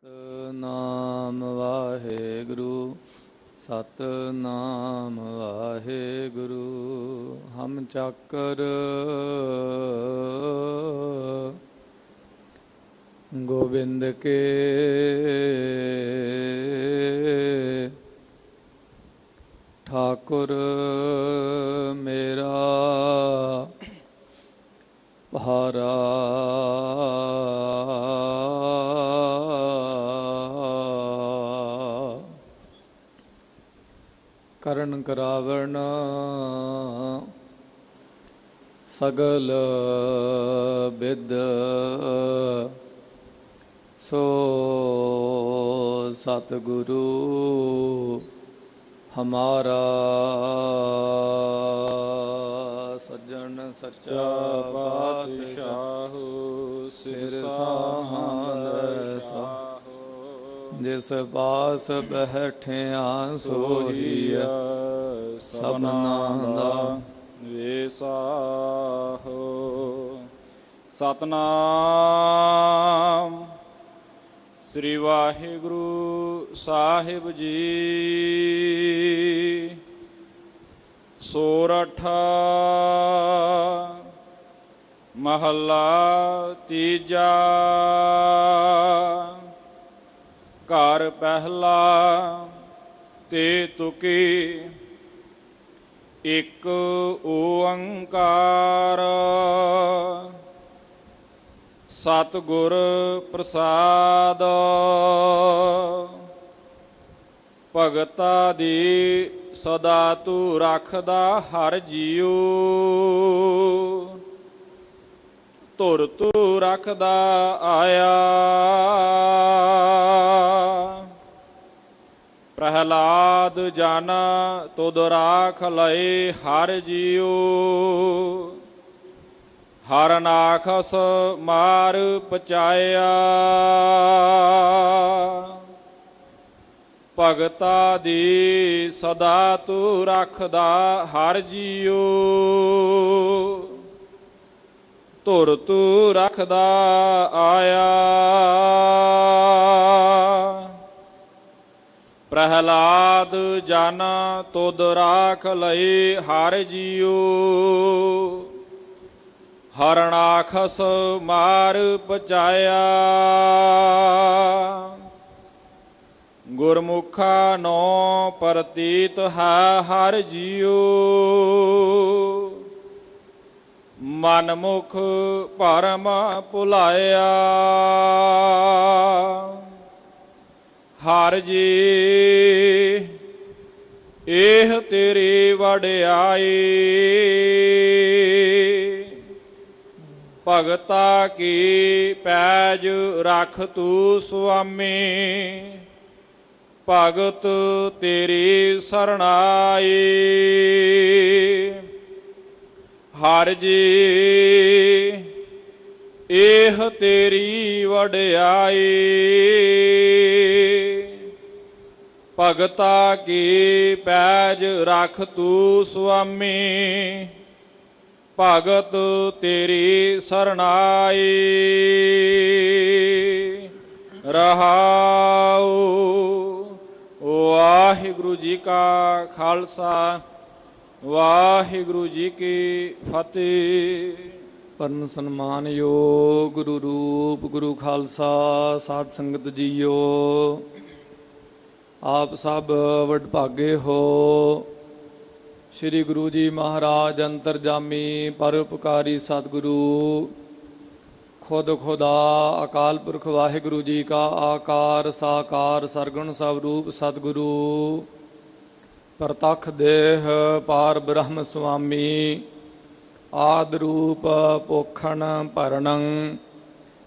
ਸਤਿਨਾਮ ਵਾਹਿਗੁਰੂ ਸਤਿਨਾਮ ਵਾਹਿਗੁਰੂ। ਹਮ ਚੱਕਰ ਗੋਬਿੰਦ ਕੇ ਠਾਕੁਰ ਮੇਰਾ ਭਾਰਾ ਕਰਨ ਕਰਾਵਣ ਸਗਲ ਬਿਦ ਸੋ ਸਤਿਗੁਰੂ ਹਮਾਰਾ। ਸੱਜਣ ਸੱਚਾ ਪਾਤਸ਼ਾਹ ਸਿਰ ਸਾਹੰਦ ਸਾਹੋ। ਜਿਸ ਪਾਸ ਬੈਠਿਆ ਸੋਹੀਆ ਸਭਨਾਂ ਦਾ ਵੇਸਾਹੋ। ਸਤਨਾਮ ਸ੍ਰੀ ਵਾਹਿਗੁਰੂ ਸਾਹਿਬ ਜੀ। ਸੋਰਠ ਮਹੱਲਾ ਤੀਜਾ। ਘਰ ਪਹਿਲਾ ਤੇ ਤੁਕੀ ਇਕ ਓੰਕਾਰ। ਸਤਿਗੁਰ ਪ੍ਰਸਾਦ ਭਗਤਾ ਦੀ ਸਦਾ ਤੂੰ ਰੱਖਦਾ ਹਰ ਜੀਉ। ਧੁਰ ਤੂੰ ਰੱਖਦਾ ਆਇਆ। ਪ੍ਰਹਲਾਦ ਜਨ ਤੁਧ ਰਾਖ ਲਏ ਹਰ ਜੀਉ। ਹਰ ਨਾਖਸ ਮਾਰ ਪਚਾਇਆ। ਭਗਤਾ ਦੀ ਸਦਾ ਤੂੰ ਰੱਖਦਾ ਹਰ ਜੀਉ। ਧੁਰ ਤੂੰ ਰੱਖਦਾ ਆਇਆ। ਪ੍ਰਹਲਾਦ ਜਨ ਤੁਧ ਰਾਖ ਲਏ ਹਰ ਜੀਉ। ਹਰਨਾਖਸ ਮਾਰ ਪਚਾਇਆ। ਗੁਰਮੁਖਾ ਨੋ ਪ੍ਰਤੀਤ ਹੈ ਹਰ ਜੀਉ। ਮਨਮੁਖ ਭਰਮ ਭੁਲਾਇਆ। ਹਰ ਜੀ ਇਹ ਤੇਰੀ ਵਡਿਆਈ। ਭਗਤਾ ਕੀ ਪੈਜ ਰਖ ਤੂੰ ਸੁਆਮੀ। ਭਗਤ ਤੇਰੀ ਸਰਣਾਈ। ਹਰ ਜੀ ਇਹ ਤੇਰੀ ਵਡਿਆਈ। ਭਗਤਾ ਕੀ ਪੈਜ ਰਖ ਤੂੰ ਸੁਆਮੀ। ਭਗਤ ਤੇਰੀ ਸਰਣਾਈ। ਰਹਾਉ। ਵਾਹਿਗੁਰੂ ਜੀ ਕਾ ਖਾਲਸਾ ਵਾਹਿਗੁਰੂ ਜੀ ਕੀ ਫਤਿਹ। ਪਰਨ ਸਨਮਾਨਯੋਗ ਗੁਰੂ ਰੂਪ ਗੁਰੂ ਖਾਲਸਾ ਸਾਧ ਸੰਗਤ ਜੀਓ। ਆਪ ਸਭ ਵਡਭਾਗੇ ਹੋ। ਸ੍ਰੀ ਗੁਰੂ ਜੀ ਮਹਾਰਾਜ ਅੰਤਰਜਾਮੀ ਪਰਉਪਕਾਰੀ ਸਤਿਗੁਰੂ ਖੁਦ ਖੁਦਾ ਅਕਾਲ ਪੁਰਖ ਵਾਹਿਗੁਰੂ ਜੀ ਕਾ ਆਕਾਰ ਸਾਕਾਰ ਸਰਗੁਣ ਸਵਰੂਪ ਸਤਿਗੁਰੂ ਪ੍ਰਤੱਖ ਦੇਹ ਪਾਰ ਬ੍ਰਹਮ ਸੁਆਮੀ। ਆਦਿ ਰੂਪ ਪੋਖਣ ਭਰਣੰ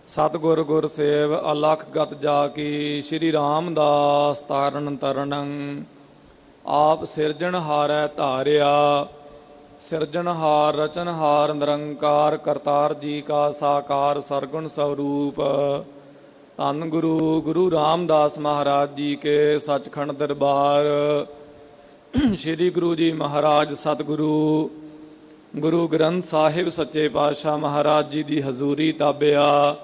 ਸਤਿਗੁਰ ਗੁਰ ਸੇਵ ਅਲਖ ਗਤ ਜਾ ਕੀ। ਸ਼੍ਰੀ ਰਾਮਦਾਸ ਤਾਰਨ ਤਰਣੰ ਆਪ ਸਿਰਜਣਹਾਰੈ ਧਾਰਿਆ। ਸਿਰਜਣਹਾਰ ਰਚਨਹਾਰ ਨਿਰੰਕਾਰ ਕਰਤਾਰ ਜੀ ਕਾ ਸਾਕਾਰ ਸਰਗੁਣ ਸਵਰੂਪ। ਧੰਨ ਗੁਰੂ ਗੁਰੂ ਰਾਮਦਾਸ ਮਹਾਰਾਜ ਜੀ ਕੇ ਸੱਚਖੰਡ ਦਰਬਾਰ। ਸ਼੍ਰੀ ਗੁਰੂ ਜੀ ਮਹਾਰਾਜ ਸਤਿਗੁਰੂ ਗੁਰੂ ਗ੍ਰੰਥ ਸਾਹਿਬ ਸੱਚੇ ਪਾਤਸ਼ਾਹ ਮਹਾਰਾਜ ਜੀ ਦੀ ਹਜ਼ੂਰੀ ਤਾਬਿਆ।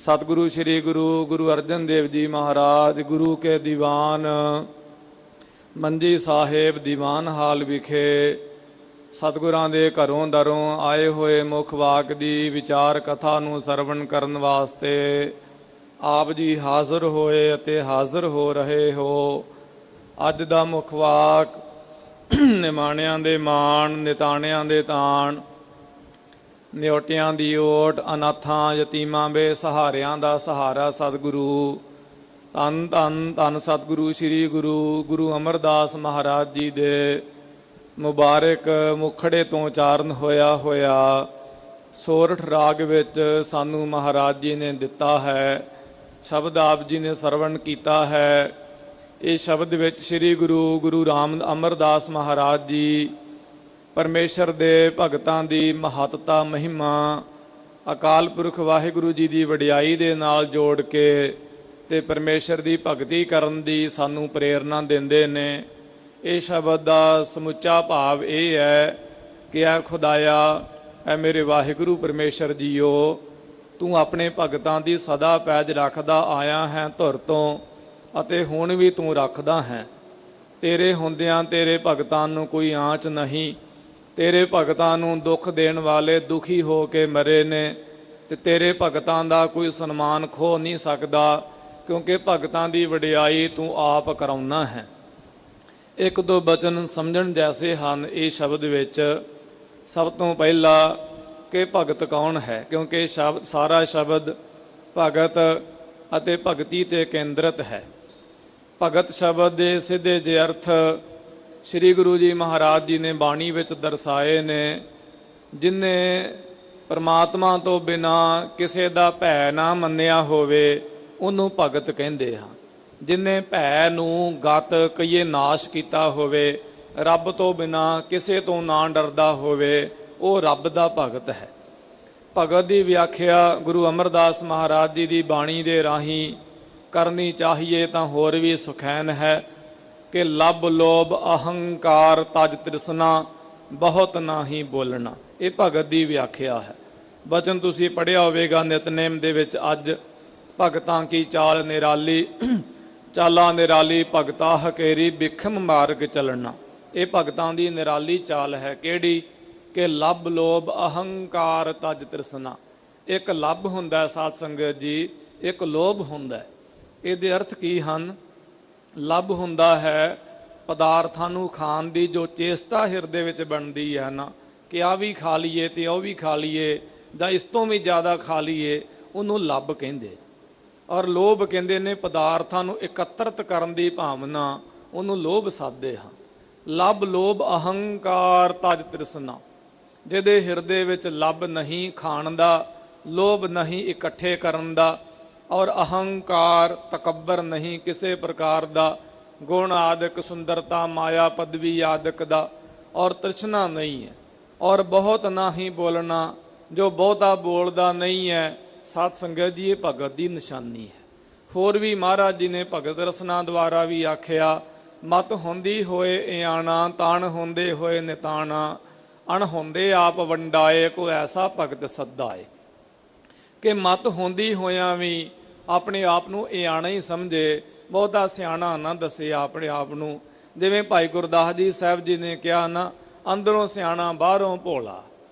सतगुरु श्री गुरु गुरु अर्जन देव जी महाराज गुरु के दीवान ਮੰਜੀ ਸਾਹਿਬ ਦੀਵਾਨ ਹਾਲ ਵਿਖੇ ਸਤਿਗੁਰਾਂ ਦੇ ਘਰੋਂ ਦਰੋਂ ਆਏ ਹੋਏ ਮੁਖ ਵਾਕ ਦੀ ਵਿਚਾਰ ਕਥਾ ਨੂੰ ਸਰਵਣ ਕਰਨ ਵਾਸਤੇ ਆਪ ਜੀ ਹਾਜ਼ਰ ਹੋਏ ਅਤੇ ਹਾਜ਼ਰ ਹੋ ਰਹੇ ਹੋ। ਅੱਜ ਦਾ ਮੁਖ ਵਾਕ ਨਿਮਾਣਿਆਂ ਦੇ ਮਾਣ, ਨਿਤਾਣਿਆਂ ਦੇ ਤਾਣ, ਨਿਓਟਿਆਂ ਦੀ ਓਟ, ਅਨਾਥਾਂ ਯਤੀਮਾਂ ਬੇਸਹਾਰਿਆਂ ਦਾ ਸਹਾਰਾ ਸਤਿਗੁਰੂ। ਧੰਨ ਧੰਨ ਧੰਨ ਸਤਿਗੁਰੂ ਸ੍ਰੀ ਗੁਰੂ ਗੁਰੂ ਅਮਰਦਾਸ ਮਹਾਰਾਜ ਜੀ ਦੇ ਮੁਬਾਰਕ ਮੁਖੜੇ ਤੋਂ ਉਚਾਰਨ ਹੋਇਆ ਸੋਰਠ ਰਾਗ ਵਿੱਚ ਸਾਨੂੰ ਮਹਾਰਾਜ ਜੀ ਨੇ ਦਿੱਤਾ ਹੈ। ਸ਼ਬਦ ਆਪ ਜੀ ਨੇ ਸਰਵਣ ਕੀਤਾ ਹੈ। ਇਹ ਸ਼ਬਦ ਵਿੱਚ ਸ੍ਰੀ ਗੁਰੂ ਗੁਰੂ ਰਾਮ ਅਮਰਦਾਸ ਮਹਾਰਾਜ ਜੀ ਪਰਮੇਸ਼ਰ ਦੇ ਭਗਤਾਂ ਦੀ ਮਹੱਤਤਾ ਮਹਿਮਾ ਅਕਾਲ ਪੁਰਖ ਵਾਹਿਗੁਰੂ ਜੀ ਦੀ ਵਡਿਆਈ ਦੇ ਨਾਲ ਜੋੜ ਕੇ ਤੇ ਪਰਮੇਸ਼ਰ ਦੀ ਭਗਤੀ ਕਰਨ ਦੀ ਸਾਨੂੰ ਪ੍ਰੇਰਨਾ ਦਿੰਦੇ ਨੇ। ਇਹ ਸ਼ਬਦ ਦਾ ਸਮੁੱਚਾ ਭਾਵ ਇਹ ਹੈ ਕਿ ਐ ਖੁਦਾਇਆ, ਐ ਮੇਰੇ ਵਾਹਿਗੁਰੂ ਪਰਮੇਸ਼ਰ ਜੀਓ, ਤੂੰ ਆਪਣੇ ਭਗਤਾਂ ਦੀ ਸਦਾ ਪੈਜ ਰੱਖਦਾ ਆਇਆ ਹੈ ਧੁਰ ਤੋਂ, ਅਤੇ ਹੁਣ ਵੀ ਤੂੰ ਰੱਖਦਾ ਹੈ। ਤੇਰੇ ਹੁੰਦਿਆਂ ਤੇਰੇ ਭਗਤਾਂ ਨੂੰ ਕੋਈ ਆਂਚ ਨਹੀਂ। ਤੇਰੇ ਭਗਤਾਂ ਨੂੰ ਦੁੱਖ ਦੇਣ ਵਾਲੇ ਦੁਖੀ ਹੋ ਕੇ ਮਰੇ ਨੇ, ਤੇ ਤੇਰੇ ਭਗਤਾਂ ਦਾ ਕੋਈ ਸਨਮਾਨ ਖੋ ਨਹੀਂ ਸਕਦਾ, ਕਿਉਂਕਿ ਭਗਤਾਂ ਦੀ ਵਡਿਆਈ ਤੂੰ ਆਪ ਕਰਾਉਣਾ ਹੈ। ਇੱਕ ਦੋ ਬਚਨ ਸਮਝਣ ਜੈਸੇ ਹਨ ਇਹ ਸ਼ਬਦ ਵਿੱਚ। ਸਭ ਤੋਂ ਪਹਿਲਾ ਕਿ ਭਗਤ ਕੌਣ ਹੈ, ਕਿਉਂਕਿ ਸਾਰਾ ਸ਼ਬਦ ਭਗਤ ਅਤੇ ਭਗਤੀ ਤੇ ਕੇਂਦਰਿਤ ਹੈ। ਭਗਤ ਸ਼ਬਦ ਦੇ ਸਿੱਧੇ ਜਿਹੇ ਅਰਥ ਸ੍ਰੀ ਗੁਰੂ ਜੀ ਮਹਾਰਾਜ ਜੀ ਨੇ ਬਾਣੀ ਵਿੱਚ ਦਰਸਾਏ ਨੇ। ਜਿਨ੍ਹੇ ਪਰਮਾਤਮਾ ਤੋਂ ਬਿਨਾ ਕਿਸੇ ਦਾ ਭੈ ਨਾ ਮੰਨਿਆ ਹੋਵੇ ਉਹਨੂੰ ਭਗਤ ਕਹਿੰਦੇ ਹਾਂ। ਜਿਨ੍ਹੇ ਭੈ ਨੂੰ ਗਤ ਕਈਏ ਨਾਸ਼ ਕੀਤਾ ਹੋਵੇ, ਰੱਬ ਤੋਂ ਬਿਨਾ ਕਿਸੇ ਤੋਂ ਨਾ ਡਰਦਾ ਹੋਵੇ, ਉਹ ਰੱਬ ਦਾ ਭਗਤ ਹੈ। ਭਗਤ ਦੀ ਵਿਆਖਿਆ ਗੁਰੂ ਅਮਰਦਾਸ ਮਹਾਰਾਜ ਜੀ ਦੀ ਬਾਣੀ ਦੇ ਰਾਹੀਂ ਕਰਨੀ ਚਾਹੀਏ ਤਾਂ ਹੋਰ ਵੀ ਸੁਖੈਨ ਹੈ ਕਿ ਲੱਭ ਲੋਭ ਅਹੰਕਾਰ ਤਜ ਤ੍ਰਿਸ਼ਨਾ ਬਹੁਤ ਨਾਹੀਂ ਬੋਲਣਾ। ਇਹ ਭਗਤ ਦੀ ਵਿਆਖਿਆ ਹੈ। ਬਚਨ ਤੁਸੀਂ ਪੜ੍ਹਿਆ ਹੋਵੇਗਾ ਨਿਤਨੇਮ ਦੇ ਵਿੱਚ, ਅੱਜ ਭਗਤਾਂ ਕੀ ਚਾਲ ਨਿਰਾਲੀ, ਚਾਲਾਂ ਨਿਰਾਲੀ ਭਗਤਾ ਹਕੇਰੀ ਬਿਖਮ ਮਾਰਗ ਚੱਲਣਾ। ਇਹ ਭਗਤਾਂ ਦੀ ਨਿਰਾਲੀ ਚਾਲ ਹੈ। ਕਿਹੜੀ? ਕਿ ਲੱਭ ਲੋਭ ਅਹੰਕਾਰ ਤਜ ਤ੍ਰਿਸ਼ਨਾ। ਇੱਕ ਲੱਭ ਹੁੰਦਾ ਸਾਧ ਸੰਗਤ ਜੀ, ਇੱਕ ਲੋਭ ਹੁੰਦਾ। ਇਹਦੇ ਅਰਥ ਕੀ ਹਨ? ਲੱਭ ਹੁੰਦਾ ਹੈ ਪਦਾਰਥਾਂ ਨੂੰ ਖਾਣ ਦੀ ਜੋ ਚੇਸ਼ਟਾ ਹਿਰਦੇ ਵਿੱਚ ਬਣਦੀ ਹੈ ਨਾ, ਕਿ ਆਹ ਵੀ ਖਾ ਲਈਏ ਤੇ ਉਹ ਵੀ ਖਾ ਲਈਏ, ਜਾਂ ਇਸ ਤੋਂ ਵੀ ਜ਼ਿਆਦਾ ਖਾ ਲਈਏ, ਉਹਨੂੰ ਲੱਭ ਕਹਿੰਦੇ। ਔਰ ਲੋਭ ਕਹਿੰਦੇ ਨੇ ਪਦਾਰਥਾਂ ਨੂੰ ਇਕੱਤਰਤ ਕਰਨ ਦੀ ਭਾਵਨਾ, ਉਹਨੂੰ ਲੋਭ ਸਾਧਦੇ ਹਾਂ। ਲੱਭ ਲੋਭ ਅਹੰਕਾਰ ਤਜ ਤ੍ਰਿਸ਼ਨਾ। ਜਿਹਦੇ ਹਿਰਦੇ ਵਿੱਚ ਲੱਭ ਨਹੀਂ ਖਾਣ ਦਾ, ਲੋਭ ਨਹੀਂ ਇਕੱਠੇ ਕਰਨ ਦਾ, ਔਰ ਅਹੰਕਾਰ ਤਕੱਬਰ ਨਹੀਂ ਕਿਸੇ ਪ੍ਰਕਾਰ ਦਾ, ਗੁਣ ਆਦਿਕ ਸੁੰਦਰਤਾ ਮਾਇਆ ਪਦਵੀ ਆਦਿਕ ਦਾ, ਔਰ ਤ੍ਰਿਸ਼ਨਾ ਨਹੀਂ ਹੈ। ਔਰ ਬਹੁਤ ਨਾ ਹੀ ਬੋਲਣਾ, ਜੋ ਬਹੁਤਾ ਬੋਲਦਾ ਨਹੀਂ ਹੈ। ਸਾਧ ਸੰਗਤ ਜੀ, ਇਹ ਭਗਤ ਦੀ ਨਿਸ਼ਾਨੀ ਹੈ। ਹੋਰ ਵੀ ਮਹਾਰਾਜ ਜੀ ਨੇ ਭਗਤ ਰਸਨਾ ਦੁਆਰਾ ਵੀ ਆਖਿਆ, ਮਤ ਹੁੰਦੀ ਹੋਏ ਇਆਣਾ, ਤਾਣ ਹੁੰਦੇ ਹੋਏ ਨਿਤਾਣਾ, ਅਣ ਹੁੰਦੇ ਆਪ ਵੰਡਾਏ, ਕੋ ਐਸਾ ਭਗਤ ਸੱਦਾਏ। ਕਿ ਮਤ ਹੁੰਦੀ ਹੋਇਆਂ ਵੀ ਆਪਣੇ ਆਪ ਨੂੰ ਇਆਣਾ ਹੀ ਸਮਝੇ, ਬਹੁਤਾ ਸਿਆਣਾ ਨਾ ਦੱਸੇ ਆਪਣੇ ਆਪ ਨੂੰ। ਜਿਵੇਂ ਭਾਈ ਗੁਰਦਾਸ ਜੀ ਸਾਹਿਬ ਜੀ ਨੇ ਕਿਹਾ ਨਾ, ਅੰਦਰੋਂ ਸਿਆਣਾ ਬਾਹਰੋਂ ਭੋਲਾ।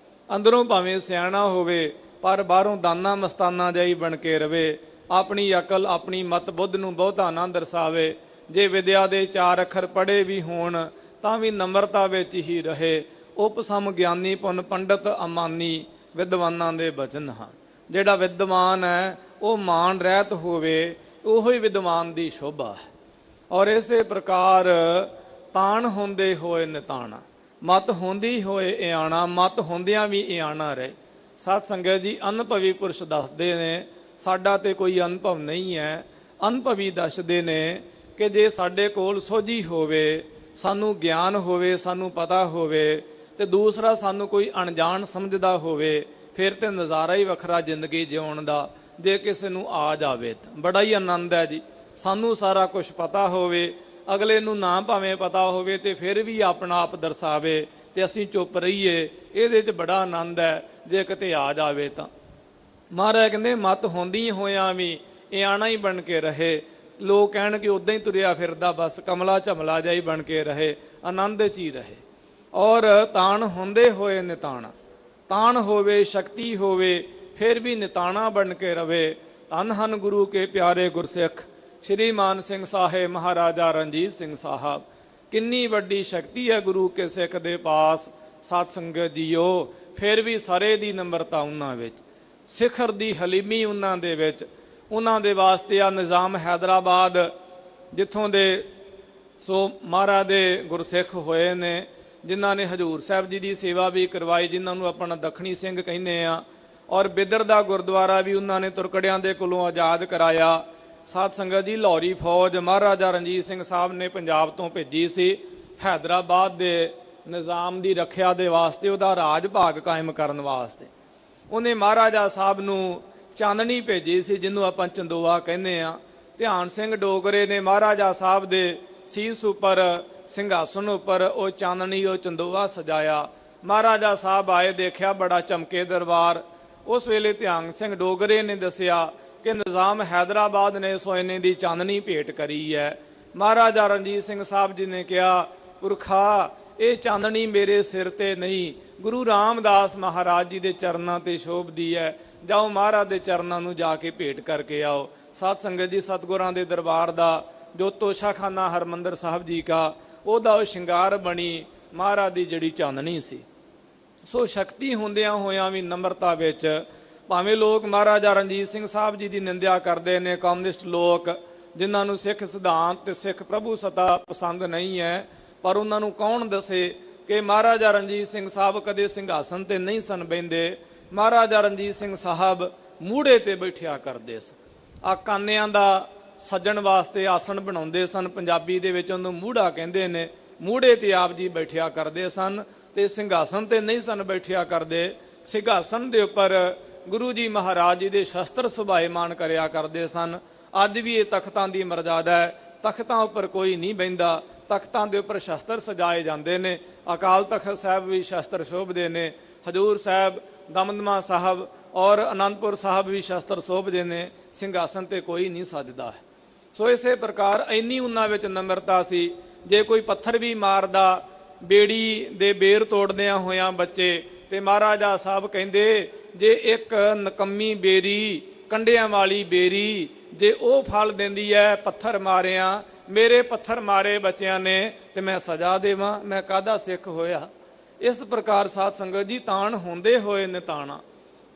ਅੰਦਰੋਂ ਭਾਵੇਂ ਸਿਆਣਾ ਹੋਵੇ ਪਰ ਬਾਹਰੋਂ ਦਾਨਾ ਮਸਤਾਨਾ ਜਾਈ ਬਣ ਕੇ ਰਵੇ। ਆਪਣੀ ਅਕਲ ਆਪਣੀ ਮਤ ਬੁੱਧ ਨੂੰ ਬਹੁਤਾ ਨਾ ਦਰਸਾਵੇ। ਜੇ ਵਿਦਿਆ ਦੇ 4 ਅੱਖਰ ਪੜ੍ਹੇ ਵੀ ਹੋਣ ਤਾਂ ਵੀ ਨਮਰਤਾ ਵਿੱਚ ਹੀ ਰਹੇ। ਉਪਸਮ ਗਿਆਨੀ ਪੁੰਨ ਪੰਡਤ ਅਮਾਨੀ ਵਿਦਵਾਨਾਂ ਦੇ ਬਚਨ ਹਨ। ਜਿਹੜਾ ਵਿਦਵਾਨ ਹੈ ਉਹ ਮਾਨ ਰਹਿਤ ਹੋਵੇ, ਉਹੋ ਹੀ ਵਿਦਵਾਨ ਦੀ ਸ਼ੋਭਾ ਹੈ। ਔਰ ਇਸੇ ਪ੍ਰਕਾਰ ਤਾਣ ਹੁੰਦੇ ਹੋਏ ਨਿਤਾਣਾ, ਮਤ ਹੁੰਦੀ ਹੋਏ ਇਆਣਾ, ਮਤ ਹੁੰਦਿਆਂ ਵੀ ਇਆਣਾ ਰਹੇ। ਸਾਧ ਸੰਗਤ ਜੀ, ਅਨੁਭਵੀ ਪੁਰਸ਼ ਦੱਸਦੇ ਨੇ, ਸਾਡਾ ਤੇ ਕੋਈ ਅਨੁਭਵ ਨਹੀਂ ਹੈ। ਅਨੁਭਵੀ ਦੱਸਦੇ ਨੇ ਕਿ ਜੇ ਸਾਡੇ ਕੋਲ ਸੋਝੀ ਹੋਵੇ, ਸਾਨੂੰ ਗਿਆਨ ਹੋਵੇ, ਸਾਨੂੰ ਪਤਾ ਹੋਵੇ, ਤੇ ਦੂਸਰਾ ਸਾਨੂੰ ਕੋਈ ਅਣਜਾਣ ਸਮਝਦਾ ਹੋਵੇ, ਫਿਰ ਤੇ ਨਜ਼ਾਰਾ ਹੀ ਵੱਖਰਾ ਜ਼ਿੰਦਗੀ ਜਿਉਣ ਦਾ। ਜੇ ਕਿਸੇ ਨੂੰ ਆ ਜਾਵੇ ਤਾਂ ਬੜਾ ਹੀ ਆਨੰਦ ਹੈ ਜੀ। ਸਾਨੂੰ ਸਾਰਾ ਕੁਝ ਪਤਾ ਹੋਵੇ, ਅਗਲੇ ਨੂੰ ਨਾ ਭਾਵੇਂ ਪਤਾ ਹੋਵੇ, ਤੇ ਫਿਰ ਵੀ ਆਪਣਾ ਆਪ ਦਰਸਾਵੇ ਤੇ ਅਸੀਂ ਚੁੱਪ ਰਹੀਏ, ਇਹਦੇ 'ਚ ਬੜਾ ਆਨੰਦ ਹੈ। ਜੇ ਕਿਤੇ ਆ ਜਾਵੇ ਤਾਂ ਮਹਾਰਾਜ ਕਹਿੰਦੇ ਮਤ ਹੁੰਦੀ ਹੋਇਆਂ ਵੀ ਇਆਣਾ ਹੀ ਬਣ ਕੇ ਰਹੇ। ਲੋਕ ਕਹਿਣ ਕਿ ਉਦਾਂ ਹੀ ਤੁਰਿਆ ਫਿਰਦਾ, ਬਸ ਕਮਲਾ ਝਮਲਾ ਜਿਹਾ ਹੀ ਬਣ ਕੇ ਰਹੇ, ਆਨੰਦ 'ਚ ਹੀ ਰਹੇ। ਔਰ ਤਾਣ ਹੁੰਦੇ ਹੋਏ ਨਿਤਾਣਾ, ਤਾਣ ਹੋਵੇ ਸ਼ਕਤੀ ਹੋਵੇ ਫਿਰ ਵੀ ਨਿਤਾਣਾ ਬਣ ਕੇ ਰਵੇ। ਧੰਨ ਹਨ ਗੁਰੂ ਕੇ ਪਿਆਰੇ ਗੁਰਸਿੱਖ ਸ਼੍ਰੀ ਮਾਨ ਸਿੰਘ ਸਾਹਿਬ ਮਹਾਰਾਜਾ ਰਣਜੀਤ ਸਿੰਘ ਸਾਹਿਬ। ਕਿੰਨੀ ਵੱਡੀ ਸ਼ਕਤੀ ਹੈ ਗੁਰੂ ਕੇ ਸਿੱਖ ਦੇ ਪਾਸ। ਸਤ ਸੰਗਤ ਜੀਓ, ਫਿਰ ਵੀ ਸਾਰੇ ਦੀ ਨੰਬਰਤਾ ਉਹਨਾਂ ਵਿੱਚ, ਸਿਖਰ ਦੀ ਹਲੀਮੀ ਉਹਨਾਂ ਦੇ ਵਿੱਚ। ਉਹਨਾਂ ਦੇ ਵਾਸਤੇ ਆ ਨਿਜ਼ਾਮ ਹੈਦਰਾਬਾਦ ਜਿੱਥੋਂ ਦੇ ਸੋ ਮਹਾਰਾਜ ਦੇ ਗੁਰਸਿੱਖ ਹੋਏ ਨੇ, ਜਿਨ੍ਹਾਂ ਨੇ ਹਜੂਰ ਸਾਹਿਬ ਜੀ ਦੀ ਸੇਵਾ ਵੀ ਕਰਵਾਈ, ਜਿਨ੍ਹਾਂ ਨੂੰ ਆਪਣਾ ਦੱਖਣੀ ਸਿੰਘ ਕਹਿੰਦੇ ਆ। ਔਰ ਬਿੱਦਰ ਦਾ ਗੁਰਦੁਆਰਾ ਵੀ ਉਹਨਾਂ ਨੇ ਤੁਰਕੜਿਆਂ ਦੇ ਕੋਲੋਂ ਆਜ਼ਾਦ ਕਰਾਇਆ। ਸਾਧ ਸੰਗਤ ਜੀ, ਲਾਹੌਰੀ ਫੌਜ ਮਹਾਰਾਜਾ ਰਣਜੀਤ ਸਿੰਘ ਸਾਹਿਬ ਨੇ ਪੰਜਾਬ ਤੋਂ ਭੇਜੀ ਸੀ ਹੈਦਰਾਬਾਦ ਦੇ ਨਿਜ਼ਾਮ ਦੀ ਰੱਖਿਆ ਦੇ ਵਾਸਤੇ, ਉਹਦਾ ਰਾਜ ਭਾਗ ਕਾਇਮ ਕਰਨ ਵਾਸਤੇ। ਉਹਨੇ ਮਹਾਰਾਜਾ ਸਾਹਿਬ ਨੂੰ ਚਾਂਦਨੀ ਭੇਜੀ ਸੀ, ਜਿਹਨੂੰ ਆਪਾਂ ਚੰਦੋਆ ਕਹਿੰਦੇ ਆ। ਧਿਆਨ ਸਿੰਘ ਡੋਗਰੇ ਨੇ ਮਹਾਰਾਜਾ ਸਾਹਿਬ ਦੇ ਸੀਸ ਉੱਪਰ ਸਿੰਘਾਸਨ ਉੱਪਰ ਉਹ ਚਾਂਦਨੀ, ਉਹ ਚੰਦੋਆ ਸਜਾਇਆ। ਮਹਾਰਾਜਾ ਸਾਹਿਬ ਆਏ, ਦੇਖਿਆ ਬੜਾ ਚਮਕੇ ਦਰਬਾਰ। ਉਸ ਵੇਲੇ ਧਿਆਨ ਸਿੰਘ ਡੋਗਰੇ ਨੇ ਦੱਸਿਆ ਕਿ ਨਿਜ਼ਾਮ ਹੈਦਰਾਬਾਦ ਨੇ ਸੋਨੇ ਦੀ ਚਾਂਦਨੀ ਭੇਟ ਕਰੀ ਹੈ। ਮਹਾਰਾਜਾ ਰਣਜੀਤ ਸਿੰਘ ਸਾਹਿਬ ਜੀ ਨੇ ਕਿਹਾ, ਪੁਰਖਾ ਇਹ ਚਾਂਦਨੀ ਮੇਰੇ ਸਿਰ ਤੇ ਨਹੀਂ, ਗੁਰੂ ਰਾਮਦਾਸ ਮਹਾਰਾਜ ਜੀ ਦੇ ਚਰਨਾਂ ਤੇ ਸ਼ੋਭਦੀ ਹੈ। ਜਾਓ ਮਹਾਰਾਜ ਦੇ ਚਰਨਾਂ ਨੂੰ ਜਾ ਕੇ ਭੇਟ ਕਰਕੇ ਆਓ। ਸਾਧ ਸੰਗਤ ਜੀ, ਸਤਿਗੁਰਾਂ ਦੇ ਦਰਬਾਰ ਦਾ ਜੋ ਤੋਸ਼ਾਖਾਨਾ ਹਰਮੰਦਰ ਸਾਹਿਬ ਜੀ ਕਾ, ਉਹਦਾ ਉਹ ਸ਼ਿੰਗਾਰ ਬਣੀ ਮਹਾਰਾਜ ਦੀ ਜਿਹੜੀ ਚਾਂਦਨੀ ਸੀ। ਸੋ ਸ਼ਕਤੀ ਹੁੰਦਿਆਂ ਹੋਇਆਂ ਵੀ ਨਮਰਤਾ ਵਿੱਚ, ਭਾਵੇਂ ਲੋਕ ਮਹਾਰਾਜਾ ਰਣਜੀਤ ਸਿੰਘ ਸਾਹਿਬ ਜੀ ਦੀ ਨਿੰਦਿਆ ਕਰਦੇ ਨੇ, ਕਮਿਊਨਿਸਟ ਲੋਕ ਜਿਨ੍ਹਾਂ ਨੂੰ ਸਿੱਖ ਸਿਧਾਂਤ ਤੇ ਸਿੱਖ ਪ੍ਰਭੂ ਸਤਾ ਪਸੰਦ ਨਹੀਂ ਹੈ, ਪਰ ਉਹਨਾਂ ਨੂੰ ਕੌਣ ਦੱਸੇ ਕਿ ਮਹਾਰਾਜਾ ਰਣਜੀਤ ਸਿੰਘ ਸਾਹਿਬ ਕਦੇ ਸਿੰਘਾਸਨ ਤੇ ਨਹੀਂ ਸਨ ਬਹਿੰਦੇ। ਮਹਾਰਾਜਾ ਰਣਜੀਤ ਸਿੰਘ ਸਾਹਿਬ ਮੂੜੇ ਤੇ ਬੈਠਿਆ ਕਰਦੇ ਸਨ। ਆ ਕਾਨਿਆਂ ਦਾ ਸੱਜਣ ਵਾਸਤੇ ਆਸਣ ਬਣਾਉਂਦੇ ਸਨ, ਪੰਜਾਬੀ ਦੇ ਵਿੱਚ ਉਹਨੂੰ ਮੂੜਾ ਕਹਿੰਦੇ ਨੇ। ਮੂੜੇ ਤੇ ਆਪ ਜੀ ਬੈਠਿਆ ਕਰਦੇ ਸਨ ਤੇ ਸਿੰਘਾਸਨ ਤੇ ਨਹੀਂ ਸਨ ਬੈਠਿਆ ਕਰਦੇ। ਸਿੰਘਾਸਨ ਦੇ ਉੱਪਰ ਗੁਰੂ ਜੀ ਮਹਾਰਾਜ ਜੀ ਦੇ ਸ਼ਸਤਰ ਸੁਭਾਏਮਾਨ ਕਰਿਆ ਕਰਦੇ ਸਨ। ਅੱਜ ਵੀ ਇਹ ਤਖਤਾਂ ਦੀ ਮਰਜ਼ਾਦਾ ਹੈ, ਤਖਤਾਂ ਉੱਪਰ ਕੋਈ ਨਹੀਂ ਬਹਿੰਦਾ, ਤਖਤਾਂ ਦੇ ਉੱਪਰ ਸ਼ਸਤਰ ਸਜਾਏ ਜਾਂਦੇ ਨੇ। ਅਕਾਲ ਤਖਤ ਸਾਹਿਬ ਵੀ ਸ਼ਸਤਰ ਸ਼ੋਭਦੇ ਨੇ, ਹਜੂਰ ਸਾਹਿਬ, ਦਮਦਮਾ ਸਾਹਿਬ ਔਰ ਅਨੰਦਪੁਰ ਸਾਹਿਬ ਵੀ ਸ਼ਸਤਰ ਸ਼ੋਭਦੇ ਨੇ, ਸਿੰਘਾਸਨ ਤੇ ਕੋਈ ਨਹੀਂ ਸਜਦਾ ਹੈ। ਸੋ ਇਸੇ ਪ੍ਰਕਾਰ ਇੰਨੀ ਉਹਨਾਂ ਵਿੱਚ ਨਮਰਤਾ ਸੀ, ਜੇ ਕੋਈ ਪੱਥਰ ਵੀ ਮਾਰਦਾ, ਬੇੜੀ ਦੇ ਬੇਰ ਤੋੜਦਿਆਂ ਹੋਇਆਂ ਬੱਚੇ, ਤੇ ਮਹਾਰਾਜਾ ਸਾਹਿਬ ਕਹਿੰਦੇ ਜੇ ਇੱਕ ਨਕੰਮੀ ਬੇਰੀ, ਕੰਡਿਆਂ ਵਾਲੀ ਬੇਰੀ, ਜੇ ਉਹ ਫਲ ਦਿੰਦੀ ਹੈ ਪੱਥਰ ਮਾਰਿਆਂ, ਮੇਰੇ ਪੱਥਰ ਮਾਰੇ ਬੱਚਿਆਂ ਨੇ, ਤੇ ਮੈਂ ਸਜ਼ਾ ਦੇਵਾਂ, ਮੈਂ ਕਾਹਦਾ ਸਿੱਖ ਹੋਇਆ। ਇਸ ਪ੍ਰਕਾਰ ਸਾਧ ਸੰਗਤ ਜੀ, ਤਾਣ ਹੁੰਦੇ ਹੋਏ ਨਿਤਾਣਾ,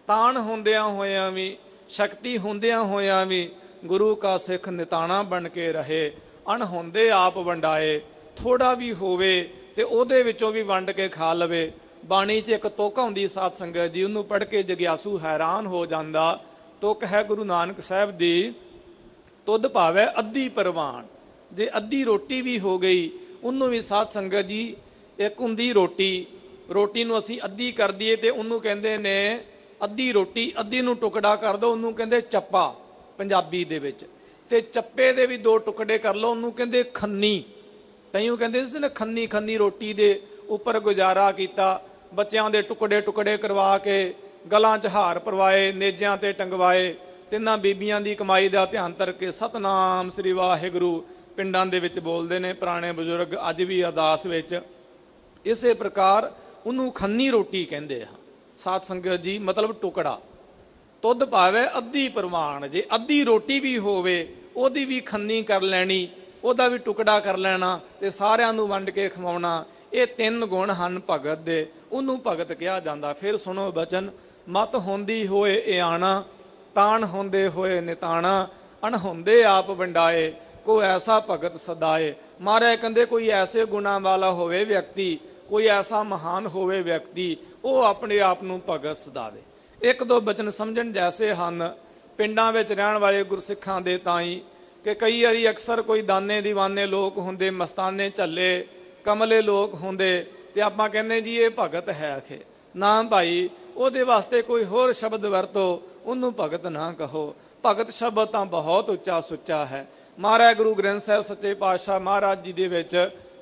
ਤਾਣ ਹੁੰਦਿਆਂ ਹੋਇਆਂ ਵੀ, ਸ਼ਕਤੀ ਹੁੰਦਿਆਂ ਹੋਇਆਂ ਵੀ ਗੁਰੂ ਕਾ ਸਿੱਖ ਨਿਤਾਣਾ ਬਣ ਕੇ ਰਹੇ। ਅਣਹੁੰਦੇ ਆਪ ਵੰਡਾਏ, ਥੋੜਾ ਵੀ ਹੋਵੇ ਤੇ ਉਹਦੇ ਵਿੱਚੋਂ ਵੀ ਵੰਡ ਕੇ ਖਾ ਲਵੇ। ਬਾਣੀ 'ਚ ਇੱਕ ਤੁਕ ਆਉਂਦੀ ਸਾਧ ਸੰਗਤ ਜੀ, ਉਹਨੂੰ ਪੜ੍ਹ ਕੇ ਜਗਿਆਸੂ ਹੈਰਾਨ ਹੋ ਜਾਂਦਾ। ਤੁਕ ਹੈ ਗੁਰੂ ਨਾਨਕ ਸਾਹਿਬ ਦੀ, ਤੁਧ ਭਾਵੈ ਅੱਧੀ ਪ੍ਰਵਾਨ। ਜੇ ਅੱਧੀ ਰੋਟੀ ਵੀ ਹੋ ਗਈ, ਉਹਨੂੰ ਵੀ ਸਾਧ ਸੰਗਤ ਜੀ, ਇੱਕ ਹੁੰਦੀ ਰੋਟੀ, ਰੋਟੀ ਨੂੰ ਅਸੀਂ ਅੱਧੀ ਕਰ ਦਈਏ ਤੇ ਉਹਨੂੰ ਕਹਿੰਦੇ ਨੇ ਅੱਧੀ ਰੋਟੀ, ਅੱਧੀ ਨੂੰ ਟੁਕੜਾ ਕਰ ਦੋ, ਉਹਨੂੰ ਕਹਿੰਦੇ ਚੱਪਾ ਪੰਜਾਬੀ ਦੇ ਵਿੱਚ। ਤੇ ਚੱਪੇ ਦੇ ਵੀ ਦੋ ਟੁਕੜੇ ਕਰ ਲਓ, ਉਹਨੂੰ ਕਹਿੰਦੇ ਖੰਨੀ। ਤੈਨੂੰ ਕਹਿੰਦੇ ਸੀ ਨਾ, ਖੰਨੀ ਖੰਨੀ ਰੋਟੀ ਦੇ ਉੱਪਰ ਗੁਜ਼ਾਰਾ ਕੀਤਾ। ਬੱਚਿਆਂ ਦੇ ਟੁਕੜੇ ਟੁਕੜੇ ਕਰਵਾ ਕੇ ਗਲਾਂ 'ਚ ਹਾਰ ਪਰਵਾਏ, ਨੇਜਿਆਂ ਤੇ ਟੰਗਵਾਏ। ਤਿੰਨਾਂ ਬੀਬੀਆਂ ਦੀ ਕਮਾਈ ਦਾ ਧਿਆਨ ਧਰ ਕੇ ਸਤਨਾਮ ਸ੍ਰੀ ਵਾਹਿਗੁਰੂ ਪਿੰਡਾਂ ਦੇ ਵਿੱਚ ਬੋਲਦੇ ਨੇ ਪੁਰਾਣੇ ਬਜ਼ੁਰਗ, ਅੱਜ ਵੀ ਅਰਦਾਸ ਵਿੱਚ। ਇਸੇ ਪ੍ਰਕਾਰ ਉਹਨੂੰ ਖੰਨੀ ਰੋਟੀ ਕਹਿੰਦੇ ਆ ਸਾਧ ਸੰਗਤ ਜੀ, ਮਤਲਬ ਟੁਕੜਾ। ਤੁਧ ਭਾਵੇਂ ਅੱਧੀ ਪ੍ਰਵਾਨ, ਜੇ ਅੱਧੀ ਰੋਟੀ ਵੀ ਹੋਵੇ ਉਹਦੀ ਵੀ ਖੰਨੀ ਕਰ ਲੈਣੀ, ਉਹਦਾ ਵੀ ਟੁਕੜਾ ਕਰ ਲੈਣਾ ਤੇ ਸਾਰਿਆਂ ਨੂੰ ਵੰਡ ਕੇ ਖਵਾਉਣਾ। ਇਹ ਤਿੰਨ ਗੁਣ ਹਨ ਭਗਤ ਦੇ, ਉਹਨੂੰ ਭਗਤ ਕਿਹਾ ਜਾਂਦਾ। ਫਿਰ ਸੁਣੋ ਬਚਨ, ਮਤ ਹੁੰਦੀ ਹੋਏ ਇਆਣਾ, ਤਾਣ ਹੁੰਦੇ ਹੋਏ ਨਿਤਾਣਾ, ਅਣਹੁੰਦੇ ਆਪ ਵੰਡਾਏ, ਕੋ ਐਸਾ ਭਗਤ ਸਦਾਏ। ਮਹਾਰਾਜ ਕਹਿੰਦੇ ਕੋਈ ਐਸੇ ਗੁਣਾਂ ਵਾਲਾ ਹੋਵੇ ਵਿਅਕਤੀ, ਕੋਈ ਐਸਾ ਮਹਾਨ ਹੋਵੇ ਵਿਅਕਤੀ, ਉਹ ਆਪਣੇ ਆਪ ਨੂੰ ਭਗਤ ਸਦਾਵੇ। ਇੱਕ ਦੋ ਬਚਨ ਸਮਝਣ ਜੈਸੇ ਹਨ ਪਿੰਡਾਂ ਵਿੱਚ ਰਹਿਣ ਵਾਲੇ ਗੁਰਸਿੱਖਾਂ ਦੇ ਤਾਈਂ, ਕਿ ਕਈ ਵਾਰੀ ਅਕਸਰ ਕੋਈ ਦਾਨੇ ਦੀਵਾਨੇ ਲੋਕ ਹੁੰਦੇ, ਮਸਤਾਨੇ ਝੱਲੇ ਕਮਲੇ ਲੋਕ ਹੁੰਦੇ, ਤੇ ਆਪਾਂ ਕਹਿੰਦੇ ਜੀ ਇਹ ਭਗਤ ਹੈ। ਆਖੇ ਨਾ ਭਾਈ, ਉਹਦੇ ਵਾਸਤੇ ਕੋਈ ਹੋਰ ਸ਼ਬਦ ਵਰਤੋ, ਉਹਨੂੰ ਭਗਤ ਨਾ ਕਹੋ। ਭਗਤ ਸ਼ਬਦ ਤਾਂ ਬਹੁਤ ਉੱਚਾ ਸੁੱਚਾ ਹੈ। ਮਹਾਰਾਜ ਗੁਰੂ ਗ੍ਰੰਥ ਸਾਹਿਬ ਸੱਚੇ ਪਾਤਸ਼ਾਹ ਮਹਾਰਾਜ ਜੀ ਦੇ ਵਿੱਚ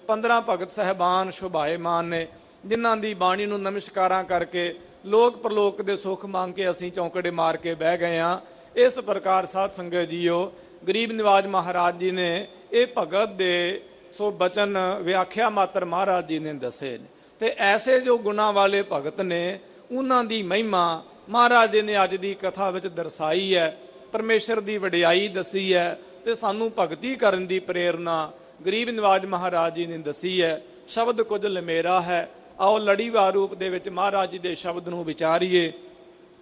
15 ਭਗਤ ਸਹਿਬਾਨ ਸ਼ੋਭਾਏਮਾਨ ਨੇ। ਜਿਨ੍ਹਾਂ ਦੀ ਬਾਣੀ ਨੂੰ ਨਮਸਕਾਰਾਂ ਕਰਕੇ ਲੋਕ ਪ੍ਰਲੋਕ ਦੇ ਸੁੱਖ ਮੰਗ ਕੇ ਅਸੀਂ ਚੌਂਕੜੇ ਮਾਰ ਕੇ ਬਹਿ ਗਏ ਹਾਂ। ਇਸ ਪ੍ਰਕਾਰ ਸਾਧ ਸੰਗਤ ਜੀਓ, ਗਰੀਬ ਨਿਵਾਜ ਮਹਾਰਾਜ ਜੀ ਨੇ ਇਹ ਭਗਤ ਦੇ ਸੋ ਬਚਨ ਵਿਆਖਿਆ ਮਾਤਰ ਮਹਾਰਾਜ ਜੀ ਨੇ ਦੱਸੇ ਨੇ। ਤੇ ਐਸੇ ਜੋ ਗੁਣਾਂ ਵਾਲੇ ਭਗਤ ਨੇ ਉਹਨਾਂ ਦੀ ਮਹਿਮਾ ਮਹਾਰਾਜ ਜੀ ਨੇ ਅੱਜ ਦੀ ਕਥਾ ਵਿੱਚ ਦਰਸਾਈ ਹੈ। ਪਰਮੇਸ਼ਰ ਦੀ ਵਡਿਆਈ ਦੱਸੀ ਹੈ ਤੇ ਸਾਨੂੰ ਭਗਤੀ ਕਰਨ ਦੀ ਪ੍ਰੇਰਨਾ ਗਰੀਬ ਨਿਵਾਜ ਮਹਾਰਾਜ ਜੀ ਨੇ ਦੱਸੀ ਹੈ। ਸ਼ਬਦ ਕੁਝ ਲਮੇਰਾ ਹੈ, ਆਓ ਲੜੀਵਾਰ ਰੂਪ ਦੇ ਵਿੱਚ ਮਹਾਰਾਜ ਜੀ ਦੇ ਸ਼ਬਦ ਨੂੰ ਵਿਚਾਰੀਏ।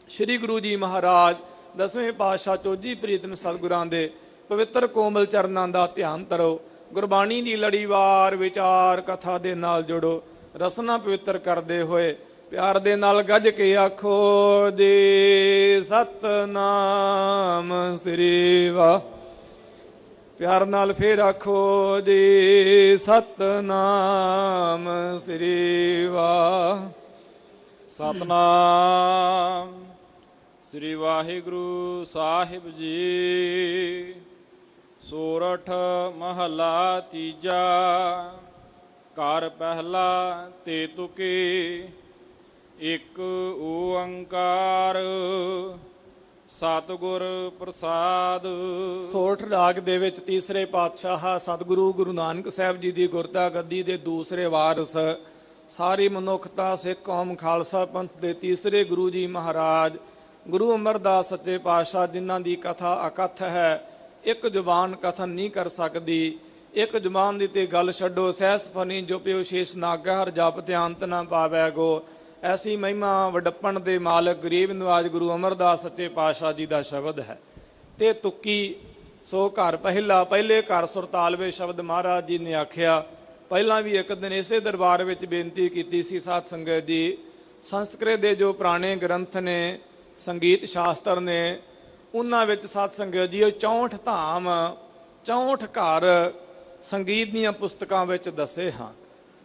ਸ੍ਰੀ ਗੁਰੂ ਜੀ ਮਹਾਰਾਜ ਦਸਵੇਂ ਪਾਤਸ਼ਾਹ ਚੋਜੀ ਪ੍ਰੀਤਮ ਸਤਿਗੁਰਾਂ ਦੇ ਪਵਿੱਤਰ ਕੋਮਲ ਚਰਨਾਂ ਦਾ ਧਿਆਨ ਧਰੋ। ਗੁਰਬਾਣੀ ਦੀ ਲੜੀਵਾਰ ਵਿਚਾਰ ਕਥਾ ਦੇ ਨਾਲ ਜੁੜੋ। ਰਸਨਾ ਪਵਿੱਤਰ ਕਰਦੇ ਹੋਏ ਪਿਆਰ ਦੇ ਨਾਲ ਗੱਜ ਕੇ ਆਖੋ ਜੀ ਸਤਨਾਮ ਸ੍ਰੀ ਵਾਹਿਗੁਰੂ। ਪਿਆਰ ਨਾਲ ਫੇਰ ਆਖੋ ਜੀ ਸਤਨਾਮ ਸ੍ਰੀ ਵਾਹਿਗੁਰੂ। ਸਤਨਾਮ ਸ੍ਰੀ ਵਾਹਿਗੁਰੂ ਸਾਹਿਬ ਜੀ। ਸੋਰਠ ਮਹਲਾ ਤੀਜਾ। ਘਰ ਪਹਿਲਾ ਤੇ ਤੁਕੇ, ਇੱਕ ਓੰਕਾਰ ਸਤਿਗੁਰ ਪ੍ਰਸਾਦ। ਸੋਰਠ ਰਾਗ ਦੇ ਵਿੱਚ ਤੀਸਰੇ ਪਾਤਸ਼ਾਹ ਸਤਿਗੁਰੂ ਗੁਰੂ ਨਾਨਕ ਸਾਹਿਬ ਜੀ ਦੀ ਗੁਰਤਾ ਗੱਦੀ ਦੇ ਦੂਸਰੇ ਵਾਰਸ, ਸਾਰੀ ਮਨੁੱਖਤਾ ਸਿੱਖ ਕੌਮ ਖਾਲਸਾ ਪੰਥ ਦੇ ਤੀਸਰੇ ਗੁਰੂ ਜੀ ਮਹਾਰਾਜ ਗੁਰੂ ਅਮਰਦਾਸ ਸੱਚੇ ਪਾਤਸ਼ਾਹ, ਜਿਨ੍ਹਾਂ ਦੀ ਕਥਾ ਅਕਥ ਹੈ, ਇੱਕ ਜ਼ੁਬਾਨ ਕਥਨ ਨਹੀਂ ਕਰ ਸਕਦੀ। ਇੱਕ ਜ਼ੁਬਾਨ ਦੀ ਤੇ ਗੱਲ ਛੱਡੋ, ਸਹਿਸ ਫਨੀ ਜੋ ਪਿਓ ਸ਼ੇਸ਼ ਨਾਗਾ ਹਰ ਜਪ ਤੇ ਅੰਤ ਨਾ ਪਾਵੈ ਗੋ। ਐਸੀ ਮਹਿਮਾ ਵਡੱਪਣ ਦੇ ਮਾਲਕ ਗਰੀਬ ਨਿਵਾਜ ਗੁਰੂ ਅਮਰਦਾਸ ਸੱਚੇ ਪਾਤਸ਼ਾਹ ਜੀ ਦਾ ਸ਼ਬਦ ਹੈ। ਤੇ ਤੁੱਕੀ ਸੋ ਘਰ ਪਹਿਲਾ, ਪਹਿਲੇ ਘਰ ਸੁਰਤਾਲਵੇ ਸ਼ਬਦ ਮਹਾਰਾਜ ਜੀ ਨੇ ਆਖਿਆ। ਪਹਿਲਾਂ ਵੀ ਇੱਕ ਦਿਨ ਇਸੇ ਦਰਬਾਰ ਵਿੱਚ ਬੇਨਤੀ ਕੀਤੀ ਸੀ ਸਾਧ ਸੰਗਤ ਜੀ, ਸੰਸਕ੍ਰਿਤ ਦੇ ਜੋ ਪੁਰਾਣੇ ਗ੍ਰੰਥ ਨੇ, ਸੰਗੀਤ ਸ਼ਾਸਤਰ ਨੇ, ਉਹਨਾਂ ਵਿੱਚ ਸਾਧ ਸੰਗਤ ਜੀ 64 ਧਾਮ 64 ਘਰ ਸੰਗੀਤ ਦੀਆਂ ਪੁਸਤਕਾਂ ਵਿੱਚ ਦੱਸੇ ਹਨ,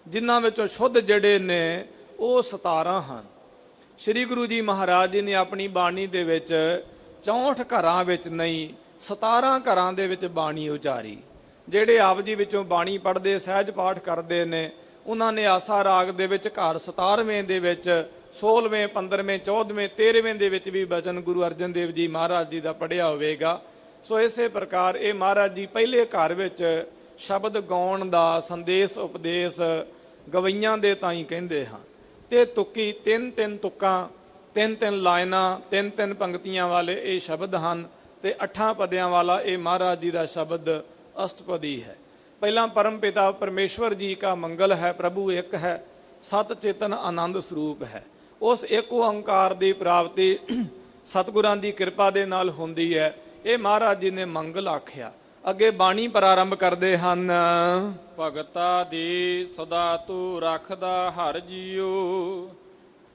ਜਿਨ੍ਹਾਂ ਵਿੱਚੋਂ ਸ਼ੁੱਧ ਜਿਹੜੇ ਨੇ ਉਹ 17 ਹਨ। ਸ੍ਰੀ ਗੁਰੂ ਜੀ ਮਹਾਰਾਜ ਜੀ ਨੇ ਆਪਣੀ ਬਾਣੀ ਦੇ ਵਿੱਚ 64 ਘਰਾਂ ਵਿੱਚ ਨਹੀਂ 17 ਘਰਾਂ ਦੇ ਵਿੱਚ ਬਾਣੀ ਉਚਾਰੀ। ਜਿਹੜੇ ਆਪ ਜੀ ਵਿੱਚੋਂ ਬਾਣੀ ਪੜ੍ਹਦੇ ਸਹਿਜ ਪਾਠ ਕਰਦੇ ਨੇ, ਉਹਨਾਂ ਨੇ ਆਸਾ ਰਾਗ ਦੇ ਵਿੱਚ ਘਰ 17ਵੇਂ ਦੇ ਵਿੱਚ 16ਵੇਂ 15ਵੇਂ 14ਵੇਂ 13ਵੇਂ ਦੇ ਵਿੱਚ ਵੀ ਬਚਨ ਗੁਰੂ ਅਰਜਨ ਦੇਵ ਜੀ ਮਹਾਰਾਜ ਜੀ ਦਾ ਪੜ੍ਹਿਆ ਹੋਵੇਗਾ। ਸੋ ਇਸੇ ਪ੍ਰਕਾਰ ਇਹ ਮਹਾਰਾਜ ਜੀ ਪਹਿਲੇ ਘਰ ਵਿੱਚ ਸ਼ਬਦ ਗਾਉਣ ਦਾ ਸੰਦੇਸ਼ ਉਪਦੇਸ਼ ਗਵਈਆਂ ਦੇ ਤਾਈਂ ਕਹਿੰਦੇ ਹਨ। ਤੇ ਤੁੱਕੀ 3-3 ਤੁਕਾਂ 3-3 ਲਾਈਨਾਂ 3-3 ਪੰਕਤੀਆਂ ਵਾਲੇ ਇਹ ਸ਼ਬਦ ਹਨ। ਤੇ 8 ਪਦਿਆਂ ਵਾਲਾ ਇਹ ਮਹਾਰਾਜ ਜੀ ਦਾ ਸ਼ਬਦ ਅਸ਼ਟਪਦੀ ਹੈ। ਪਹਿਲਾਂ ਪਰਮ ਪਿਤਾ ਪਰਮੇਸ਼ਵਰ ਜੀ ਕਾ ਮੰਗਲ ਹੈ, ਪ੍ਰਭੂ ਇੱਕ ਹੈ, ਸਤ ਚੇਤਨ ਆਨੰਦ ਸਰੂਪ ਹੈ। ਉਸ ਇੱਕ ਓੰਕਾਰ ਦੀ ਪ੍ਰਾਪਤੀ ਸਤਿਗੁਰਾਂ ਦੀ ਕਿਰਪਾ ਦੇ ਨਾਲ ਹੁੰਦੀ ਹੈ। ਇਹ ਮਹਾਰਾਜ ਜੀ ਨੇ ਮੰਗਲ ਆਖਿਆ। ਅੱਗੇ ਬਾਣੀ ਪ੍ਰਾਰੰਭ ਕਰਦੇ ਹਨ। ਭਗਤਾ ਦੀ ਸਦਾ ਤੂੰ ਰੱਖਦਾ ਹਰ ਜੀਉ,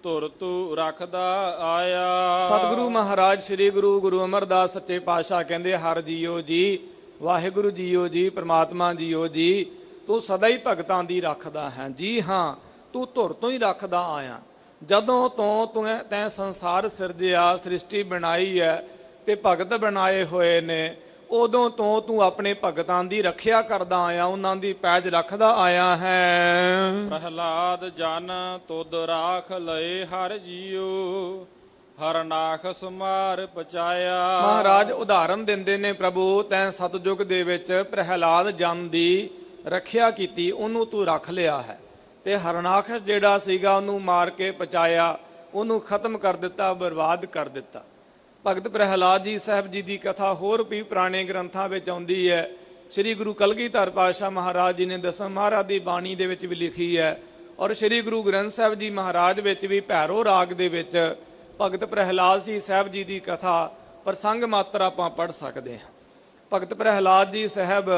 ਧੁਰ ਤੂੰ ਰੱਖਦਾ ਆਇਆ। ਸਤਿਗੁਰੂ ਮਹਾਰਾਜ ਸ੍ਰੀ ਗੁਰੂ ਅਮਰਦਾਸ ਸੱਚੇ ਪਾਤਸ਼ਾਹ ਕਹਿੰਦੇ, ਹਰ ਜੀਓ ਜੀ, ਵਾਹਿਗੁਰੂ ਜੀਓ ਜੀ, ਪ੍ਰਮਾਤਮਾ ਜੀਓ ਜੀ, ਤੂੰ ਸਦਾ ਹੀ ਭਗਤਾਂ ਦੀ ਰੱਖਦਾ ਹੈ। ਜੀ ਹਾਂ, ਤੂੰ ਧੁਰ ਤੋਂ ਹੀ ਰੱਖਦਾ ਆਇਆ। ਜਦੋਂ ਤੋਂ ਤੈਂ ਸੰਸਾਰ ਸਿਰਜਿਆ, ਸ੍ਰਿਸ਼ਟੀ ਬਣਾਈ ਹੈ ਤੇ ਭਗਤ ਬਣਾਏ ਹੋਏ ਨੇ, ਉਦੋਂ ਤੋਂ ਤੂੰ ਆਪਣੇ ਭਗਤਾਂ ਦੀ ਰੱਖਿਆ ਕਰਦਾ ਆਇਆ, ਉਹਨਾਂ ਦੀ ਪੈਜ ਰੱਖਦਾ ਆਇਆ ਹੈ। ਪ੍ਰਹਲਾਦ ਜਨ ਤੁਧ ਰਾਖ ਲਏ ਹਰ ਜੀਉ, ਹਰਨਾਖ ਸਮਾਰ ਪਚਾਇਆ। ਮਹਾਰਾਜ ਉਦਾਹਰਨ ਦਿੰਦੇ ਨੇ, ਪ੍ਰਭੂ ਤੈਂ ਸਤਜੁਗ ਦੇ ਵਿੱਚ ਪ੍ਰਹਲਾਦ ਜਨ ਦੀ ਰੱਖਿਆ ਕੀਤੀ, ਉਹਨੂੰ ਤੂੰ ਰੱਖ ਲਿਆ ਹੈ। ਤੇ ਹਰਨਾਖ ਜਿਹੜਾ ਸੀਗਾ ਉਹਨੂੰ ਮਾਰ ਕੇ ਪਚਾਇਆ, ਉਹਨੂੰ ਖਤਮ ਕਰ ਦਿੱਤਾ, ਬਰਬਾਦ ਕਰ ਦਿੱਤਾ। ਭਗਤ ਪ੍ਰਹਲਾਦ ਜੀ ਸਾਹਿਬ ਜੀ ਦੀ ਕਥਾ ਹੋਰ ਵੀ ਪੁਰਾਣੇ ਗ੍ਰੰਥਾਂ ਵਿੱਚ ਆਉਂਦੀ ਹੈ। ਸ੍ਰੀ ਗੁਰੂ ਕਲਗੀਧਰ ਪਾਤਸ਼ਾਹ ਮਹਾਰਾਜ ਜੀ ਨੇ ਦਸਮ ਮਹਾਰਾਜ ਦੀ ਬਾਣੀ ਦੇ ਵਿੱਚ ਵੀ ਲਿਖੀ ਹੈ। ਔਰ ਸ੍ਰੀ ਗੁਰੂ ਗ੍ਰੰਥ ਸਾਹਿਬ ਜੀ ਮਹਾਰਾਜ ਵਿੱਚ ਵੀ ਭੈਰੋ ਰਾਗ ਦੇ ਵਿੱਚ ਭਗਤ ਪ੍ਰਹਲਾਦ ਜੀ ਸਾਹਿਬ ਜੀ ਦੀ ਕਥਾ ਪ੍ਰਸੰਗ ਮਾਤਰ ਆਪਾਂ ਪੜ੍ਹ ਸਕਦੇ ਹਾਂ। ਭਗਤ ਪ੍ਰਹਲਾਦ ਜੀ ਸਾਹਿਬ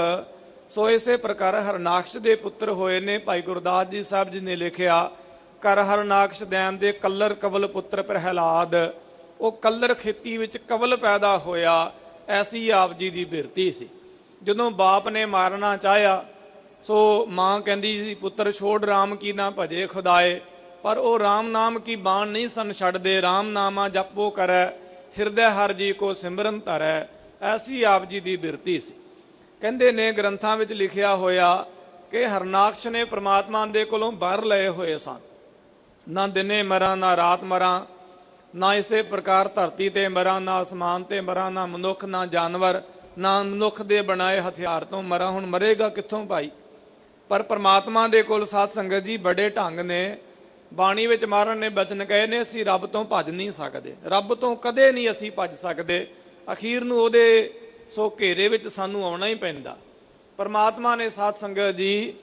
ਸੋ ਇਸੇ ਪ੍ਰਕਾਰ ਹਰਨਾਕਸ਼ ਦੇ ਪੁੱਤਰ ਹੋਏ ਨੇ। ਭਾਈ ਗੁਰਦਾਸ ਜੀ ਸਾਹਿਬ ਜੀ ਨੇ ਲਿਖਿਆ, ਕਰ ਹਰਨਾਕਸ਼ ਦੈਨ ਦੇ ਕੱਲਰ ਕਵਲ ਪੁੱਤਰ ਪ੍ਰਹਲਾਦ। ਉਹ ਕੱਲਰ ਖੇਤੀ ਵਿੱਚ ਕਵਲ ਪੈਦਾ ਹੋਇਆ, ਐਸੀ ਆਪ ਜੀ ਦੀ ਬਿਰਤੀ ਸੀ। ਜਦੋਂ ਬਾਪ ਨੇ ਮਾਰਨਾ ਚਾਹਿਆ, ਸੋ ਮਾਂ ਕਹਿੰਦੀ ਸੀ, ਪੁੱਤਰ ਛੋੜ ਰਾਮ ਕੀ ਨਾ ਭਜੇ ਖੁਦਾਏ। ਪਰ ਉਹ ਰਾਮ ਨਾਮ ਕੀ ਬਾਣ ਨਹੀਂ ਸਨ ਛੱਡਦੇ। ਰਾਮ ਨਾਮਾ ਜਪੋ ਕਰੈ, ਹਿਰਦੈ ਹਰ ਜੀ ਕੋ ਸਿਮਰਨ ਧਰੈ। ਐਸੀ ਆਪ ਜੀ ਦੀ ਬਿਰਤੀ ਸੀ। ਕਹਿੰਦੇ ਨੇ ਗ੍ਰੰਥਾਂ ਵਿੱਚ ਲਿਖਿਆ ਹੋਇਆ ਕਿ ਹਰਨਾਕਸ਼ ਨੇ ਪ੍ਰਮਾਤਮਾ ਦੇ ਕੋਲੋਂ ਵਰ ਲਏ ਹੋਏ ਸਨ। ਨਾ ਦਿਨੇ ਮਰਾਂ ਨਾ ਰਾਤ ਮਰਾਂ, ਨਾ ਇਸੇ ਪ੍ਰਕਾਰ ਧਰਤੀ ਤੇ ਮਰਾਂ, ਨਾ ਅਸਮਾਨ ਤੇ ਮਰਾਂ, ਨਾ ਮਨੁੱਖ ਨਾ ਜਾਨਵਰ, ਨਾ ਮਨੁੱਖ ਦੇ ਬਣਾਏ ਹਥਿਆਰ ਤੋਂ ਮਰਾਂ। ਹੁਣ ਮਰੇਗਾ ਕਿੱਥੋਂ ਭਾਈ? ਪਰ ਪ੍ਰਮਾਤਮਾ ਦੇ ਕੋਲ ਸਾਧ ਸੰਗਤ ਜੀ ਬੜੇ ਢੰਗ ਨੇ। ਬਾਣੀ ਵਿੱਚ ਮਹਾਰਾਜ ਨੇ ਬਚਨ ਕਹੇ ਨੇ, ਅਸੀਂ ਰੱਬ ਤੋਂ ਭੱਜ ਨਹੀਂ ਸਕਦੇ, ਰੱਬ ਤੋਂ ਕਦੇ ਨਹੀਂ ਅਸੀਂ ਭੱਜ ਸਕਦੇ। ਅਖੀਰ ਨੂੰ ਉਹਦੇ ਸੋ ਘੇਰੇ ਵਿੱਚ ਸਾਨੂੰ ਆਉਣਾ ਹੀ ਪੈਂਦਾ। ਪਰਮਾਤਮਾ ਨੇ ਸਾਧ ਸੰਗਤ ਜੀ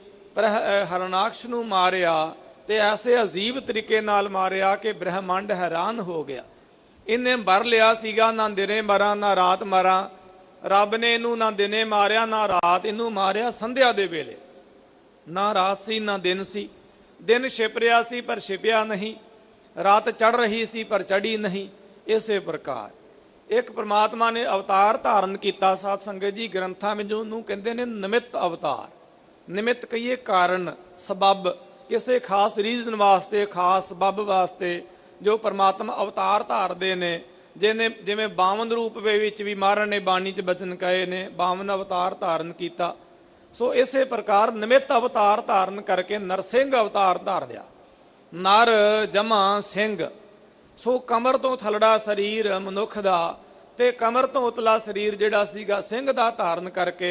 ਹਰਨਾਕਸ਼ ਨੂੰ ਮਾਰਿਆ ਤੇ ਐਸੇ ਅਜੀਬ ਤਰੀਕੇ ਨਾਲ ਮਾਰਿਆ ਕਿ ਬ੍ਰਹਮੰਡ ਹੈਰਾਨ ਹੋ ਗਿਆ। ਇਹਨੇ ਭਰ ਲਿਆ ਸੀਗਾ ਨਾ ਦਿਨੇ ਮਰਾਂ ਨਾ ਰਾਤ ਮਰਾਂ। ਰੱਬ ਨੇ ਇਹਨੂੰ ਨਾ ਦਿਨੇ ਮਾਰਿਆ ਨਾ ਰਾਤ, ਇਹਨੂੰ ਮਾਰਿਆ ਸੰਧਿਆ ਦੇ ਵੇਲੇ। ਨਾ ਰਾਤ ਸੀ ਨਾ ਦਿਨ ਸੀ, ਦਿਨ ਛਿਪ ਰਿਹਾ ਸੀ ਪਰ ਛਿਪਿਆ ਨਹੀਂ, ਰਾਤ ਚੜ ਰਹੀ ਸੀ ਪਰ ਚੜੀ ਨਹੀਂ। ਇਸੇ ਪ੍ਰਕਾਰ ਇੱਕ ਪ੍ਰਮਾਤਮਾ ਨੇ ਅਵਤਾਰ ਧਾਰਨ ਕੀਤਾ ਸਾਧ ਸੰਗਤ ਜੀ। ਗ੍ਰੰਥਾਂ ਵਿੱਚ ਉਹਨੂੰ ਕਹਿੰਦੇ ਨੇ ਨਿਮਿਤ ਅਵਤਾਰ। ਨਿਮਿਤ ਕਹੀਏ ਕਾਰਨ, ਸਬੱਬ, ਕਿਸੇ ਖਾਸ ਰੀਜ਼ਨ ਵਾਸਤੇ, ਖਾਸ ਸਬੱਬ ਵਾਸਤੇ ਜੋ ਪ੍ਰਮਾਤਮਾ ਅਵਤਾਰ ਧਾਰਦੇ ਨੇ। ਜਿਵੇਂ 52 ਰੂਪ ਵਿੱਚ ਵੀ ਮਹਾਰਾਜ ਨੇ ਬਾਣੀ 'ਚ ਬਚਨ ਕਹੇ ਨੇ, 52 ਅਵਤਾਰ ਧਾਰਨ ਕੀਤਾ। ਸੋ ਇਸੇ ਪ੍ਰਕਾਰ ਨਿਮਿਤ ਅਵਤਾਰ ਧਾਰਨ ਕਰਕੇ ਨਰਸਿੰਘ ਅਵਤਾਰ ਧਾਰ ਲਿਆ। ਨਰ ਜਮਾ ਸਿੰਘ। ਸੋ ਕਮਰ ਤੋਂ ਥਲੜਾ ਸਰੀਰ ਮਨੁੱਖ ਦਾ ਤੇ ਕਮਰ ਤੋਂ ਉਤਲਾ ਸਰੀਰ ਜਿਹੜਾ ਸੀਗਾ ਸਿੰਘ ਦਾ ਧਾਰਨ ਕਰਕੇ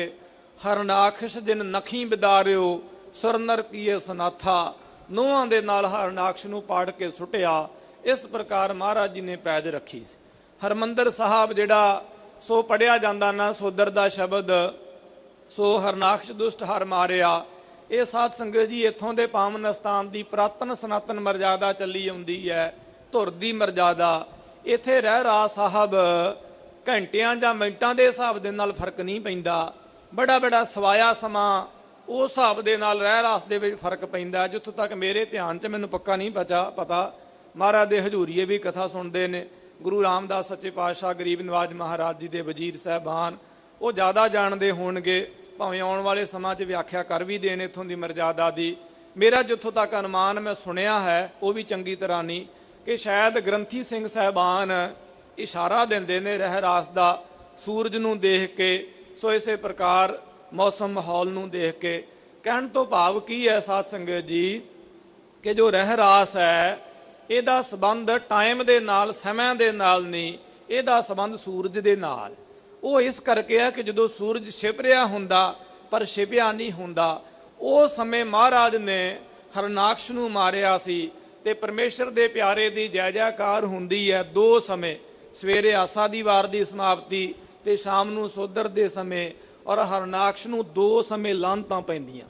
ਹਰਨਾਕਸ਼ ਜਿਨ ਨਖੀ ਬਿਦਾਰਿਓ ਸੁਰਨਰ ਕੀਏ ਸਨਾਥਾ, ਨੂੰਹਾਂ ਦੇ ਨਾਲ ਹਰਨਾਕਸ਼ ਨੂੰ ਪਾੜ ਕੇ ਸੁੱਟਿਆ। ਇਸ ਪ੍ਰਕਾਰ ਮਹਾਰਾਜ ਜੀ ਨੇ ਪੈਜ ਰੱਖੀ ਸੀ। ਹਰਮੰਦਰ ਸਾਹਿਬ ਜਿਹੜਾ ਸੋ ਪੜਿਆ ਜਾਂਦਾ ਨਾ ਸੋਦਰ ਦਾ ਸ਼ਬਦ, ਸੋ ਹਰਨਾਕਸ਼ ਦੁਸ਼ਟ ਹਰ ਮਾਰਿਆ। ਇਹ ਸਾਧ ਸੰਗਤ ਜੀ ਇੱਥੋਂ ਦੇ ਪਾਵਨ ਅਸਥਾਨ ਦੀ ਪੁਰਾਤਨ ਸਨਾਤਨ ਮਰਜ਼ਾਦਾ ਚੱਲੀ ਆਉਂਦੀ ਹੈ, ਧੁਰ ਦੀ ਮਰਜ਼ਾਦਾ। ਇੱਥੇ ਰਹਿ ਰਾਸ ਸਾਹਿਬ ਘੰਟਿਆਂ ਜਾਂ ਮਿੰਟਾਂ ਦੇ ਹਿਸਾਬ ਦੇ ਨਾਲ ਫਰਕ ਨਹੀਂ ਪੈਂਦਾ, ਬੜਾ ਬੜਾ ਸਵਾਇਆ ਸਮਾਂ ਉਸ ਹਿਸਾਬ ਦੇ ਨਾਲ ਰਹਿ ਰਾਸ ਦੇ ਵਿੱਚ ਫਰਕ ਪੈਂਦਾ। ਜਿੱਥੋਂ ਤੱਕ ਮੇਰੇ ਧਿਆਨ 'ਚ, ਮੈਨੂੰ ਪੱਕਾ ਨਹੀਂ ਪਤਾ, ਮਹਾਰਾਜ ਦੇ ਹਜ਼ੂਰੀਏ ਵੀ ਕਥਾ ਸੁਣਦੇ ਨੇ। ਗੁਰੂ ਰਾਮਦਾਸ ਸੱਚੇ ਪਾਤਸ਼ਾਹ ਗਰੀਬ ਨਵਾਜ ਮਹਾਰਾਜ ਜੀ ਦੇ ਵਜ਼ੀਰ ਸਾਹਿਬਾਨ, ਉਹ ਜ਼ਿਆਦਾ ਜਾਣਦੇ ਹੋਣਗੇ, ਭਾਵੇਂ ਆਉਣ ਵਾਲੇ ਸਮਾਂ 'ਚ ਵਿਆਖਿਆ ਕਰ ਵੀ ਦੇਣ ਇੱਥੋਂ ਦੀ ਮਰਜ਼ਾਦਾ ਦੀ। ਮੇਰਾ ਜਿੱਥੋਂ ਤੱਕ ਅਨੁਮਾਨ ਮੈਂ ਸੁਣਿਆ ਹੈ, ਉਹ ਵੀ ਚੰਗੀ ਤਰ੍ਹਾਂ ਨਹੀਂ, ਕਿ ਸ਼ਾਇਦ ਗ੍ਰੰਥੀ ਸਿੰਘ ਸਾਹਿਬਾਨ ਇਸ਼ਾਰਾ ਦਿੰਦੇ ਨੇ ਰਹਿ ਰਾਸ ਦਾ ਸੂਰਜ ਨੂੰ ਦੇਖ ਕੇ। ਸੋ ਇਸੇ ਪ੍ਰਕਾਰ ਮੌਸਮ ਮਾਹੌਲ ਨੂੰ ਦੇਖ ਕੇ। ਕਹਿਣ ਤੋਂ ਭਾਵ ਕੀ ਹੈ ਸਾਧ ਸੰਗਤ ਜੀ, ਕਿ ਜੋ ਰਹਿ ਰਾਸ ਹੈ ਇਹਦਾ ਸੰਬੰਧ ਟਾਈਮ ਦੇ ਨਾਲ, ਸਮੇਂ ਦੇ ਨਾਲ ਨਹੀਂ, ਇਹਦਾ ਸੰਬੰਧ ਸੂਰਜ ਦੇ ਨਾਲ। ਉਹ ਇਸ ਕਰਕੇ ਹੈ ਕਿ ਜਦੋਂ ਸੂਰਜ ਛਿਪ ਰਿਹਾ ਹੁੰਦਾ ਪਰ ਛਿਪਿਆ ਨਹੀਂ ਹੁੰਦਾ, ਉਹ ਸਮੇਂ ਮਹਾਰਾਜ ਨੇ ਹਰਨਾਕਸ਼ ਨੂੰ ਮਾਰਿਆ ਸੀ। ਤੇ ਪਰਮੇਸ਼ਰ ਦੇ ਪਿਆਰੇ ਦੀ ਜੈ ਜੈਕਾਰ ਹੁੰਦੀ ਹੈ ਦੋ ਸਮੇਂ, ਸਵੇਰੇ ਆਸਾ ਦੀ ਵਾਰ ਦੀ ਸਮਾਪਤੀ ਤੇ ਸ਼ਾਮ ਨੂੰ ਸੋਦਰ ਦੇ ਸਮੇਂ। ਔਰ ਹਰਨਾਕਸ਼ ਨੂੰ ਦੋ ਸਮੇਂ ਲਾਹਨਤਾਂ ਪੈਂਦੀਆਂ।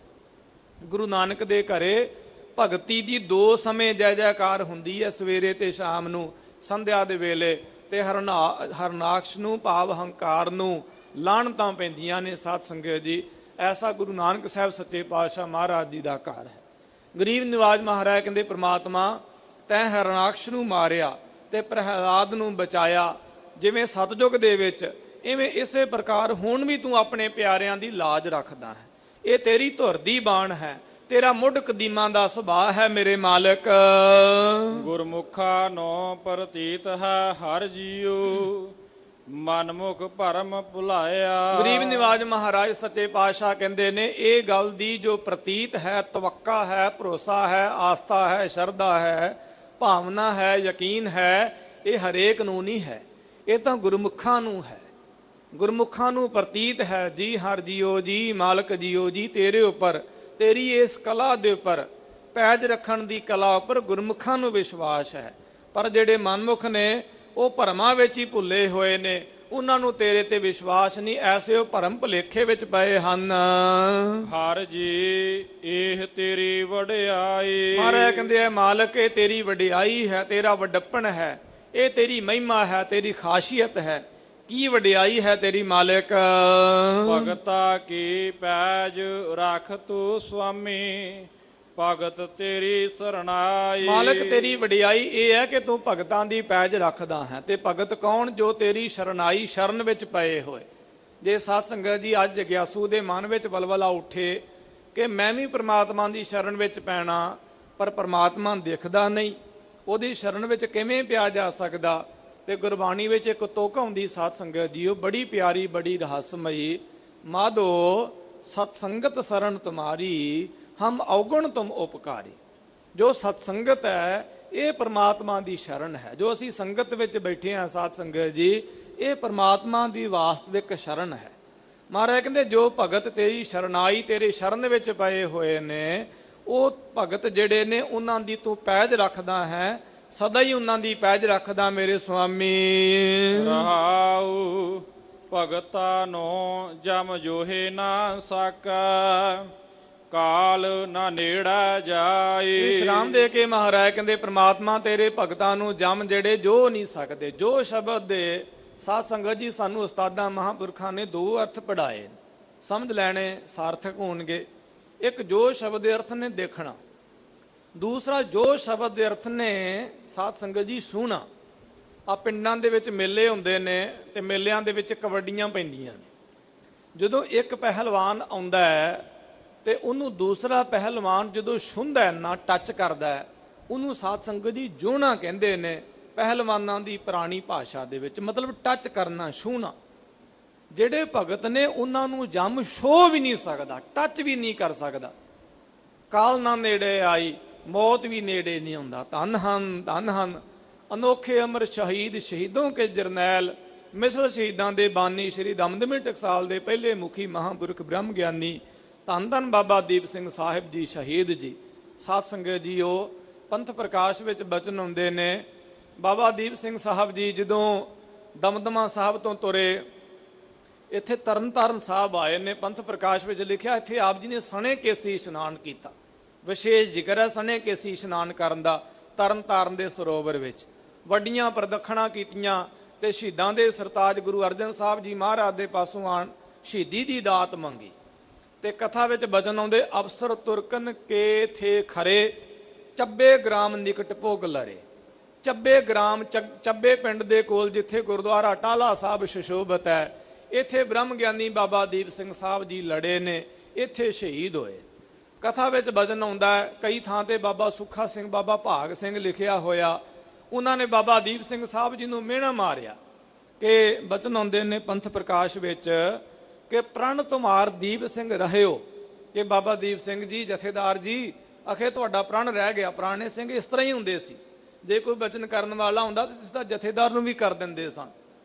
ਗੁਰੂ ਨਾਨਕ ਦੇ ਘਰੇ ਭਗਤੀ ਦੀ ਦੋ ਸਮੇਂ ਜੈ ਜੈਕਾਰ ਹੁੰਦੀ ਹੈ, ਸਵੇਰੇ ਤੇ ਸ਼ਾਮ ਨੂੰ, ਸੰਧਿਆ ਦੇ ਵੇਲੇ। ਤੇ ਹਰਨਾਕਸ਼ ਨੂੰ ਭਾਵ ਹੰਕਾਰ ਨੂੰ ਲਾਹਨਤਾਂ ਪੈਂਦੀਆਂ ਨੇ ਸਾਧ ਸੰਗਤ ਜੀ। ਐਸਾ ਗੁਰੂ ਨਾਨਕ ਸਾਹਿਬ ਸੱਚੇ ਪਾਤਸ਼ਾਹ ਮਹਾਰਾਜ ਜੀ ਦਾ ਘਰ ਹੈ। ਗਰੀਬ ਨਿਵਾਜ ਮਹਾਰਾਜ ਕਹਿੰਦੇ, ਪ੍ਰਮਾਤਮਾ ਤੈਂ ਹਰਨਾਕਸ਼ ਨੂੰ ਮਾਰਿਆ ਤੇ ਪ੍ਰਹਿਲਾਦ ਨੂੰ ਬਚਾਇਆ। ਜਿਵੇਂ ਸਤਜੁਗ ਦੇ ਵਿੱਚ, ਇਵੇਂ ਇਸੇ ਪ੍ਰਕਾਰ ਹੁਣ ਵੀ ਤੂੰ ਆਪਣੇ ਪਿਆਰਿਆਂ ਦੀ ਲਾਜ ਰੱਖਦਾ ਹੈ। ਇਹ ਤੇਰੀ ਧੁਰ ਦੀ ਬਾਣ ਹੈ, ਤੇਰਾ ਮੁੱਢ ਕਦੀਮਾਂ ਦਾ ਸੁਭਾਅ ਹੈ ਮੇਰੇ ਮਾਲਕ। ਗੁਰਮੁਖਾ ਨੋ ਪ੍ਰਤੀਤ ਹੈ ਹਰ ਜੀਉ, ਮਨਮੁਖ ਭਰਮ ਭੁਲਾਇਆ। ਗਰੀਬ ਨਿਵਾਜ ਮਹਾਰਾਜ ਸੱਚੇ ਪਾਤਸ਼ਾਹ ਕਹਿੰਦੇ ਨੇ, ਇਹ ਗੱਲ ਦੀ ਜੋ ਪ੍ਰਤੀਤ ਹੈ, ਤਵੱਕਾ ਹੈ, ਭਰੋਸਾ ਹੈ, ਆਸਥਾ ਹੈ, ਸ਼ਰਧਾ ਹੈ, ਭਾਵਨਾ ਹੈ, ਯਕੀਨ ਹੈ, ਇਹ ਹਰੇਕ ਨੂੰ ਨਹੀਂ ਹੈ, ਇਹ ਤਾਂ ਗੁਰਮੁਖਾਂ ਨੂੰ ਹੈ। ਗੁਰਮੁਖਾਂ ਨੂੰ ਪ੍ਰਤੀਤ ਹੈ ਜੀ ਹਰ ਜੀਓ ਜੀ, ਮਾਲਕ ਜੀਓ ਜੀ, ਤੇਰੇ ਉੱਪਰ, ਤੇਰੀ ਇਸ ਕਲਾ ਦੇ ਉੱਪਰ, ਪੈਜ ਰੱਖਣ ਦੀ ਕਲਾ ਉੱਪਰ ਗੁਰਮੁਖਾਂ ਨੂੰ ਵਿਸ਼ਵਾਸ ਹੈ। ਪਰ ਜਿਹੜੇ ਮਨਮੁਖ ਨੇ ਉਹ ਭਰਮਾਂ ਵਿੱਚ ਹੀ ਭੁੱਲੇ ਹੋਏ ਨੇ, ਉਹਨਾਂ ਨੂੰ ਤੇਰੇ ਤੇ ਵਿਸ਼ਵਾਸ ਨਹੀਂ, ਐਸੇ ਉਹ ਭਰਮ ਭੁਲੇਖੇ ਵਿੱਚ ਪਏ ਹਨ। ਹਰ ਜੀ ਇਹ ਤੇਰੀ ਵਡਿਆਈ। ਮਹਾਰਾਜ ਕਹਿੰਦੇ ਆ, ਮਾਲਕ ਇਹ ਤੇਰੀ ਵਡਿਆਈ ਹੈ, ਤੇਰਾ ਵੱਡਪਣ ਹੈ, ਇਹ ਤੇਰੀ ਮਹਿਮਾ ਹੈ, ਤੇਰੀ ਖਾਸੀਅਤ ਹੈ। ਕੀ ਵਡਿਆਈ ਹੈ ਤੇਰੀ ਮਾਲਕ? ਭਗਤਾ ਕੀ ਪੈਜ ਰੱਖ ਤੂੰ ਸੁਆਮੀ, ਭਗਤ ਤੇਰੀ ਸਰਣਾਈ। ਮਾਲਕ ਤੇਰੀ ਵਡਿਆਈ ਇਹ ਹੈ ਕਿ ਤੂੰ ਭਗਤਾਂ ਦੀ ਪੈਜ ਰੱਖਦਾ ਹੈ। ਤੇ ਭਗਤ ਕੌਣ? ਜੋ ਤੇਰੀ ਸ਼ਰਨਾਈ, ਸ਼ਰਨ ਵਿੱਚ ਪਏ ਹੋਏ। ਜੇ ਸਾਧ ਸੰਗਤ ਜੀ ਅੱਜ ਜਗਿਆਸੂ ਦੇ ਮਨ ਵਿੱਚ ਬਲਬਲਾ ਉੱਠੇ ਕਿ ਮੈਂ ਵੀ ਪ੍ਰਮਾਤਮਾ ਦੀ ਸ਼ਰਨ ਵਿੱਚ ਪੈਣਾ, ਪਰ ਪ੍ਰਮਾਤਮਾ ਦਿਖਦਾ ਨਹੀਂ, ਉਹਦੀ ਸ਼ਰਨ ਵਿੱਚ ਕਿਵੇਂ ਪਿਆ ਜਾ ਸਕਦਾ? ਤੇ ਗੁਰਬਾਣੀ ਵਿੱਚ ਇੱਕ ਤੁਕ ਆਉਂਦੀ ਸਾਧ ਸੰਗਤ ਜੀਓ, ਬੜੀ ਪਿਆਰੀ, ਬੜੀ ਰਹੱਸਮਈ। ਮਾਧੋ ਸਤ ਸੰਗਤ ਸਰਨ ਤੁਮਾਰੀ, ਹਮ ਔਗਣ ਤੁਮ ਉਪਕਾਰੀ। ਜੋ ਸਤਸੰਗਤ ਹੈ ਇਹ ਪ੍ਰਮਾਤਮਾ ਦੀ ਸ਼ਰਨ ਹੈ। ਜੋ ਅਸੀਂ ਸੰਗਤ ਵਿੱਚ ਬੈਠੇ ਹਾਂ ਸਾਧ ਸੰਗਤ ਜੀ, ਇਹ ਪ੍ਰਮਾਤਮਾ ਦੀ ਵਾਸਤਵਿਕ ਸ਼ਰਨ ਹੈ। ਮਹਾਰਾਜ ਕਹਿੰਦੇ ਜੋ ਭਗਤ ਤੇਰੀ ਸ਼ਰਨਾਈ, ਤੇਰੇ ਸ਼ਰਨ ਵਿੱਚ ਪਏ ਹੋਏ ਨੇ, ਉਹ ਭਗਤ ਜਿਹੜੇ ਨੇ ਉਹਨਾਂ ਦੀ ਤੂੰ ਪੈਜ ਰੱਖਦਾ ਹੈ, ਸਦਾ ਹੀ ਉਹਨਾਂ ਦੀ ਪੈਜ ਰੱਖਦਾ ਮੇਰੇ ਸੁਆਮੀ। ਰਹਾਉ ਭਗਤਾ ਨੂੰ ਜਮ ਜੋਹੇ ਨਾ ਸਕਾ, ਕਾਲ ਨਾ ਨੇੜਾ ਜਾਏ। ਵਿਸ਼ਰਾਮ ਦੇ ਕੇ ਮਹਾਰਾਜ ਕਹਿੰਦੇ ਪ੍ਰਮਾਤਮਾ ਤੇਰੇ ਭਗਤਾਂ ਨੂੰ ਜਮ ਜਿਹੜੇ ਜੋ ਨਹੀਂ ਸਕਦੇ। ਜੋ ਸ਼ਬਦ ਦੇ ਸਾਧ ਸੰਗਤ ਜੀ ਸਾਨੂੰ ਉਸਤਾਦਾਂ ਮਹਾਂਪੁਰਖਾਂ ਨੇ ਦੋ ਅਰਥ ਪੜਾਏ, ਸਮਝ ਲੈਣੇ ਸਾਰਥਕ ਹੋਣਗੇ। ਇੱਕ ਜੋ ਸ਼ਬਦ ਦੇ ਅਰਥ ਨੇ ਦੇਖਣਾ, ਦੂਸਰਾ ਜੋ ਸ਼ਬਦ ਦੇ ਅਰਥ ਨੇ ਸਾਧ ਸੰਗਤ ਜੀ ਸੁਣਾ। ਆ ਪਿੰਡਾਂ ਦੇ ਵਿੱਚ ਮੇਲੇ ਹੁੰਦੇ ਨੇ ਤੇ ਮੇਲਿਆਂ ਦੇ ਵਿੱਚ ਕਬੱਡੀਆਂ ਪੈਂਦੀਆਂ ਨੇ। ਜਦੋਂ ਇੱਕ ਪਹਿਲਵਾਨ ਆਉਂਦਾ ਹੈ ਤੇ ਉਹਨੂੰ ਦੂਸਰਾ ਪਹਿਲਵਾਨ ਜਦੋਂ ਛੂੰਹਦਾ ਹੈ ਨਾ, ਟੱਚ ਕਰਦਾ ਹੈ, ਉਹਨੂੰ ਸਾਧ ਸੰਗਤ ਜੀ ਜੋਹਣਾ ਕਹਿੰਦੇ ਨੇ ਪਹਿਲਵਾਨਾਂ ਦੀ ਪੁਰਾਣੀ ਭਾਸ਼ਾ ਦੇ ਵਿੱਚ, ਮਤਲਬ ਟੱਚ ਕਰਨਾ, ਛੂਹਣਾ। ਜਿਹੜੇ ਭਗਤ ਨੇ ਉਹਨਾਂ ਨੂੰ ਜੰਮ ਛੋਹ ਵੀ ਨਹੀਂ ਸਕਦਾ, ਟੱਚ ਵੀ ਨਹੀਂ ਕਰ ਸਕਦਾ। ਕਾਲ ਨਾ ਨੇੜੇ ਆਈ, ਮੌਤ ਵੀ ਨੇੜੇ ਨਹੀਂ ਆਉਂਦਾ। ਧੰਨ ਹਨ ਧੰਨ ਹਨ ਅਨੋਖੇ ਅਮਰ ਸ਼ਹੀਦ, ਸ਼ਹੀਦੋਂ ਕੇ ਜਰਨੈਲ, ਮਿਸਲ ਸ਼ਹੀਦਾਂ ਦੇ ਬਾਨੀ ਸ਼੍ਰੀ ਦਮਦਮੀ ਟਕਸਾਲ ਦੇ ਪਹਿਲੇ ਮੁਖੀ ਮਹਾਂਪੁਰਖ ਬ੍ਰਹਮ ਗਿਆਨੀ ਧੰਨ ਧੰਨ ਬਾਬਾ ਦੀਪ ਸਿੰਘ ਸਾਹਿਬ ਜੀ ਸ਼ਹੀਦ ਜੀ। ਸਾਧ ਸੰਗਤ ਜੀ ਉਹ ਪੰਥ ਪ੍ਰਕਾਸ਼ ਵਿੱਚ ਬਚਨ ਹੁੰਦੇ ਨੇ। ਬਾਬਾ ਦੀਪ ਸਿੰਘ ਸਾਹਿਬ ਜੀ ਜਦੋਂ ਦਮਦਮਾ ਸਾਹਿਬ ਤੋਂ ਤੁਰੇ, ਇੱਥੇ ਤਰਨਤਾਰਨ ਸਾਹਿਬ ਆਏ ਨੇ। ਪੰਥ ਪ੍ਰਕਾਸ਼ ਵਿੱਚ ਲਿਖਿਆ ਇੱਥੇ ਆਪ ਜੀ ਨੇ ਸਣੇ ਕੇਸੀ ਇਸ਼ਨਾਨ ਕੀਤਾ। ਵਿਸ਼ੇਸ਼ ਜ਼ਿਕਰ ਹੈ ਸਣੇ ਕੇਸੀ ਇਸ਼ਨਾਨ ਕਰਨ ਦਾ ਤਰਨਤਾਰਨ ਦੇ ਸਰੋਵਰ ਵਿੱਚ। ਵੱਡੀਆਂ ਪ੍ਰਦਖਣਾ ਕੀਤੀਆਂ ਤੇ ਸ਼ਹੀਦਾਂ ਦੇ ਸਰਤਾਜ ਗੁਰੂ ਅਰਜਨ ਸਾਹਿਬ ਜੀ ਮਹਾਰਾਜ ਦੇ ਪਾਸੋਂ ਆਣ ਸ਼ਹੀਦੀ ਦੀ ਦਾਤ ਮੰਗੀ। ਤੇ ਕਥਾ ਵਿੱਚ ਬਚਨ ਆਉਂਦੇ, ਅਫਸਰ ਤੁਰਕਨ ਕੇ ਥੇ ਖਰੇ, ਚੱਬੇ ਗ੍ਰਾਮ ਨਿਕਟ ਭੋਗ ਲਰੇ। ਚੱਬੇ ਗ੍ਰਾਮ, ਚੱਬੇ ਪਿੰਡ ਦੇ ਕੋਲ ਜਿੱਥੇ ਗੁਰਦੁਆਰਾ ਟਾਲਾ ਸਾਹਿਬ ਸੁਸ਼ੋਭਤ ਹੈ, ਇੱਥੇ ਬ੍ਰਹਮ ਗਿਆਨੀ ਬਾਬਾ ਦੀਪ ਸਿੰਘ ਸਾਹਿਬ ਜੀ ਲੜੇ ਨੇ, ਇੱਥੇ ਸ਼ਹੀਦ ਹੋਏ। ਕਥਾ ਵਿੱਚ ਬਚਨ ਆਉਂਦਾ ਹੈ, ਕਈ ਥਾਂ ਤੇ ਬਾਬਾ ਸੁੱਖਾ ਸਿੰਘ, ਬਾਬਾ ਭਾਗ ਸਿੰਘ ਲਿਖਿਆ ਹੋਇਆ, ਉਹਨਾਂ ਨੇ ਬਾਬਾ ਦੀਪ ਸਿੰਘ ਸਾਹਿਬ ਜੀ ਨੂੰ ਮਿਹਣਾ ਮਾਰਿਆ। ਕਿ ਬਚਨ ਆਉਂਦੇ ਨੇ ਪੰਥ ਪ੍ਰਕਾਸ਼ ਵਿੱਚ ਕਿ ਪ੍ਰਣ ਤੁਮਾਰ ਦੀਪ ਸਿੰਘ ਰਹਿਓ, ਕਿ ਬਾਬਾ ਦੀਪ ਸਿੰਘ ਜੀ ਜਥੇਦਾਰ ਜੀ ਅਖੇ ਤੁਹਾਡਾ ਪ੍ਰਣ ਰਹਿ ਗਿਆ। ਪੁਰਾਣੇ ਸਿੰਘ ਇਸ ਤਰ੍ਹਾਂ ਹੀ ਹੁੰਦੇ ਸੀ, ਜੇ ਕੋਈ ਬਚਨ ਕਰਨ ਵਾਲਾ ਹੁੰਦਾ ਤਾਂ ਸਿੱਧਾ ਜਥੇਦਾਰ ਨੂੰ ਵੀ ਕਰ ਦਿੰਦੇ ਸਨ।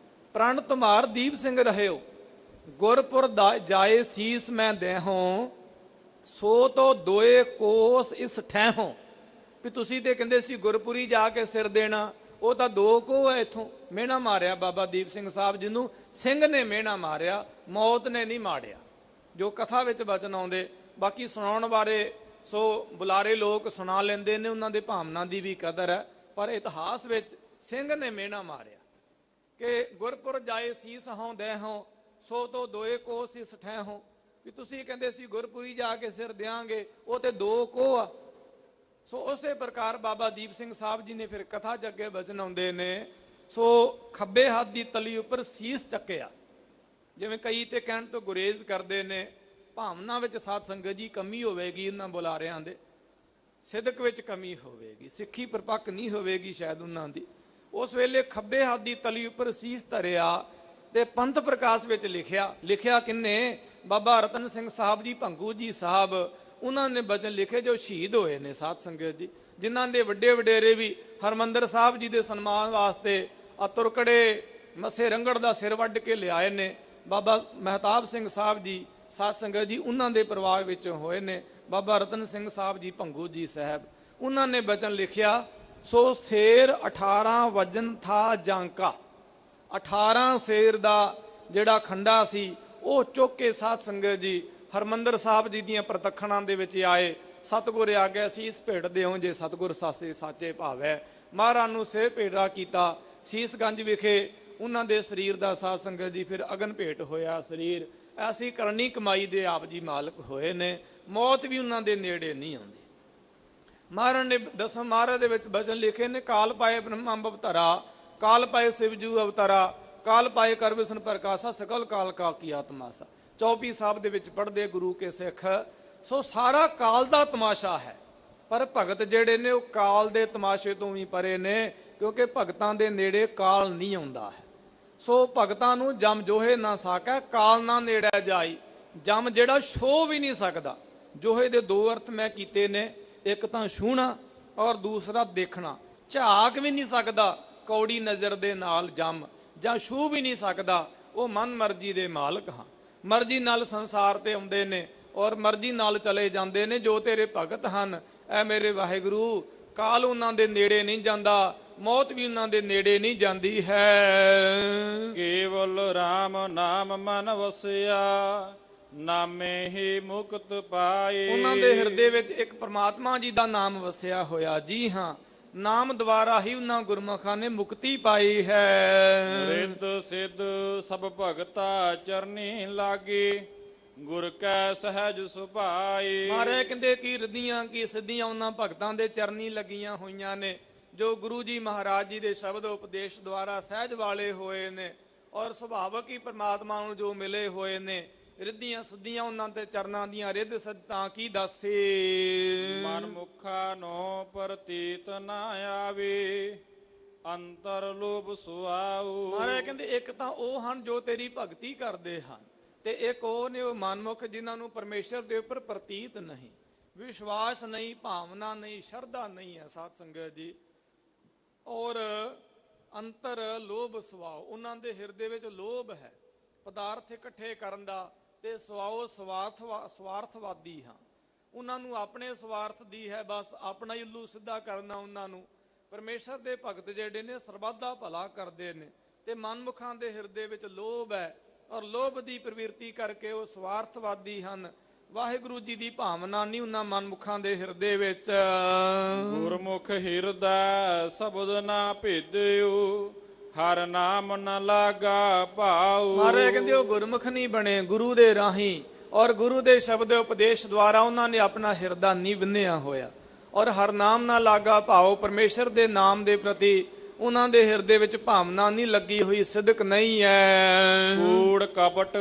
ਪ੍ਰਣ ਤੁਮਾਰ ਦੀਪ ਸਿੰਘ ਰਹਿਓ, ਗੁਰਪੁਰ ਜਾਏ ਸੀਸ ਮੈਂ ਦੇਹੋਂ, ਸੋ ਤੋ ਦੋਏ ਕੋਸ ਇਸ ਠਹਿਹੋਂ। ਵੀ ਤੁਸੀਂ ਤੇ ਕਹਿੰਦੇ ਸੀ ਗੁਰਪੁਰੀ ਜਾ ਕੇ ਸਿਰ ਦੇਣਾ, ਉਹ ਤਾਂ ਦੋ ਕੋ ਹੈ ਇੱਥੋਂ। ਮਿਹਣਾ ਮਾਰਿਆ ਬਾਬਾ ਦੀਪ ਸਿੰਘ ਸਾਹਿਬ ਜੀ ਨੂੰ, ਸਿੰਘ ਨੇ ਮਿਹਣਾ ਮਾਰਿਆ, ਮੌਤ ਨੇ ਨਹੀਂ ਮਾਰਿਆ। ਜੋ ਕਥਾ ਵਿੱਚ ਬਚਨ ਆਉਂਦੇ, ਬਾਕੀ ਸੁਣਾਉਣ ਬਾਰੇ ਸੋ ਬੁਲਾਰੇ ਲੋਕ ਸੁਣਾ ਲੈਂਦੇ ਨੇ, ਉਹਨਾਂ ਦੇ ਭਾਵਨਾ ਦੀ ਵੀ ਕਦਰ ਹੈ, ਪਰ ਇਤਿਹਾਸ ਵਿੱਚ ਸਿੰਘ ਨੇ ਮਿਹਣਾ ਮਾਰਿਆ ਕਿ ਗੁਰਪੁਰ ਜਾਏ ਸੀਸ ਹੋਂ ਦੇਹੋਂ, ਸੋ ਤੋ ਦੋਏ ਕੋਸ ਇਸ ਠਹਿਹੋਂ। ਵੀ ਤੁਸੀਂ ਕਹਿੰਦੇ ਸੀ ਗੁਰਪੁਰੀ ਜਾ ਕੇ ਸਿਰ ਦਿਆਂਗੇ, ਉਹ ਤੇ ਦੋ ਕੋ ਆ। ਸੋ ਉਸੇ ਪ੍ਰਕਾਰ ਬਾਬਾ ਦੀਪ ਸਿੰਘ ਸਾਹਿਬ ਜੀ ਨੇ ਫਿਰ ਕਥਾ ਚ ਅੱਗੇ ਬਚਨ ਆਉਂਦੇ ਨੇ, ਸੋ ਖੱਬੇ ਹੱਥ ਦੀ ਤਲੀ ਉੱਪਰ ਸੀਸ ਚੱਕਿਆ। ਜਿਵੇਂ ਕਈ ਤੇ ਕਹਿਣ ਤੋਂ ਗੁਰੇਜ਼ ਕਰਦੇ ਨੇ, ਭਾਵਨਾ ਵਿੱਚ ਸਾਧ ਸੰਗਤ ਜੀ ਕਮੀ ਹੋਵੇਗੀ, ਇਹਨਾਂ ਬੁਲਾਰਿਆਂ ਦੇ ਸਿਦਕ ਵਿੱਚ ਕਮੀ ਹੋਵੇਗੀ, ਸਿੱਖੀ ਪਰਪੱਕ ਨਹੀਂ ਹੋਵੇਗੀ ਸ਼ਾਇਦ ਉਹਨਾਂ ਦੀ। ਉਸ ਵੇਲੇ ਖੱਬੇ ਹੱਥ ਦੀ ਤਲੀ ਉੱਪਰ ਸੀਸ ਧਰਿਆ ਤੇ ਪੰਥ ਪ੍ਰਕਾਸ਼ ਵਿੱਚ ਲਿਖਿਆ ਕਿੰਨੇ? ਬਾਬਾ ਰਤਨ ਸਿੰਘ ਸਾਹਿਬ ਜੀ ਭੰਗੂ ਜੀ ਸਾਹਿਬ, ਉਹਨਾਂ ਨੇ ਬਚਨ ਲਿਖੇ ਜੋ ਸ਼ਹੀਦ ਹੋਏ ਨੇ ਸਾਧ ਸੰਗਤ ਜੀ, ਜਿਨ੍ਹਾਂ ਦੇ ਵੱਡੇ ਵਡੇਰੇ ਵੀ ਹਰਮੰਦਰ ਸਾਹਿਬ ਜੀ ਦੇ ਸਨਮਾਨ ਵਾਸਤੇ ਤੁਰਕੜੇ ਮੱਸੇ ਰੰਗੜ ਦਾ ਸਿਰ ਵੱਢ ਕੇ ਲਿਆਏ ਨੇ। ਬਾਬਾ ਮਹਿਤਾਬ ਸਿੰਘ ਸਾਹਿਬ ਜੀ ਸਾਧ ਸੰਗਤ ਜੀ ਉਹਨਾਂ ਦੇ ਪਰਿਵਾਰ ਵਿੱਚ ਹੋਏ ਨੇ। ਬਾਬਾ ਰਤਨ ਸਿੰਘ ਸਾਹਿਬ ਜੀ ਭੰਗੂ ਜੀ ਸਾਹਿਬ, ਉਹਨਾਂ ਨੇ ਬਚਨ ਲਿਖਿਆ, ਸੋ ਸ਼ੇਰ 18 ਵਜਨ ਥਾ ਜਾਂਕਾ। 18 ਸ਼ੇਰ ਦਾ ਜਿਹੜਾ ਖੰਡਾ ਸੀ ਉਹ ਚੁੱਕ ਕੇ ਸਾਧ ਸੰਗਤ ਜੀ ਹਰਮੰਦਰ ਸਾਹਿਬ ਜੀ ਦੀਆਂ ਪ੍ਰਤੱਖਣਾਂ ਦੇ ਵਿੱਚ ਆਏ। ਸਤਿਗੁਰ ਆਗੇ ਸੀਸ ਭੇਟਦੇ ਹੋ ਜੇ ਸਤਿਗੁਰ ਸਾਸੇ ਸਾਚੇ ਭਾਵੈ। ਮਹਾਰਾਜ ਨੂੰ ਸੇ ਭੇਟਾ ਕੀਤਾ। ਸੀਸਗੰਜ ਵਿਖੇ ਉਹਨਾਂ ਦੇ ਸਰੀਰ ਦਾ ਸਾਧ ਸੰਗਤ ਜੀ ਫਿਰ ਅਗਨ ਭੇਟ ਹੋਇਆ ਸਰੀਰ। ਐਸੀ ਕਰਨੀ ਕਮਾਈ ਦੇ ਆਪ ਜੀ ਮਾਲਕ ਹੋਏ ਨੇ, ਮੌਤ ਵੀ ਉਹਨਾਂ ਦੇ ਨੇੜੇ ਨਹੀਂ ਆਉਂਦੀ। ਮਹਾਰਾਜ ਨੇ ਦਸਮ ਮਹਾਰਾਜ ਦੇ ਵਿੱਚ ਬਚਨ ਲਿਖੇ ਨੇ, ਕਾਲ ਪਾਏ ਬ੍ਰਹਮਾ ਅਵਤਾਰਾ, ਕਾਲ ਪਾਏ ਸਿਵਜੂ ਅਵਤਾਰਾ, ਕਾਲ ਪਾਏ ਕਰ ਵਿਸ਼ਨ ਪ੍ਰਕਾਸ਼ਾ, ਸਕਲ ਕਾਲ ਕਾ ਕੀ ਆਤਮਾਸਾ। ਚੌਪੀ ਸਾਹਿਬ ਦੇ ਵਿੱਚ ਪੜ੍ਹਦੇ ਗੁਰੂ ਕੇ ਸਿੱਖ। ਸੋ ਸਾਰਾ ਕਾਲ ਦਾ ਤਮਾਸ਼ਾ ਹੈ, ਪਰ ਭਗਤ ਜਿਹੜੇ ਨੇ ਉਹ ਕਾਲ ਦੇ ਤਮਾਸ਼ੇ ਤੋਂ ਵੀ ਪਰੇ ਨੇ, ਕਿਉਂਕਿ ਭਗਤਾਂ ਦੇ ਨੇੜੇ ਕਾਲ ਨਹੀਂ ਆਉਂਦਾ ਹੈ। ਸੋ ਭਗਤਾਂ ਨੂੰ ਜਮ ਜੋਹੇ ਨਾ ਸਾਕੈ, ਕਾਲ ਨਾ ਨੇੜੇ ਜਾਈ। ਜਮ ਜਿਹੜਾ ਛੋਹ ਵੀ ਨਹੀਂ ਸਕਦਾ। ਜੋਹੇ ਦੇ ਦੋ ਅਰਥ ਮੈਂ ਕੀਤੇ ਨੇ, ਇੱਕ ਤਾਂ ਛੂਹਣਾ, ਔਰ ਦੂਸਰਾ ਦੇਖਣਾ। ਝਾਕ ਵੀ ਨਹੀਂ ਸਕਦਾ ਕੌੜੀ ਨਜ਼ਰ ਦੇ ਨਾਲ ਜੰਮ, ਜਾਂ ਛੂਹ ਵੀ ਨਹੀਂ ਸਕਦਾ। ਉਹ ਮਨ ਮਰਜ਼ੀ ਦੇ ਮਾਲਕ ਹਾਂ, ਮਰਜ਼ੀ ਨਾਲ ਸੰਸਾਰ ਤੇ ਆਉਂਦੇ ਨੇ ਔਰ ਮਰਜ਼ੀ ਨਾਲ ਚਲੇ ਜਾਂਦੇ ਨੇ। ਜੋ ਤੇਰੇ ਭਗਤ ਹਨ ਐ ਮੇਰੇ ਵਾਹਿਗੁਰੂ, ਕਾਲ ਉਹਨਾਂ ਦੇ ਨੇੜੇ ਨਹੀਂ ਜਾਂਦਾ, ਮੌਤ ਵੀ ਉਹਨਾਂ ਦੇ ਨੇੜੇ ਨਹੀਂ ਜਾਂਦੀ ਹੈ। ਕੇਵਲ RAM ਨਾਮ ਮਨ ਵਸਿਆ, ਨਾਮੇ ਹੀ ਮੁਕਤ ਪਾਏ। ਉਹਨਾਂ ਦੇ ਹਿਰਦੇ ਵਿੱਚ ਇੱਕ ਪ੍ਰਮਾਤਮਾ ਜੀ ਦਾ ਨਾਮ ਵਸਿਆ ਹੋਇਆ। ਜੀ ਹਾਂ, ਨਾਮ ਦੁਆਰਾ ਹੀ ਉਹਨਾਂ ਗੁਰਮੁਖਾਂ ਨੇ ਮੁਕਤੀ ਪਾਈ ਹੈ। ਰਿੱਧ ਸਿੱਧ ਸਭ ਭਗਤਾ ਚਰਨੀ ਲਾਗੇ, ਗੁਰ ਕੈ ਸਹਿਜ ਸੁਭਾਈ। ਮਾਰੇ ਕਹਿੰਦੇ ਕੀ ਰਿੱਧੀਆਂ ਕੀ ਸਿੱਧੀਆਂ ਉਹਨਾਂ ਭਗਤਾਂ ਦੇ ਚਰਨੀ ਲੱਗੀਆਂ ਹੋਈਆਂ ਨੇ, ਜੋ ਗੁਰੂ ਜੀ ਮਹਾਰਾਜ ਜੀ ਦੇ ਸ਼ਬਦ ਉਪਦੇਸ਼ ਦੁਆਰਾ ਸਹਿਜ ਵਾਲੇ ਹੋਏ ਨੇ ਔਰ ਸੁਭਾਵਕ ਹੀ ਪ੍ਰਮਾਤਮਾ ਨੂੰ ਜੋ ਮਿਲੇ ਹੋਏ ਨੇ। ਰਿੱਧੀਆਂ ਸਿੱਧੀਆਂ ਉਹਨਾਂ ਤੇ ਚਰਨਾਂ ਦੀਆਂ ਰਿੱਧ ਸਿੱਧਾਂ ਕੀ ਦੱਸੇ। ਮਨ ਮੁਖਾ ਨੋ ਪ੍ਰਤੀਤ ਨਾ ਆਵੇ, ਅੰਤਰ ਲੋਭ ਸੁਆਉ। ਮਹਾਰਾਜ ਕਹਿੰਦੇ ਇੱਕ ਤਾਂ ਉਹ ਹਨ ਜੋ ਤੇਰੀ ਭਗਤੀ ਕਰਦੇ ਹਨ, ਤੇ ਇੱਕ ਉਹ ਨੇ ਉਹ ਮਨਮੁਖ ਜਿਨ੍ਹਾਂ ਨੂੰ ਪਰਮੇਸ਼ਰ ਦੇ ਉੱਪਰ ਪ੍ਰਤੀਤ ਨਹੀਂ, ਵਿਸ਼ਵਾਸ ਨਹੀਂ, ਭਾਵਨਾ ਨਹੀਂ, ਸ਼ਰਧਾ ਨਹੀਂ ਹੈ ਸਾਧ ਸੰਗਤ ਜੀ। ਔਰ ਅੰਤਰ ਲੋਭ ਸੁਆਉ, ਉਹਨਾਂ ਦੇ ਹਿਰਦੇ ਵਿੱਚ ਲੋਭ ਹੈ ਪਦਾਰਥ ਇਕੱਠੇ ਕਰਨ ਦਾ, ਤੇ ਸੁਆਉ ਸਵਾਰਥਵਾਦੀ ਹਾਂ। ਉਹਨਾਂ ਨੂੰ ਆਪਣੇ ਸਵਾਰਥ ਦੀ ਹੈ, ਬਸ ਆਪਣਾ ਹੀ ਉੱਲੂ ਸਿੱਧਾ ਕਰਨਾ। ਉਹਨਾਂ ਨੂੰ ਪਰਮੇਸ਼ਰ ਦੇ ਭਗਤ ਜਿਹੜੇ ਨੇ ਸਰਬੱਤ ਦਾ ਭਲਾ ਕਰਦੇ ਨੇ, ਤੇ ਮਨਮੁਖਾਂ ਦੇ ਹਿਰਦੇ ਵਿੱਚ ਲੋਭ ਹੈ ਔਰ ਲੋਭ ਦੀ ਪ੍ਰਵਿਰਤੀ ਕਰਕੇ ਉਹ ਸਵਾਰਥਵਾਦੀ ਹਨ। ਵਾਹਿਗੁਰੂ ਜੀ ਦੀ ਭਾਵਨਾ ਨਹੀਂ ਉਹਨਾਂ ਮਨਮੁਖਾਂ ਦੇ ਹਿਰਦੇ ਵਿੱਚ। ਗੁਰਮੁਖ ਹਿਰਦਾ ਸ਼ਬਦ ਨਾ ਭੇਦਿਓ, ਹਰ ਨਾਮ ਨ ਲਾਗਾ ਭਾਉ। ਮਹਾਰਾਜ ਕਹਿੰਦੇ ਉਹ ਗੁਰਮੁਖ ਨਹੀਂ ਬਣੇ ਗੁਰੂ ਦੇ ਰਾਹੀਂ, ਔਰ ਗੁਰੂ ਦੇ ਸ਼ਬਦ ਉਪਦੇਸ਼ ਦੁਆਰਾ ਉਹਨਾਂ ਨੇ ਆਪਣਾ ਹਿਰਦਾ ਨਹੀਂ ਬੰਨਿਆ ਹੋਇਆ, ਔਰ ਹਰ ਨਾਮ ਨਾ ਲਾਗਾ ਭਾਉ। ਪਰਮੇਸ਼ਰ ਦੇ ਨਾਮ ਦੇ ਪ੍ਰਤੀ ਉਹਨਾਂ ਦੇ ਹਿਰਦੇ ਵਿੱਚ ਭਾਵਨਾ ਨਹੀਂ ਲੱਗੀ ਹੋਈ, ਸਿਦਕ ਨਹੀਂ ਹੈ। ਕੂੜ ਕਪਟ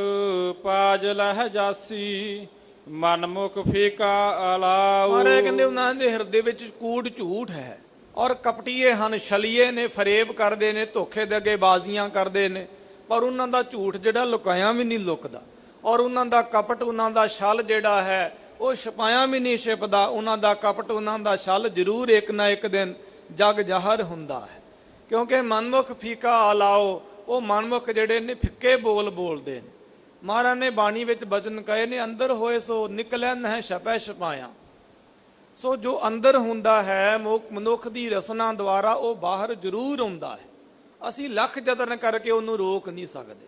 ਪਾਜ ਲਹਿ ਜਾਸੀ, ਮਨਮੁਖ ਫੀਕਾ ਅਲਾਉ। ਮਹਾਰਾਜ ਕਹਿੰਦੇ ਉਹਨਾਂ ਦੇ ਹਿਰਦੇ ਵਿੱਚ ਕੂੜ ਝੂਠ ਹੈ ਔਰ ਕਪਟੀਏ ਹਨ, ਛਲੀਏ ਨੇ, ਫਰੇਬ ਕਰਦੇ ਨੇ, ਧੋਖੇ ਦੇ ਅੱਗੇ ਬਾਜ਼ੀਆਂ ਕਰਦੇ ਨੇ, ਪਰ ਉਹਨਾਂ ਦਾ ਝੂਠ ਜਿਹੜਾ ਲੁਕਾਇਆ ਵੀ ਨਹੀਂ ਲੁਕਦਾ, ਔਰ ਉਹਨਾਂ ਦਾ ਕਪਟ, ਉਹਨਾਂ ਦਾ ਛਲ ਜਿਹੜਾ ਹੈ ਉਹ ਛਪਾਇਆ ਵੀ ਨਹੀਂ ਛਿਪਦਾ। ਉਹਨਾਂ ਦਾ ਕਪਟ, ਉਹਨਾਂ ਦਾ ਛਲ ਜ਼ਰੂਰ ਇੱਕ ਨਾ ਇੱਕ ਦਿਨ ਜਗ ਜ਼ਾਹਰ ਹੁੰਦਾ ਹੈ। ਕਿਉਂਕਿ ਮਨਮੁਖ ਫੀਕਾ ਆਲਾਓ, ਉਹ ਮਨਮੁਖ ਜਿਹੜੇ ਨੇ ਫਿੱਕੇ ਬੋਲ ਬੋਲਦੇ ਨੇ। ਮਹਾਰਾਜ ਨੇ ਬਾਣੀ ਵਿੱਚ ਬਚਨ ਕਹੇ ਨੇ, ਅੰਦਰ ਹੋਏ ਸੋ ਨਿਕਲੈ ਨਹਿ ਛਪੈ ਛਪਾਇਆ। ਸੋ ਜੋ ਅੰਦਰ ਹੁੰਦਾ ਹੈ ਮਨੁੱਖ ਦੀ ਰਸਨਾ ਦੁਆਰਾ ਉਹ ਬਾਹਰ ਜ਼ਰੂਰ ਆਉਂਦਾ ਹੈ। ਅਸੀਂ ਲੱਖ ਯਤਨ ਕਰਕੇ ਉਹਨੂੰ ਰੋਕ ਨਹੀਂ ਸਕਦੇ।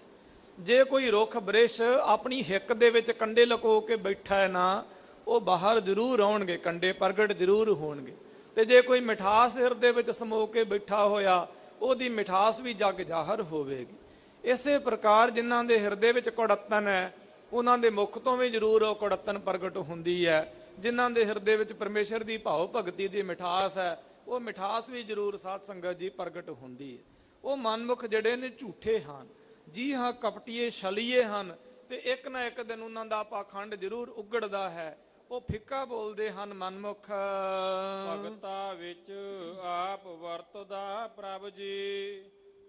ਜੇ ਕੋਈ ਰੁੱਖ ਬ੍ਰਿਸ਼ ਆਪਣੀ ਹਿੱਕ ਦੇ ਵਿੱਚ ਕੰਡੇ ਲਕੋ ਕੇ ਬੈਠਾ ਹੈ ਨਾ, ਉਹ ਬਾਹਰ ਜ਼ਰੂਰ ਆਉਣਗੇ, ਕੰਡੇ ਪ੍ਰਗਟ ਜ਼ਰੂਰ ਹੋਣਗੇ। ਤੇ ਜੇ ਕੋਈ ਮਿਠਾਸ ਹਿਰਦੇ ਵਿੱਚ ਸਮੋ ਕੇ ਬੈਠਾ ਹੋਇਆ, ਉਹਦੀ ਮਿਠਾਸ ਵੀ ਜਗ ਜ਼ਾਹਰ ਹੋਵੇਗੀ। ਇਸੇ ਪ੍ਰਕਾਰ ਜਿਨ੍ਹਾਂ ਦੇ ਹਿਰਦੇ ਵਿੱਚ ਕੁੜੱਤਨ ਹੈ, ਉਹਨਾਂ ਦੇ ਮੁਖ ਤੋਂ ਵੀ ਜ਼ਰੂਰ ਉਹ ਕੁੜੱਤਨ ਪ੍ਰਗਟ ਹੁੰਦੀ ਹੈ। ਜਿਨ੍ਹਾਂ ਦੇ ਹਿਰਦੇ ਵਿੱਚ ਪਰਮੇਸ਼ਰ ਦੀ ਭਾਵ ਭਗਤੀ ਦੀ ਮਿਠਾਸ ਹੈ, ਉਹ ਮਿਠਾਸ ਵੀ ਜ਼ਰੂਰ ਸਾਧ ਸੰਗਤ ਜੀ ਪ੍ਰਗਟ ਹੁੰਦੀ ਹੈ। ਉਹ ਮਨਮੁਖ ਜਿਹੜੇ ਨੇ ਝੂਠੇ ਹਨ, ਜੀ ਹਾਂ ਕਪਟੀਏ ਛਲੀਏ ਹਨ, ਤੇ ਇੱਕ ਨਾ ਇੱਕ ਦਿਨ ਉਹਨਾਂ ਦਾ ਪਾਖੰਡ ਜ਼ਰੂਰ ਉਗੜਦਾ ਹੈ। ਉਹ ਫਿੱਕਾ ਬੋਲਦੇ ਹਨ ਮਨਮੁਖ। ਭਗਤਾ ਵਿੱਚ ਆਪ ਵਰਤਦਾ ਪ੍ਰਭ ਜੀ,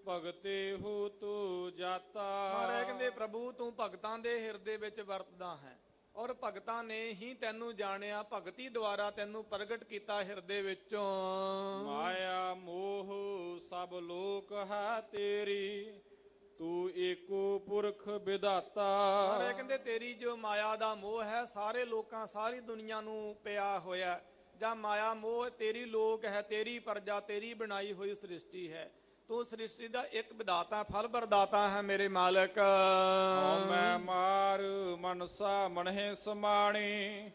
ਭਗਤੇ ਹੋ ਤੂੰ ਜਾਤਾ। ਮਹਾਰਾਜ ਕਹਿੰਦੇ ਪ੍ਰਭੂ ਤੂੰ ਭਗਤਾਂ ਦੇ ਹਿਰਦੇ ਵਿੱਚ ਵਰਤਦਾ ਹੈ, ਔਰ ਭਗਤਾਂ ਨੇ ਹੀ ਤੈਨੂੰ ਜਾਣਿਆ, ਭਗਤੀ ਦੁਆਰਾ ਤੈਨੂੰ ਪ੍ਰਗਟ ਕੀਤਾ ਹਿਰਦੇ ਵਿੱਚੋਂ। ਮਾਇਆ ਮੋਹ ਸਭ ਲੋਕ ਹੈ ਤੇਰੀ, ਤੂੰ ਏਕੋ ਪੁਰਖ ਵਿਧਾਤਾ। ਮਹਾਰਾਜ ਕਹਿੰਦੇ ਤੇਰੀ ਜੋ ਮਾਇਆ ਦਾ ਮੋਹ ਹੈ, ਸਾਰੇ ਲੋਕਾਂ ਸਾਰੀ ਦੁਨੀਆ ਨੂੰ ਪਿਆ ਹੋਇਆ, ਜਾਂ ਮਾਇਆ ਮੋਹ ਤੇਰੀ ਲੋਕ ਹੈ, ਤੇਰੀ ਪ੍ਰਜਾ, ਤੇਰੀ ਬਣਾਈ ਹੋਈ ਸ੍ਰਿਸ਼ਟੀ ਹੈ। ਤੂੰ ਸ੍ਰਿਸ਼ਟੀ ਦਾ ਇੱਕ ਵਿਧਾਤਾ, ਫਲ ਵਰਦਾਤਾ ਹੈ ਮੇਰੇ ਮਾਲਕ। ਮੈਂ ਮਾਰ ਮਨਸਾ ਮਨਹਿ ਸਮਾਣੀ,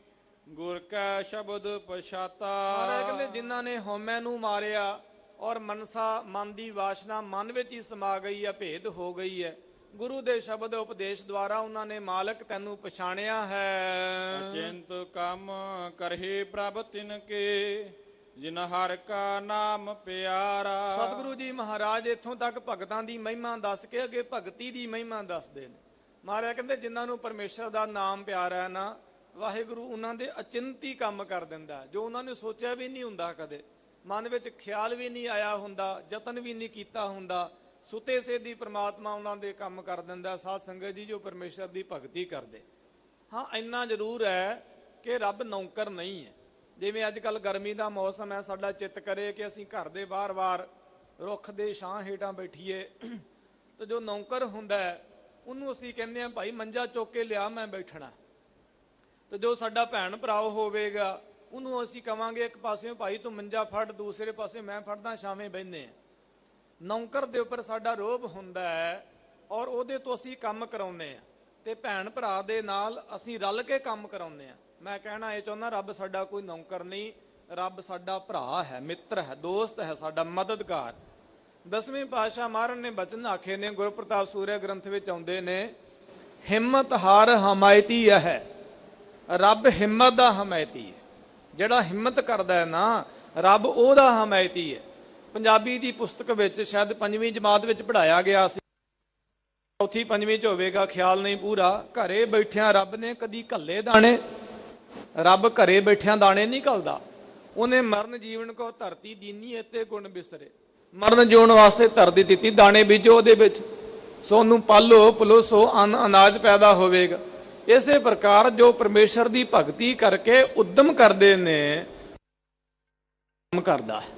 ਗੁਰ ਕੈ ਸ਼ਬਦ ਪਛਾਤਾ। ਮਹਾਰਾਜ ਕਹਿੰਦੇ ਜਿਨ੍ਹਾਂ ਨੇ ਹਉਮੈ ਨੂੰ ਮਾਰਿਆ ਔਰ ਮਨਸਾ ਮਨ ਦੀ ਵਾਸ਼ਨਾ ਮਨ ਵਿੱਚ ਹੀ ਸਮਾ ਗਈ ਹੈ, ਭੇਦ ਹੋ ਗਈ ਹੈ, ਗੁਰੂ ਦੇ ਸ਼ਬਦ ਉਪਦੇਸ਼ ਦੁਆਰਾ ਉਹਨਾਂ ਨੇ ਮਾਲਕ ਤੈਨੂੰ ਪਛਾਣਿਆ ਹੈ। ਅਚਿੰਤ ਕੰਮ ਕਰਹਿ ਪ੍ਰਭ ਤਿਨ ਕੇ, ਜਿਨ ਹਰ ਕਾ ਨਾਮ ਪਿਆਰਾ। ਸਤਿਗੁਰੂ ਜੀ ਮਹਾਰਾਜ ਇੱਥੋਂ ਤੱਕ ਭਗਤਾਂ ਦੀ ਮਹਿਮਾ ਦੱਸ ਕੇ ਅੱਗੇ ਭਗਤੀ ਦੀ ਮਹਿਮਾ ਦੱਸਦੇ ਨੇ। ਮਹਾਰਾਜ ਕਹਿੰਦੇ ਜਿਨ੍ਹਾਂ ਨੂੰ ਪਰਮੇਸ਼ਰ ਦਾ ਨਾਮ ਪਿਆਰਾ ਹੈ ਨਾ, ਵਾਹਿਗੁਰੂ ਉਹਨਾਂ ਦੇ ਅਚਿੰਤੀ ਕੰਮ ਕਰ ਦਿੰਦਾ, ਜੋ ਉਹਨਾਂ ਨੇ ਸੋਚਿਆ ਵੀ ਨਹੀਂ ਹੁੰਦਾ, ਕਦੇ ਮਨ ਵਿੱਚ ਖਿਆਲ ਵੀ ਨਹੀਂ ਆਇਆ ਹੁੰਦਾ, ਯਤਨ ਵੀ ਨਹੀਂ ਕੀਤਾ ਹੁੰਦਾ, ਸੁਤੇ ਸੇਧੀ ਪ੍ਰਮਾਤਮਾ ਉਹਨਾਂ ਦੇ ਕੰਮ ਕਰ ਦਿੰਦਾ। ਸਾਧ ਸੰਗਤ ਜੀ ਜੋ ਪਰਮੇਸ਼ਰ ਦੀ ਭਗਤੀ ਕਰਦੇ, ਹਾਂ ਇੰਨਾ ਜ਼ਰੂਰ ਹੈ ਕਿ ਰੱਬ ਨੌਕਰ ਨਹੀਂ ਹੈ। ਜਿਵੇਂ ਅੱਜ ਕੱਲ ਗਰਮੀ ਦਾ ਮੌਸਮ ਹੈ, ਸਾਡਾ ਚਿੱਤ ਕਰੇ ਕਿ ਅਸੀਂ ਘਰ ਦੇ ਬਾਹਰ-ਬਾਹਰ ਰੁੱਖ ਦੇ ਛਾਂ ਹੇਠਾਂ ਬੈਠੀਏ, ਤੇ ਜੋ ਨੌਕਰ ਹੁੰਦਾ ਹੈ ਉਹਨੂੰ ਅਸੀਂ ਕਹਿੰਦੇ ਆ ਭਾਈ ਮੰਜਾ ਚੁੱਕ ਕੇ ਲਿਆ, ਮੈਂ ਬੈਠਣਾ। ਤੇ ਜੋ ਸਾਡਾ ਭੈਣ ਭਰਾ ਹੋਵੇਗਾ ਉਹਨੂੰ ਅਸੀਂ ਕਵਾਂਗੇ ਇੱਕ ਪਾਸਿਓਂ ਭਾਈ ਤੂੰ ਮੰਜਾ ਫੜ, ਦੂਸਰੇ ਪਾਸੇ ਮੈਂ ਫੜਦਾ, ਛਾਵੇਂ ਬਹਿੰਦੇ ਆ। ਨੌਕਰ ਦੇ ਉੱਪਰ ਸਾਡਾ ਰੋਹਬ ਹੁੰਦਾ ਹੈ ਔਰ ਉਹਦੇ ਤੋਂ ਅਸੀਂ ਕੰਮ ਕਰਾਉਂਦੇ ਆ, ਤੇ ਭੈਣ ਭਰਾ ਦੇ ਨਾਲ ਅਸੀਂ ਰਲ ਕੇ ਕੰਮ ਕਰਾਉਂਦੇ ਆ। ਮੈਂ ਕਹਿਣਾ ਇਹ ਚਾਹੁੰਦਾ, ਰੱਬ ਸਾਡਾ ਕੋਈ ਨੌਕਰ ਨਹੀਂ, ਰੱਬ ਸਾਡਾ ਭਰਾ ਹੈ, ਮਿੱਤਰ ਹੈ, ਦੋਸਤ ਹੈ, ਸਾਡਾ ਮਦਦਗਾਰ। 10ਵੇਂ ਪਾਤਸ਼ਾਹ ਮਹਾਰਾਜ ਨੇ ਬਚਨ ਆਖੇ ਨੇ, ਗੁਰਪ੍ਰਤਾਪ ਸੂਰਿਆ ਗ੍ਰੰਥ ਵਿੱਚ ਆਉਂਦੇ ਨੇ, ਹਿੰਮਤ ਹਾਰ ਹਮਾਇਤੀ ਹੈ। ਰੱਬ ਹਿੰਮਤ ਦਾ ਹਮਾਇਤੀ ਹੈ। ਜਿਹੜਾ ਹਿੰਮਤ ਕਰਦਾ ਹੈ ਨਾ, ਰੱਬ ਉਹਦਾ ਹਮਾਇਤੀ ਹੈ। ਪੰਜਾਬੀ ਦੀ ਪੁਸਤਕ ਵਿੱਚ ਸ਼ਾਇਦ 5ਵੀਂ ਜਮਾਤ ਵਿੱਚ ਪੜ੍ਹਾਇਆ ਗਿਆ ਸੀ, ਚੌਥੀ 5ਵੀਂ ਚ ਹੋਵੇਗਾ, ਖਿਆਲ ਨਹੀਂ ਪੂਰਾ। ਘਰੇ ਬੈਠਿਆਂ ਰੱਬ ਨੇ ਕਦੀ ਘੱਲੇ ਦਾਣੇ? ਰੱਬ ਘਰੇ ਬੈਠਿਆਂ ਦਾਣੇ ਨਹੀਂ ਘੱਲਦਾ। ਉਹਨੇ ਮਰਨ ਜੀਵਨ ਕੋ ਧਰਤੀ ਦੀਨੀ ਇੱਥੇ ਗੁਣ ਬਿਸਰੇ, ਮਰਨ ਜਿਉਣ ਵਾਸਤੇ ਧਰਤੀ ਦਿੱਤੀ, ਦਾਣੇ ਬੀਜੋ ਉਹਦੇ ਵਿੱਚ, ਸੋ ਉਹਨੂੰ ਪਾਲੋ ਪਲੋਸੋ, ਅਨਾਜ ਪੈਦਾ ਹੋਵੇਗਾ। ਇਸੇ ਪ੍ਰਕਾਰ ਜੋ ਪਰਮੇਸ਼ਰ ਦੀ ਭਗਤੀ ਕਰਕੇ ਉਦਮ ਕਰਦੇ ਨੇ, ਕੰਮ ਕਰਦਾ ਹੈ,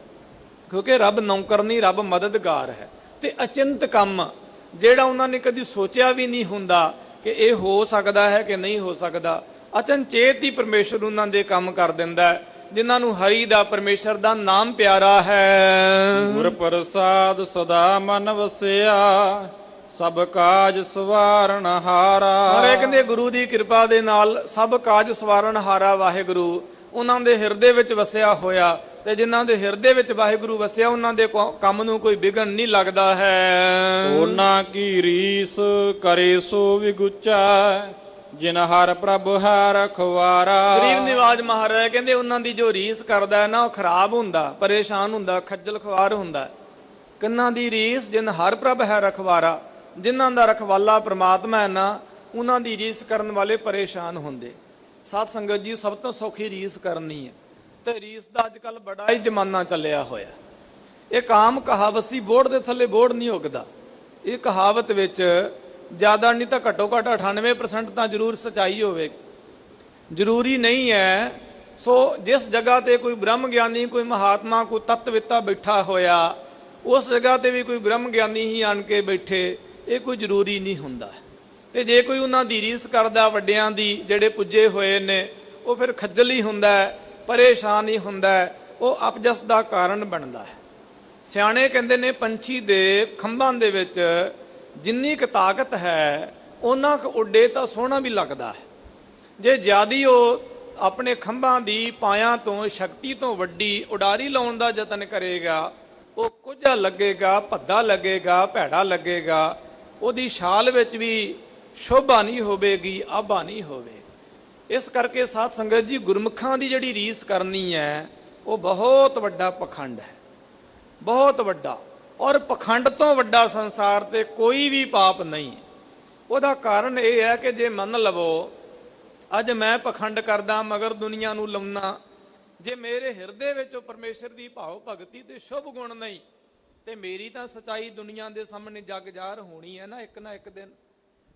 ਕਿਉਂਕਿ ਰੱਬ ਨੌਕਰ ਨਹੀਂ, ਰੱਬ ਮਦਦਗਾਰ ਹੈ। ਤੇ ਅਚਿੰਤ ਕੰਮ ਜਿਹੜਾ ਉਹਨਾਂ ਨੇ ਕਦੀ ਸੋਚਿਆ ਵੀ ਨਹੀਂ ਹੁੰਦਾ ਕਿ ਇਹ ਹੋ ਸਕਦਾ ਹੈ ਕਿ ਨਹੀਂ ਹੋ ਸਕਦਾ, ਅਚਨਚੇਤ ਹੀ ਪਰਮੇਸ਼ਰ ਉਹਨਾਂ ਦੇ ਕੰਮ ਕਰ ਦਿੰਦਾ ਹੈ। ਜਿਨ੍ਹਾਂ ਨੂੰ ਹਰੀ ਦਾ, ਪਰਮੇਸ਼ਰ ਦਾ ਨਾਮ ਪਿਆਰਾ ਹੈ। ਗੁਰ ਪ੍ਰਸਾਦ ਸਦਾ ਮਨ ਵਸਿਆ, ਸਭ ਕਾਜ ਸਵਾਰਨ ਹਾਰਾ। ਮਹਾਰਾਜ ਕਹਿੰਦੇ ਗੁਰੂ ਦੀ ਕਿਰਪਾ ਦੇ ਨਾਲ ਸਭ ਕਾਜ ਸਵਾਰਨ ਹਾਰਾ ਵਾਹਿਗੁਰੂ ਉਹਨਾਂ ਦੇ ਹਿਰਦੇ ਵਿੱਚ ਵਸਿਆ ਹੋਇਆ, ਤੇ ਜਿਨ੍ਹਾਂ ਦੇ ਹਿਰਦੇ ਵਿੱਚ ਵਾਹਿਗੁਰੂ ਵਸਿਆ ਉਹਨਾਂ ਦੇ ਕੰਮ ਨੂੰ ਕੋਈ ਵਿਘਨ ਨਹੀਂ ਲੱਗਦਾ ਹੈ। ਉਹਨਾਂ ਕੀ ਰੀਸ ਕਰੇ ਸੋ ਵਿਗੁਚਾ, ਜਿਨ ਹਰ ਪ੍ਰਭ ਹੈ ਰਖਵਾਰਾ। ਗਰੀਬ ਨਿਵਾਜ ਮਹਾਰਾਜ ਕਹਿੰਦੇ ਉਹਨਾਂ ਦੀ ਜੋ ਰੀਸ ਕਰਦਾ ਹੈ ਨਾ, ਉਹ ਖਰਾਬ ਹੁੰਦਾ, ਪਰੇਸ਼ਾਨ ਹੁੰਦਾ, ਖੱਜਲ ਖੁਆਰ ਹੁੰਦਾ। ਕਿੰਨਾਂ ਦੀ ਰੀਸ? ਜਿਨ ਹਰ ਪ੍ਰਭ ਹੈ ਰਖਵਾਰਾ, ਜਿਨ੍ਹਾਂ ਦਾ ਰਖਵਾਲਾ ਪ੍ਰਮਾਤਮਾ ਹੈ ਨਾ, ਉਹਨਾਂ ਦੀ ਰੀਸ ਕਰਨ ਵਾਲੇ ਪਰੇਸ਼ਾਨ ਹੁੰਦੇ। ਸਾਧ ਸੰਗਤ ਜੀ, ਸਭ ਤੋਂ ਸੌਖੀ ਰੀਸ ਕਰਨੀ ਹੈ, ਤੇ ਰੀਸ ਦਾ ਅੱਜ ਕੱਲ ਬੜਾ ਹੀ ਜ਼ਮਾਨਾ ਚੱਲਿਆ ਹੋਇਆ। ਇਹ ਕਾਮ ਕਹਾਵਤ ਸੀ, ਬੋਰਡ ਦੇ ਥੱਲੇ ਬੋਰਡ ਨਹੀਂ ਉੱਗਦਾ। ਇਹ ਕਹਾਵਤ ਵਿੱਚ ਜ਼ਿਆਦਾ ਨਹੀਂ ਤਾਂ ਘੱਟੋ ਘੱਟ 98% ਤਾਂ ਜ਼ਰੂਰ ਸੱਚਾਈ ਹੋਵੇਗੀ। ਜ਼ਰੂਰੀ ਨਹੀਂ ਹੈ। ਸੋ ਜਿਸ ਜਗ੍ਹਾ ਤੇ ਕੋਈ ਬ੍ਰਹਮ ਗਿਆਨੀ, ਕੋਈ ਮਹਾਤਮਾ, ਕੋਈ ਤਤਵਿਤਾ ਬੈਠਾ ਹੋਇਆ, ਉਸ ਜਗ੍ਹਾ ਤੇ ਵੀ ਕੋਈ ਬ੍ਰਹਮ ਗਿਆਨੀ ਹੀ ਆਣ ਕੇ ਬੈਠੇ, ਇਹ ਕੋਈ ਜ਼ਰੂਰੀ ਨਹੀਂ ਹੁੰਦਾ। ਤੇ ਜੇ ਕੋਈ ਉਹਨਾਂ ਦੀ ਰੀਸ ਕਰਦਾ, ਵੱਡਿਆਂ ਦੀ, ਜਿਹੜੇ ਪੁੱਜੇ ਹੋਏ ਨੇ, ਉਹ ਫਿਰ ਖੱਜਲ ਹੀ ਹੁੰਦਾ, ਪਰੇਸ਼ਾਨ ਹੀ ਹੁੰਦਾ, ਉਹ ਅਪਜਸ ਦਾ ਕਾਰਨ ਬਣਦਾ ਹੈ। ਸਿਆਣੇ ਕਹਿੰਦੇ ਨੇ, ਪੰਛੀ ਦੇ ਖੰਭਾਂ ਦੇ ਵਿੱਚ ਜਿੰਨੀ ਕੁ ਤਾਕਤ ਹੈ, ਉਹਨਾਂ ਕੁ ਉੱਡੇ ਤਾਂ ਸੋਹਣਾ ਵੀ ਲੱਗਦਾ ਹੈ। ਜੇ ਜ਼ਿਆਦੀ ਉਹ ਆਪਣੇ ਖੰਭਾਂ ਦੀ ਪਾਇਆਂ ਤੋਂ, ਸ਼ਕਤੀ ਤੋਂ ਵੱਡੀ ਉਡਾਰੀ ਲਾਉਣ ਦਾ ਯਤਨ ਕਰੇਗਾ, ਉਹ ਕੁਝਾ ਲੱਗੇਗਾ, ਭੱਦਾ ਲੱਗੇਗਾ, ਭੈੜਾ ਲੱਗੇਗਾ। ਉਹਦੀ ਛਾਲ ਵਿੱਚ ਵੀ ਸ਼ੋਭਾ ਨਹੀਂ ਹੋਵੇਗੀ, ਆਭਾ ਨਹੀਂ ਹੋਵੇ। ਇਸ ਕਰਕੇ ਸਾਧ ਸੰਗਤ ਜੀ, ਗੁਰਮੁਖਾਂ ਦੀ ਜਿਹੜੀ ਰੀਸ ਕਰਨੀ ਹੈ, ਉਹ ਬਹੁਤ ਵੱਡਾ ਪਖੰਡ ਹੈ, ਬਹੁਤ ਵੱਡਾ। ਔਰ ਪਖੰਡ ਤੋਂ ਵੱਡਾ ਸੰਸਾਰ ਤੇ ਕੋਈ ਵੀ ਪਾਪ ਨਹੀਂ ਹੈ। ਉਹਦਾ ਕਾਰਨ ਇਹ ਹੈ ਕਿ ਜੇ ਮੰਨ ਲਵੋ ਅੱਜ ਮੈਂ ਪਖੰਡ ਕਰਦਾ, ਮਗਰ ਦੁਨੀਆ ਨੂੰ ਲਾਉਣਾ, ਜੇ ਮੇਰੇ ਹਿਰਦੇ ਵਿੱਚ ਉਹ ਪਰਮੇਸ਼ਰ ਦੀ ਭਾਵ ਭਗਤੀ ਤੇ ਸ਼ੁਭ ਗੁਣ ਨਹੀਂ, ਤੇ ਮੇਰੀ ਤਾਂ ਸਚਾਈ ਦੁਨੀਆ ਦੇ ਸਾਹਮਣੇ ਜਗ ਜ਼ਾਹਰ ਹੋਣੀ ਹੈ ਨਾ ਇੱਕ ਦਿਨ।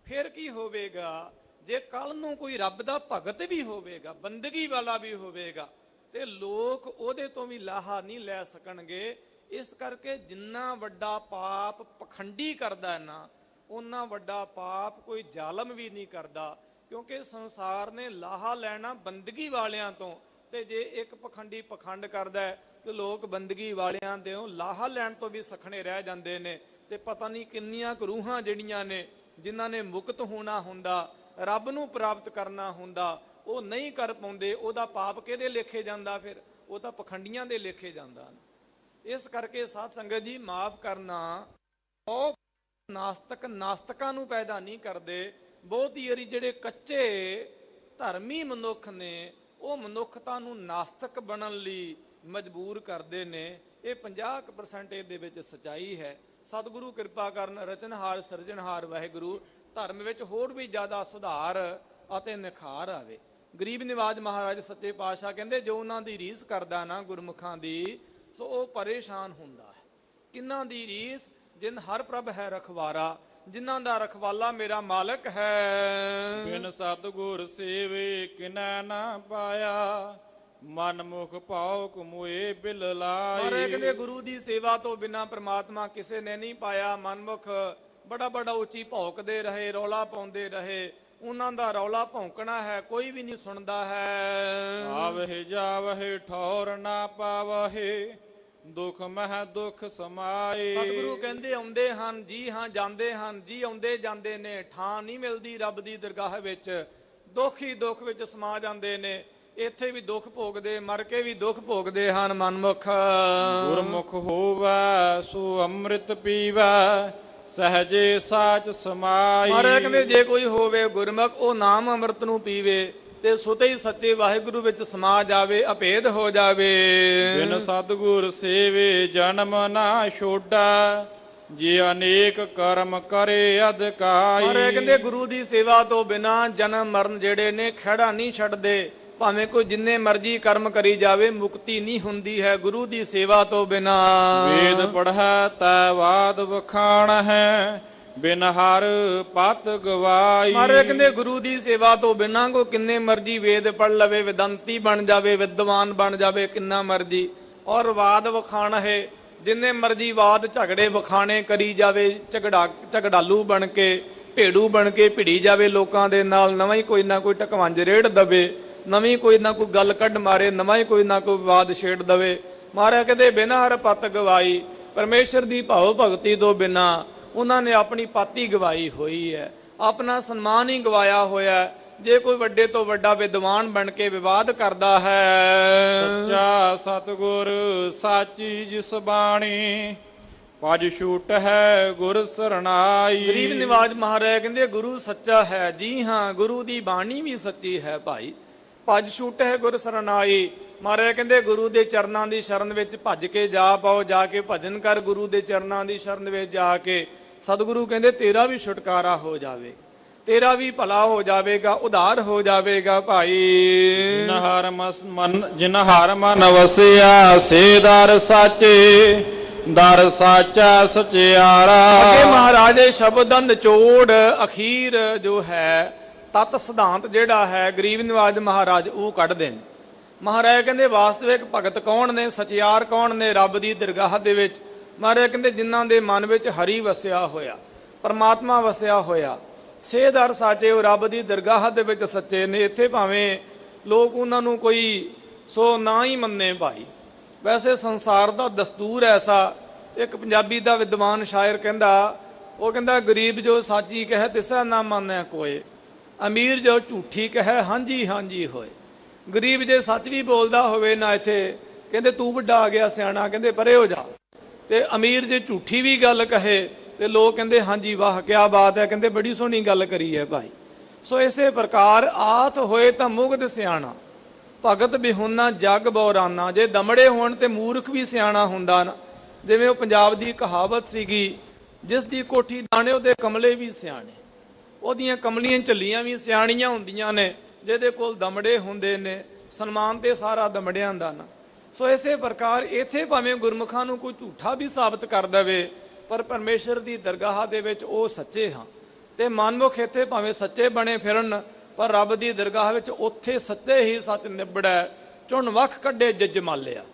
ਫਿਰ ਕੀ ਹੋਵੇਗਾ? ਜੇ ਕੱਲ ਨੂੰ ਕੋਈ ਰੱਬ ਦਾ ਭਗਤ ਵੀ ਹੋਵੇਗਾ, ਬੰਦਗੀ ਵਾਲਾ ਵੀ ਹੋਵੇਗਾ, ਤੇ ਲੋਕ ਉਹਦੇ ਤੋਂ ਵੀ ਲਾਹਾ ਨਹੀਂ ਲੈ ਸਕਣਗੇ। ਇਸ ਕਰਕੇ ਜਿੰਨਾ ਵੱਡਾ ਪਾਪ ਪਖੰਡੀ ਕਰਦਾ ਹੈ ਨਾ, ਉਨਾ ਵੱਡਾ ਪਾਪ ਕੋਈ ਜ਼ਾਲਮ ਵੀ ਨਹੀਂ ਕਰਦਾ। ਕਿਉਂਕਿ ਸੰਸਾਰ ਨੇ ਲਾਹਾ ਲੈਣਾ ਬੰਦਗੀ ਵਾਲਿਆਂ ਤੋਂ, ਤੇ ਜੇ ਇੱਕ ਪਖੰਡੀ ਪਖੰਡ ਕਰਦਾ ਹੈ ਤੇ ਲੋਕ ਬੰਦਗੀ ਵਾਲਿਆਂ ਦੇ ਲਾਹਾ ਲੈਣ ਤੋਂ ਵੀ ਸਖਣੇ ਰਹਿ ਜਾਂਦੇ ਨੇ। ਤੇ ਪਤਾ ਨਹੀਂ ਕਿੰਨੀਆਂ ਕੁ ਰੂਹਾਂ ਜਿਹੜੀਆਂ ਨੇ, ਜਿਨ੍ਹਾਂ ਨੇ ਮੁਕਤ ਹੋਣਾ ਹੁੰਦਾ, ਰੱਬ ਨੂੰ ਪ੍ਰਾਪਤ ਕਰਨਾ ਹੁੰਦਾ, ਉਹ ਨਹੀਂ ਕਰ ਪਾਉਂਦੇ। ਉਹਦਾ ਪਾਪ ਕਿਹਦੇ ਲੇਖੇ ਜਾਂਦਾ? ਫਿਰ ਉਹ ਤਾਂ ਪਖੰਡੀਆਂ ਦੇ ਲੇਖੇ ਜਾਂਦਾ। ਇਸ ਕਰਕੇ ਸਾਧ ਸੰਗਤ ਜੀ, ਮਾਫ ਕਰਨਾ, ਉਹ ਨਾਸਤਕਾਂ ਨੂੰ ਪੈਦਾ ਨਹੀਂ ਕਰਦੇ। ਬਹੁਤੀ ਵਾਰੀ ਜਿਹੜੇ ਕੱਚੇ ਧਰਮੀ ਮਨੁੱਖ ਨੇ, ਉਹ ਮਨੁੱਖਤਾ ਨੂੰ ਨਾਸਤਕ ਬਣਨ ਲਈ ਮਜਬੂਰ ਕਰਦੇ ਨੇ। ਇਹ 50% ਇਹਦੇ ਵਿੱਚ ਸਚਾਈ ਹੈ। ਸਤਿਗੁਰੂ ਕਿਰਪਾ ਕਰਨ, ਰਚਨਹਾਰ ਸਿਰਜਣਹਾਰ ਵਾਹਿਗੁਰੂ ਧਰਮ ਵਿੱਚ ਹੋਰ ਵੀ ਜ਼ਿਆਦਾ ਸੁਧਾਰ ਅਤੇ ਨਿਖਾਰ ਆਵੇ। ਗਰੀਬ ਨਿਵਾਜ ਮਹਾਰਾਜ ਸੱਚੇ ਪਾਤਸ਼ਾਹ ਕਹਿੰਦੇ, ਜੋ ਉਹਨਾਂ ਦੀ ਰੀਸ ਕਰਦਾ ਨਾ ਗੁਰਮੁਖਾਂ ਦੀ, ਸੋ ਉਹ ਪਰੇਸ਼ਾਨ ਹੁੰਦਾ ਹੈ। ਕਿੰਨਾਂ ਦੀ ਰੀਸ? ਜਿਨ ਹਰ ਪ੍ਰਭ ਹੈ ਰਖਵਾਰਾ, ਜਿਨ੍ਹਾਂ ਦਾ ਰਖਵਾਲਾ ਮੇਰਾ ਮਾਲਕ ਹੈ। ਬਿਨ ਸਤਿਗੁਰ ਸੇਵੇ ਕਿਨੈ ਨਾ ਪਾਇਆ, ਮਨ ਮੁਖ ਭਾਉ ਕਮੂਏ ਬਿਲ ਮਹਾਰਾਜ ਲਾਈ। ਕਹਿੰਦੇ ਗੁਰੂ ਦੀ ਸੇਵਾ ਤੋਂ ਬਿਨਾ ਪ੍ਰਮਾਤਮਾ ਕਿਸੇ ਨੇ ਨਹੀਂ ਪਾਇਆ। ਮਨਮੁਖ ਬੜਾ ਬੜਾ ਉੱਚੀ ਭੌਂਕਦੇ ਰਹੇ, ਰੌਲਾ ਪਾਉਂਦੇ ਰਹੇ। ਉਹਨਾਂ ਦਾ ਰੌਲਾ ਭੌਂਕਣਾ ਹੈ, ਕੋਈ ਵੀ ਨਹੀਂ ਸੁਣਦਾ ਹੈ। ਆਵਹਿ ਜਾਵਹਿ ਠੌਰ ਨਾ ਪਾਵਹਿ, ਦੁਖ ਮਹਿ ਦੁਖ ਸਮਾਏ। ਸਤਿਗੁਰੂ ਕਹਿੰਦੇ ਆਉਂਦੇ ਹਨ ਜੀ ਹਾਂ, ਜਾਂਦੇ ਹਨ ਜੀ, ਆਉਂਦੇ ਜਾਂਦੇ ਨੇ। ਠਾਂ ਨਹੀਂ ਮਿਲਦੀ ਰੱਬ ਦੀ ਦਰਗਾਹ ਵਿੱਚ, ਦੁੱਖ ਹੀ ਦੁੱਖ ਵਿੱਚ ਸਮਾ ਜਾਂਦੇ ਨੇ। ਇੱਥੇ ਵੀ ਦੁੱਖ ਭੋਗਦੇ, ਮਰ ਕੇ ਵੀ ਦੁੱਖ ਭੋਗਦੇ ਹਨ ਮਨਮੁਖ। ਗੁਰਮੁਖ ਹੋਵੈ ਸੋ ਅੰਮ੍ਰਿਤ ਪੀਵੈ, ਸਹਜੇ ਸਾਚ ਸਮਾਈ। ਮਹਾਰਾਜ ਕਹਿੰਦੇ ਜੇ ਕੋਈ ਹੋਵੇ ਗੁਰਮੁਖ, ਉਹ ਨਾਮ ਅੰਮ੍ਰਿਤ ਨੂੰ ਪੀਵੇ ਤੇ ਸੁਤੇ ਹੀ ਸੱਚੇ ਵਾਹਿਗੁਰੂ ਵਿੱਚ ਸਮਾ ਜਾਵੇ, ਅਭੇਦ ਹੋ ਜਾਵੇ। ਬਿਨ ਸਤਿਗੁਰ ਸੇਵੇ ਜਨਮ ਨਾ ਛੋਡਾ, ਜੇ ਅਨੇਕ ਕਰਮ ਕਰੇ ਅਧਿਕਾਈ। ਮਹਾਰਾਜ ਕਹਿੰਦੇ ਗੁਰੂ ਦੀ ਸੇਵਾ ਤੋਂ ਬਿਨਾ ਜਨਮ ਮਰਨ ਜਿਹੜੇ ਨੇ ਖਹਿੜਾ ਨਹੀਂ ਛੱਡਦੇ। ਭਾਵੇਂ ਕੋਈ ਜਿੰਨੇ ਮਰਜੀ ਕਰਮ ਕਰੀ ਜਾਵੇ, ਮੁਕਤੀ ਨਹੀਂ ਹੁੰਦੀ ਹੈ ਗੁਰੂ ਦੀ ਸੇਵਾ ਤੋਂ ਬਿਨਾ। ਵੇਦ ਪੜ੍ਹੈ ਤੈ ਬਾਦ ਵਖਾਣ ਹੈ, ਬਿਨ ਹਰ ਪਤ ਗਵਾਈ। ਮਹਾਰਾਜ ਕਹਿੰਦੇ ਗੁਰੂ ਦੀ ਸੇਵਾ ਤੋਂ ਬਿਨਾ ਕੋ ਕਿੰਨੇ ਮਰਜੀ ਵੇਦ ਪੜ ਲਵੇ, ਵਿਦੰਤੀ ਬਣ ਜਾਵੇ, ਵਿਦਵਾਨ ਬਣ ਜਾਵੇ, ਕਿੰਨਾ ਮਰਜੀ। ਔਰ ਵਾਦ ਵਖਾਣ ਹੈ, ਜਿੰਨੇ ਮਰਜੀ ਵਾਦ ਝਗੜੇ ਵਖਾਣੇ ਕਰੀ ਜਾਵੇ, ਝਗੜਾਲੂ ਬਣ ਕੇ, ਭੇੜੂ ਬਣ ਕੇ ਭਿੜੀ ਜਾਵੇ ਲੋਕਾਂ ਦੇ ਨਾਲ। ਨਵਾਂ ਹੀ ਕੋਈ ਨਾ ਕੋਈ ਟਕਵੰਜ ਰੇੜ ਦਵੇ, ਨਵੀਂ ਕੋਈ ਨਾ ਕੋਈ ਗੱਲ ਕੱਢ ਮਾਰੇ, ਨਵਾਂ ਹੀ ਕੋਈ ਨਾ ਕੋਈ ਵਿਵਾਦ ਛੇੜ ਦਵੇ। ਮਹਾਰਾਜ ਕਹਿੰਦੇ ਬਿਨਾਂ ਹਰ ਪੱਤ ਗਵਾਈ। ਪਰਮੇਸ਼ਰ ਦੀ ਭਾਵ ਭਗਤੀ ਤੋਂ ਬਿਨਾ ਉਹਨਾਂ ਨੇ ਆਪਣੀ ਪਾਤੀ ਗਵਾਈ ਹੋਈ ਹੈ, ਆਪਣਾ ਸਨਮਾਨ ਹੀ ਗਵਾਇਆ ਹੋਇਆ। ਜੇ ਕੋਈ ਵੱਡੇ ਤੋਂ ਵੱਡਾ ਵਿਦਵਾਨ ਬਣ ਕੇ ਵਿਵਾਦ ਕਰਦਾ ਹੈ, ਸੱਚਾ ਸਤਿਗੁਰ ਸਾਚੀ ਜਿਸ ਬਾਣੀ, ਪਜ ਛੂਟ ਹੈ ਗੁਰ ਸਰਣਾਈ। ਗਰੀਬ ਨਿਵਾਜ ਮਹਾਰਾਜ ਕਹਿੰਦੇ ਗੁਰੂ ਸੱਚਾ ਹੈ। ਜੀ ਹਾਂ, ਗੁਰੂ ਦੀ ਬਾਣੀ ਵੀ ਸੱਚੀ ਹੈ ਭਾਈ। ਭਜ ਛੂਟ ਹੈ ਗੁਰ ਸਰਣਾਈ। ਮਹਾਰਾਜ ਕਹਿੰਦੇ ਗੁਰੂ ਦੇ ਚਰਨਾਂ ਦੀ ਸ਼ਰਨ ਵਿੱਚ ਭੱਜ ਕੇ ਜਾ ਪਾਓ, ਜਾ ਕੇ ਭਜਨ ਕਰ ਗੁਰੂ ਦੇ ਚਰਨਾਂ ਦੀ ਸ਼ਰਨ ਵਿੱਚ ਜਾ ਕੇ। ਸਤਿਗੁਰੂ ਕਹਿੰਦੇ ਤੇਰਾ ਵੀ ਛੁਟਕਾਰਾ ਹੋ ਜਾਵੇ, ਤੇਰਾ ਵੀ ਭਲਾ ਹੋ ਜਾਵੇਗਾ, ਉਧਾਰ ਹੋ ਜਾਵੇਗਾ ਭਾਈ। ਜਿਨ ਹਰ ਮਨ ਵਸਿਆ, ਸੇ ਦਰ ਸਾਚੇ, ਦਰ ਸਾਚਾ ਸਚਿਆਰਾ। ਅੱਗੇ ਮਹਾਰਾਜ ਦੇ ਸ਼ਬਦਾਂ ਨਿਚੋੜ ਅਖੀਰ ਜੋ ਹੈ, ਤਤ ਸਿਧਾਂਤ ਜਿਹੜਾ ਹੈ ਗਰੀਬ ਨਿਵਾਜ ਮਹਾਰਾਜ ਉਹ ਕੱਢਦੇ ਨੇ। ਮਹਾਰਾਜ ਕਹਿੰਦੇ ਵਾਸਤਵਿਕ ਭਗਤ ਕੌਣ ਨੇ, ਸਚਿਆਰ ਕੌਣ ਨੇ ਰੱਬ ਦੀ ਦਰਗਾਹ ਦੇ ਵਿੱਚ। ਮਹਾਰਾਜ ਕਹਿੰਦੇ ਜਿਨ੍ਹਾਂ ਦੇ ਮਨ ਵਿੱਚ ਹਰੀ ਵਸਿਆ ਹੋਇਆ, ਪਰਮਾਤਮਾ ਵਸਿਆ ਹੋਇਆ, ਸੇਧਰ ਸਾਚੇ, ਉਹ ਰੱਬ ਦੀ ਦਰਗਾਹ ਦੇ ਵਿੱਚ ਸੱਚੇ ਨੇ। ਇੱਥੇ ਭਾਵੇਂ ਲੋਕ ਉਹਨਾਂ ਨੂੰ ਕੋਈ ਸੋ ਨਾ ਹੀ ਮੰਨੇ ਭਾਈ, ਵੈਸੇ ਸੰਸਾਰ ਦਾ ਦਸਤੂਰ ਐਸਾ। ਇੱਕ ਪੰਜਾਬੀ ਦਾ ਵਿਦਵਾਨ ਸ਼ਾਇਰ ਕਹਿੰਦਾ, ਉਹ ਕਹਿੰਦਾ ਗਰੀਬ ਜੋ ਸਾਚੀ ਕਹੇ ਤਿਸਾ ਨਾ ਮੰਨੈ ਕੋਏ, ਅਮੀਰ ਜੋ ਝੂਠੀ ਕਹੇ ਹਾਂਜੀ ਹਾਂਜੀ ਹੋਏ। ਗਰੀਬ ਜੇ ਸੱਚ ਵੀ ਬੋਲਦਾ ਹੋਵੇ ਨਾ, ਇੱਥੇ ਕਹਿੰਦੇ ਤੂੰ ਵੱਡਾ ਆ ਗਿਆ ਸਿਆਣਾ, ਕਹਿੰਦੇ ਪਰੇ ਹੋ ਜਾ। ਤੇ ਅਮੀਰ ਜੇ ਝੂਠੀ ਵੀ ਗੱਲ ਕਹੇ ਤੇ ਲੋਕ ਕਹਿੰਦੇ ਹਾਂਜੀ ਵਾਹ ਕਿਆ ਬਾਤ ਹੈ, ਕਹਿੰਦੇ ਬੜੀ ਸੋਹਣੀ ਗੱਲ ਕਰੀ ਹੈ ਭਾਈ। ਸੋ ਇਸੇ ਪ੍ਰਕਾਰ ਆਤ ਹੋਏ ਤਾਂ ਮੁਗਧ ਸਿਆਣਾ, ਭਗਤ ਬਿਹੁਨਾ ਜਗ ਬੌਰਾਨਾ। ਜੇ ਦਮੜੇ ਹੋਣ ਤੇ ਮੂਰਖ ਵੀ ਸਿਆਣਾ ਹੁੰਦਾ ਨਾ। ਜਿਵੇਂ ਉਹ ਪੰਜਾਬ ਦੀ ਕਹਾਵਤ ਸੀਗੀ, ਜਿਸ ਦੀ ਕੋਠੀ ਦਾਣੇ ਉਹਦੇ ਕਮਲੇ ਵੀ ਸਿਆਣੇ। ਉਹਦੀਆਂ ਕਮਲੀਆਂ ਝੱਲੀਆਂ ਵੀ ਸਿਆਣੀਆਂ ਹੁੰਦੀਆਂ ਨੇ। ਜਿਹਦੇ ਕੋਲ ਦਮੜੇ ਹੁੰਦੇ ਨੇ, ਸਨਮਾਨ ਤੇ ਸਾਰਾ ਦਮੜਿਆਂ ਦਾ ਨਾ। ਸੋ ਇਸੇ ਪ੍ਰਕਾਰ ਇੱਥੇ ਭਾਵੇਂ ਗੁਰਮੁਖਾਂ ਨੂੰ ਕੋਈ ਝੂਠਾ ਵੀ ਸਾਬਤ ਕਰ ਦੇਵੇ, ਪਰ ਪਰਮੇਸ਼ਰ ਦੀ ਦਰਗਾਹ ਦੇ ਵਿੱਚ ਉਹ ਸੱਚੇ ਹਾਂ। ਤੇ ਮਨਮੁਖ ਇੱਥੇ ਭਾਵੇਂ ਸੱਚੇ ਬਣੇ ਫਿਰਨ, ਪਰ ਰੱਬ ਦੀ ਦਰਗਾਹ ਵਿੱਚ ਉੱਥੇ ਸੱਚੇ ਹੀ ਸੱਚ ਨਿਬੜੈ। ਚੁਣ ਵੱਖ ਕੱਢੇ ਜਜਮਾਲਿਆ।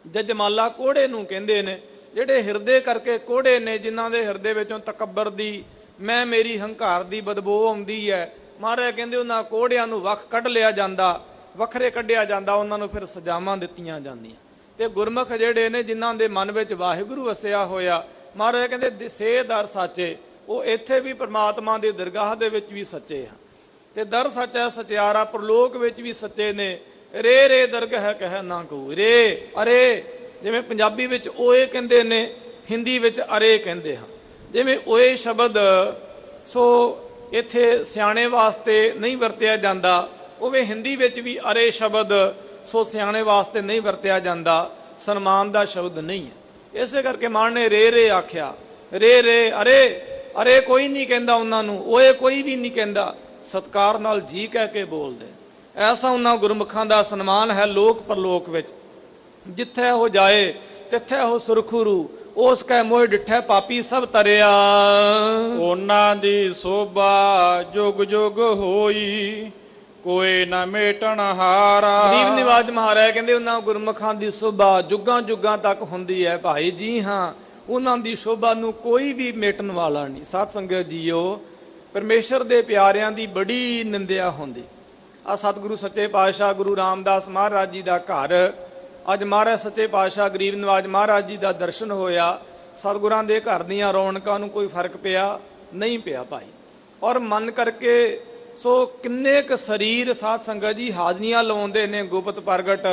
ਜਜਮਾਲਾ ਕੋੜੇ ਨੂੰ ਕਹਿੰਦੇ ਨੇ, ਜਿਹੜੇ ਹਿਰਦੇ ਕਰਕੇ ਕੋੜੇ ਨੇ, ਜਿਨ੍ਹਾਂ ਦੇ ਹਿਰਦੇ ਵਿੱਚੋਂ ਤਕੱਬਰ ਦੀ, ਮੈਂ ਮੇਰੀ ਹੰਕਾਰ ਦੀ ਬਦਬੂ ਆਉਂਦੀ ਹੈ। ਮਹਾਰਾਜ ਕਹਿੰਦੇ ਉਹਨਾਂ ਕੋੜਿਆਂ ਨੂੰ ਵੱਖ ਕੱਢ ਲਿਆ ਜਾਂਦਾ, ਵੱਖਰੇ ਕੱਢਿਆ ਜਾਂਦਾ, ਉਹਨਾਂ ਨੂੰ ਫਿਰ ਸਜ਼ਾਵਾਂ ਦਿੱਤੀਆਂ ਜਾਂਦੀਆਂ। ਤੇ ਗੁਰਮੁਖ ਜਿਹੜੇ ਨੇ, ਜਿਨ੍ਹਾਂ ਦੇ ਮਨ ਵਿੱਚ ਵਾਹਿਗੁਰੂ ਵਸਿਆ ਹੋਇਆ, ਮਹਾਰਾਜ ਕਹਿੰਦੇ ਸੇਧਰ ਸਾਚੇ, ਉਹ ਇੱਥੇ ਵੀ ਪ੍ਰਮਾਤਮਾ ਦੀ ਦਰਗਾਹ ਦੇ ਵਿੱਚ ਵੀ ਸੱਚੇ ਹਨ। ਤੇ ਦਰ ਸੱਚਾ ਸਚਿਆਰਾ, ਪ੍ਰਲੋਕ ਵਿੱਚ ਵੀ ਸੱਚੇ ਨੇ। ਰੇ ਰੇ ਦਰਗਾਹ ਕਹਿ ਨਾ ਕਹੂ। ਰੇ ਅਰੇ, ਜਿਵੇਂ ਪੰਜਾਬੀ ਵਿੱਚ ਓਏ ਕਹਿੰਦੇ ਨੇ, ਹਿੰਦੀ ਵਿੱਚ ਅਰੇ ਕਹਿੰਦੇ ਹਨ। ਜਿਵੇਂ ਓਏ ਸ਼ਬਦ ਸੋ ਇੱਥੇ ਸਿਆਣੇ ਵਾਸਤੇ ਨਹੀਂ ਵਰਤਿਆ ਜਾਂਦਾ, ਉਵੇਂ ਹਿੰਦੀ ਵਿੱਚ ਵੀ ਅਰੇ ਸ਼ਬਦ ਸੋ ਸਿਆਣੇ ਵਾਸਤੇ ਨਹੀਂ ਵਰਤਿਆ ਜਾਂਦਾ, ਸਨਮਾਨ ਦਾ ਸ਼ਬਦ ਨਹੀਂ ਹੈ। ਇਸੇ ਕਰਕੇ ਮਾਨ ਨੇ ਰੇ ਰੇ ਆਖਿਆ। ਰੇ ਰੇ ਅਰੇ, ਅਰੇ ਕੋਈ ਨਹੀਂ ਕਹਿੰਦਾ ਉਹਨਾਂ ਨੂੰ, ਓਏ ਕੋਈ ਵੀ ਨਹੀਂ ਕਹਿੰਦਾ, ਸਤਿਕਾਰ ਨਾਲ ਜੀ ਕਹਿ ਕੇ ਬੋਲਦੇ। ਐਸਾ ਉਹਨਾਂ ਗੁਰਮੁਖਾਂ ਦਾ ਸਨਮਾਨ ਹੈ ਲੋਕ ਪਰਲੋਕ ਵਿੱਚ। ਜਿੱਥੇ ਉਹ ਜਾਏ ਤਿੱਥੇ ਉਹ ਸੁਰਖਰੂ, ਉਸ ਕੈ ਮੋਹ ਡਿਠੈ ਪਾਪੀ ਸਭ ਤਰਿਆ। ਉਹਨਾਂ ਦੀ ਸੋਭਾ ਜੁਗ ਜੁਗ ਹੋਈ, ਕੋਈ ਨਾ ਮੇਟਣ ਹਾਰਾ। ਗਰੀਬ ਨਿਵਾਜ ਮਹਾਰਾਜ ਕਹਿੰਦੇ ਉਹਨਾਂ ਗੁਰਮੁਖਾਂ ਦੀ ਸ਼ੋਭਾ ਜੁਗਾਂ ਜੁਗਾਂ ਤੱਕ ਹੁੰਦੀ ਹੈ ਭਾਈ ਜੀ। ਹਾਂ, ਉਹਨਾਂ ਦੀ ਸ਼ੋਭਾ ਨੂੰ ਕੋਈ ਵੀ ਮੇਟਣ ਵਾਲਾ ਨਹੀਂ। ਸਾਧ ਸੰਗਤ ਜੀਓ, ਪਰਮੇਸ਼ਰ ਦੇ ਪਿਆਰਿਆਂ ਦੀ ਬੜੀ ਨਿੰਦਿਆ ਹੁੰਦੀ। ਆ ਸਤਿਗੁਰੂ ਸੱਚੇ ਪਾਤਸ਼ਾਹ ਗੁਰੂ ਰਾਮਦਾਸ ਮਹਾਰਾਜ ਜੀ ਦਾ ਘਰ, ਅੱਜ ਮਹਾਰਾਜ ਸੱਚੇ ਪਾਤਸ਼ਾਹ ਗਰੀਬ ਨਿਵਾਜ ਮਹਾਰਾਜ ਜੀ ਦਾ ਦਰਸ਼ਨ ਹੋਇਆ। ਸਤਿਗੁਰਾਂ ਦੇ ਘਰ ਦੀਆਂ ਰੌਣਕਾਂ ਨੂੰ ਕੋਈ ਫਰਕ ਪਿਆ? ਨਹੀਂ ਪਿਆ ਭਾਈ। ਔਰ ਮਨ ਕਰਕੇ ਸੋ ਕਿੰਨੇ ਕੁ ਸਰੀਰ ਸਾਧ ਸੰਗਤ ਜੀ ਹਾਜ਼ਰੀਆਂ ਲਾਉਂਦੇ ਨੇ ਗੁਪਤ ਪ੍ਰਗਟ।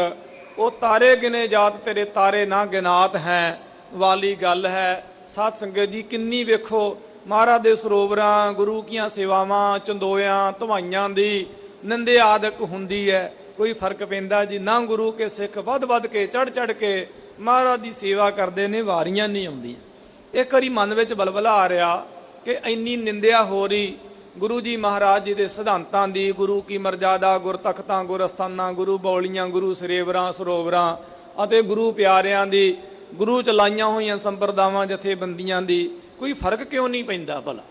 ਉਹ ਤਾਰੇ ਗਿਨੇ ਜਾਤ ਤੇਰੇ ਤਾਰੇ ਨਾ ਗਿਨਾਤ ਹੈ ਵਾਲੀ ਗੱਲ ਹੈ। ਸਾਧ ਸੰਗਤ ਜੀ ਕਿੰਨੀ ਵੇਖੋ ਮਹਾਰਾਜ ਦੇ ਸਰੋਵਰਾਂ, ਗੁਰੂ ਕੀਆਂ ਸੇਵਾਵਾਂ, ਚੰਦੋਇਆਂ, ਧਵਾਈਆਂ ਦੀ ਨਿੰਦੇ ਆਦਿਕ ਹੁੰਦੀ ਹੈ। ਕੋਈ ਫਰਕ ਪੈਂਦਾ ਜੀ? ਨਾ। ਗੁਰੂ ਕੇ ਸਿੱਖ ਵੱਧ ਵੱਧ ਕੇ ਚੜ ਚੜ ਕੇ ਮਹਾਰਾਜ ਦੀ ਸੇਵਾ ਕਰਦੇ ਨੇ, ਵਾਰੀਆਂ ਨਹੀਂ ਆਉਂਦੀਆਂ। ਇੱਕ ਵਾਰੀ ਮਨ ਵਿੱਚ ਬਲਬਲਾ ਆ ਰਿਹਾ ਕਿ ਇੰਨੀ ਨਿੰਦਿਆ ਹੋ ਰਹੀ ਗੁਰੂ ਜੀ ਮਹਾਰਾਜ ਜੀ ਦੇ ਸਿਧਾਂਤਾਂ ਦੀ, ਗੁਰੂ ਕੀ ਮਰਜ਼ਾਦਾ, ਗੁਰ ਤਖਤਾਂ, ਗੁਰ ਅਸਥਾਨਾਂ, ਗੁਰੂ ਬੌਲੀਆਂ, ਗੁਰੂ ਸਰੇਵਰਾਂ ਸਰੋਵਰਾਂ ਅਤੇ ਗੁਰੂ ਪਿਆਰਿਆਂ ਦੀ, ਗੁਰੂ ਚਲਾਈਆਂ ਹੋਈਆਂ ਸੰਪਰਦਾਵਾਂ ਜਥੇਬੰਦੀਆਂ ਦੀ। ਕੋਈ ਫਰਕ ਕਿਉਂ ਨਹੀਂ ਪੈਂਦਾ ਭਲਾ?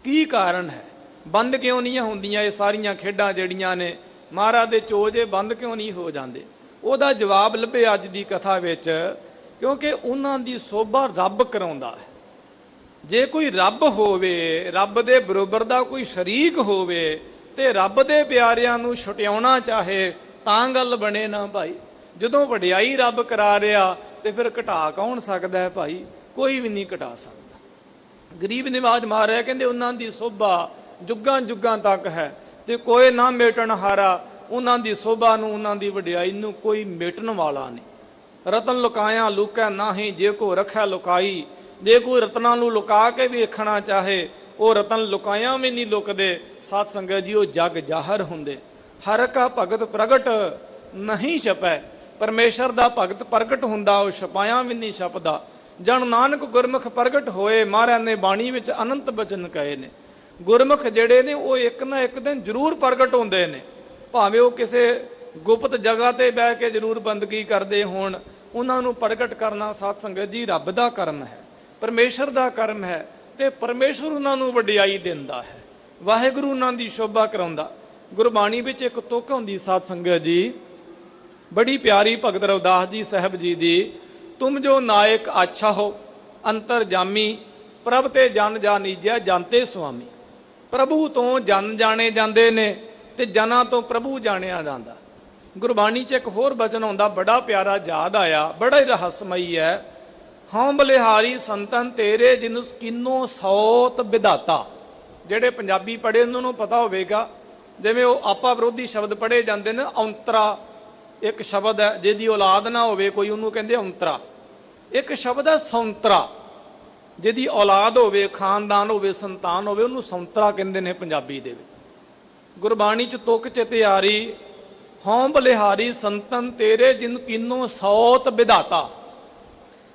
ਕੀ ਕਾਰਨ ਹੈ? ਬੰਦ ਕਿਉਂ ਨਹੀਂ ਹੁੰਦੀਆਂ ਇਹ ਸਾਰੀਆਂ ਖੇਡਾਂ ਜਿਹੜੀਆਂ ਨੇ? ਮਹਾਰਾਜ ਦੇ ਚੋਜੇ ਬੰਦ ਕਿਉਂ ਨਹੀਂ ਹੋ ਜਾਂਦੇ? ਉਹਦਾ ਜਵਾਬ ਲੱਭੇ ਅੱਜ ਦੀ ਕਥਾ ਵਿੱਚ। ਕਿਉਂਕਿ ਉਹਨਾਂ ਦੀ ਸੋਭਾ ਰੱਬ ਕਰਾਉਂਦਾ ਹੈ। ਜੇ ਕੋਈ ਰੱਬ ਹੋਵੇ, ਰੱਬ ਦੇ ਬਰੋਬਰ ਦਾ ਕੋਈ ਸ਼ਰੀਕ ਹੋਵੇ ਤੇ ਰੱਬ ਦੇ ਪਿਆਰਿਆਂ ਨੂੰ ਛੁਟਿਆਉਣਾ ਚਾਹੇ ਤਾਂ ਗੱਲ ਬਣੇ ਨਾ ਭਾਈ। ਜਦੋਂ ਵਡਿਆਈ ਰੱਬ ਕਰਾ ਰਿਹਾ ਤੇ ਫਿਰ ਘਟਾ ਕੌਣ ਸਕਦਾ ਹੈ ਭਾਈ? ਕੋਈ ਵੀ ਨਹੀਂ ਘਟਾ ਸਕਦਾ। ਗਰੀਬ ਨਿਵਾਜ ਮਹਾਰਾਜ ਕਹਿੰਦੇ ਉਹਨਾਂ ਦੀ ਸੋਭਾ ਜੁਗਾਂ ਜੁਗਾਂ ਤੱਕ ਹੈ ਤੇ ਕੋਈ ਨਾ ਮੇਟਣ ਹਾਰਾ। ਉਹਨਾਂ ਦੀ ਸੋਭਾ ਨੂੰ, ਉਹਨਾਂ ਦੀ ਵਡਿਆਈ ਨੂੰ ਕੋਈ ਮੇਟਣ ਵਾਲਾ ਨਹੀਂ। ਰਤਨ ਲੁਕਾਇਆ ਲੁਕੈ ਨਾਹੀਂ, ਜੇ ਕੋ ਰੱਖਿਆ ਲੁਕਾਈ। ਜੇ ਕੋਈ ਰਤਨਾਂ ਨੂੰ ਲੁਕਾ ਕੇ ਵੀ ਵੇਖਣਾ ਚਾਹੇ, ਉਹ ਰਤਨ ਲੁਕਾਇਆ ਵੀ ਨਹੀਂ ਲੁਕਦੇ। ਸਾਧ ਸੰਗਤ ਜੀ, ਉਹ ਜਗ ਜ਼ਾਹਰ ਹੁੰਦੇ। ਹਰ ਕਾ ਭਗਤ ਪ੍ਰਗਟ ਨਹੀਂ ਛਪੈ। ਪਰਮੇਸ਼ਰ ਦਾ ਭਗਤ ਪ੍ਰਗਟ ਹੁੰਦਾ, ਉਹ ਛਪਾਇਆ ਵੀ ਨਹੀਂ ਛਪਦਾ। ਜਨ ਨਾਨਕ ਗੁਰਮੁਖ ਪ੍ਰਗਟ ਹੋਏ। ਮਹਾਰਾਜ ਨੇ ਬਾਣੀ ਵਿੱਚ ਅਨੰਤ ਬਚਨ ਕਹੇ ਨੇ। ਗੁਰਮੁਖ ਜਿਹੜੇ ਨੇ ਉਹ ਇੱਕ ਨਾ ਇੱਕ ਦਿਨ ਜ਼ਰੂਰ ਪ੍ਰਗਟ ਹੁੰਦੇ ਨੇ, ਭਾਵੇਂ ਉਹ ਕਿਸੇ ਗੁਪਤ ਜਗ੍ਹਾ ਤੇ ਬਹਿ ਕੇ ਜ਼ਰੂਰ ਬੰਦਗੀ ਕਰਦੇ ਹੋਣ। ਉਹਨਾਂ ਨੂੰ ਪ੍ਰਗਟ ਕਰਨਾ ਸਾਧ ਸੰਗਤ ਜੀ ਰੱਬ ਦਾ ਕਰਮ ਹੈ, ਪਰਮੇਸ਼ਰ ਦਾ ਕਰਮ ਹੈ ਤੇ ਪਰਮੇਸ਼ਰ ਉਹਨਾਂ ਨੂੰ ਵਡਿਆਈ ਦਿੰਦਾ ਹੈ। ਵਾਹਿਗੁਰੂ ਉਹਨਾਂ ਦੀ ਸ਼ੋਭਾ ਕਰਾਉਂਦਾ। ਗੁਰਬਾਣੀ ਵਿੱਚ ਇੱਕ ਤੁਕ ਹੁੰਦੀ ਸਾਧ ਸੰਗਤ ਜੀ, ਬੜੀ ਪਿਆਰੀ ਭਗਤ ਰਵਿਦਾਸ ਜੀ ਸਾਹਿਬ ਜੀ ਦੀ। ਤੁਮ ਜੋ ਨਾਇਕ ਆਛਾ ਹੋ ਅੰਤਰ ਜਾਮੀ, ਪ੍ਰਭ ਤੇ ਜਨ ਜਾਨੀਜਿਆ ਜਾਣਤੇ ਸੁਆਮੀ। ਪ੍ਰਭੂ ਤੋਂ ਜਨ ਜਾਣੇ ਜਾਂਦੇ ਨੇ ਤੇ ਜਨਾਂ ਤੋਂ ਪ੍ਰਭੂ ਜਾਣਿਆ ਜਾਂਦਾ। ਗੁਰਬਾਣੀ 'ਚ ਇੱਕ ਹੋਰ ਬਚਨ ਆਉਂਦਾ, ਬੜਾ ਪਿਆਰਾ ਯਾਦ ਆਇਆ, ਬੜਾ ਹੀ ਰਹੱਸਮਈ ਹੈ। ਹਉ ਬਲਿਹਾਰੀ ਸੰਤਨ ਤੇਰੇ ਜਿਨੁ ਕਿਨੋ ਸੌਤ ਵਿਧਾਤਾ। ਜਿਹੜੇ ਪੰਜਾਬੀ ਪੜ੍ਹੇ ਉਹਨਾਂ ਨੂੰ ਪਤਾ ਹੋਵੇਗਾ, ਜਿਵੇਂ ਉਹ ਆਪਾ ਵਿਰੋਧੀ ਸ਼ਬਦ ਪੜ੍ਹੇ ਜਾਂਦੇ ਨੇ। ਔਂਤਰਾ ਇੱਕ ਸ਼ਬਦ ਹੈ, ਜਿਹਦੀ ਔਲਾਦ ਨਾ ਹੋਵੇ ਕੋਈ, ਉਹਨੂੰ ਕਹਿੰਦੇ ਔਂਤਰਾ। ਇੱਕ ਸ਼ਬਦ ਹੈ ਸੌਂਤਰਾ, ਜਿਹਦੀ ਔਲਾਦ ਹੋਵੇ, ਖਾਨਦਾਨ ਹੋਵੇ, ਸੰਤਾਨ ਹੋਵੇ, ਉਹਨੂੰ ਸੌਂਤਰਾ ਕਹਿੰਦੇ ਨੇ ਪੰਜਾਬੀ ਦੇ ਵਿੱਚ। ਗੁਰਬਾਣੀ 'ਚ ਤੁਕ ਚਿਤੇ ਆ ਰਹੀ, ਹਉ ਬਲਿਹਾਰੀ ਸੰਤਨ ਤੇਰੇ ਜਿਨ ਕਿਨੋ ਸੌਤ ਵਿਧਾਤਾ।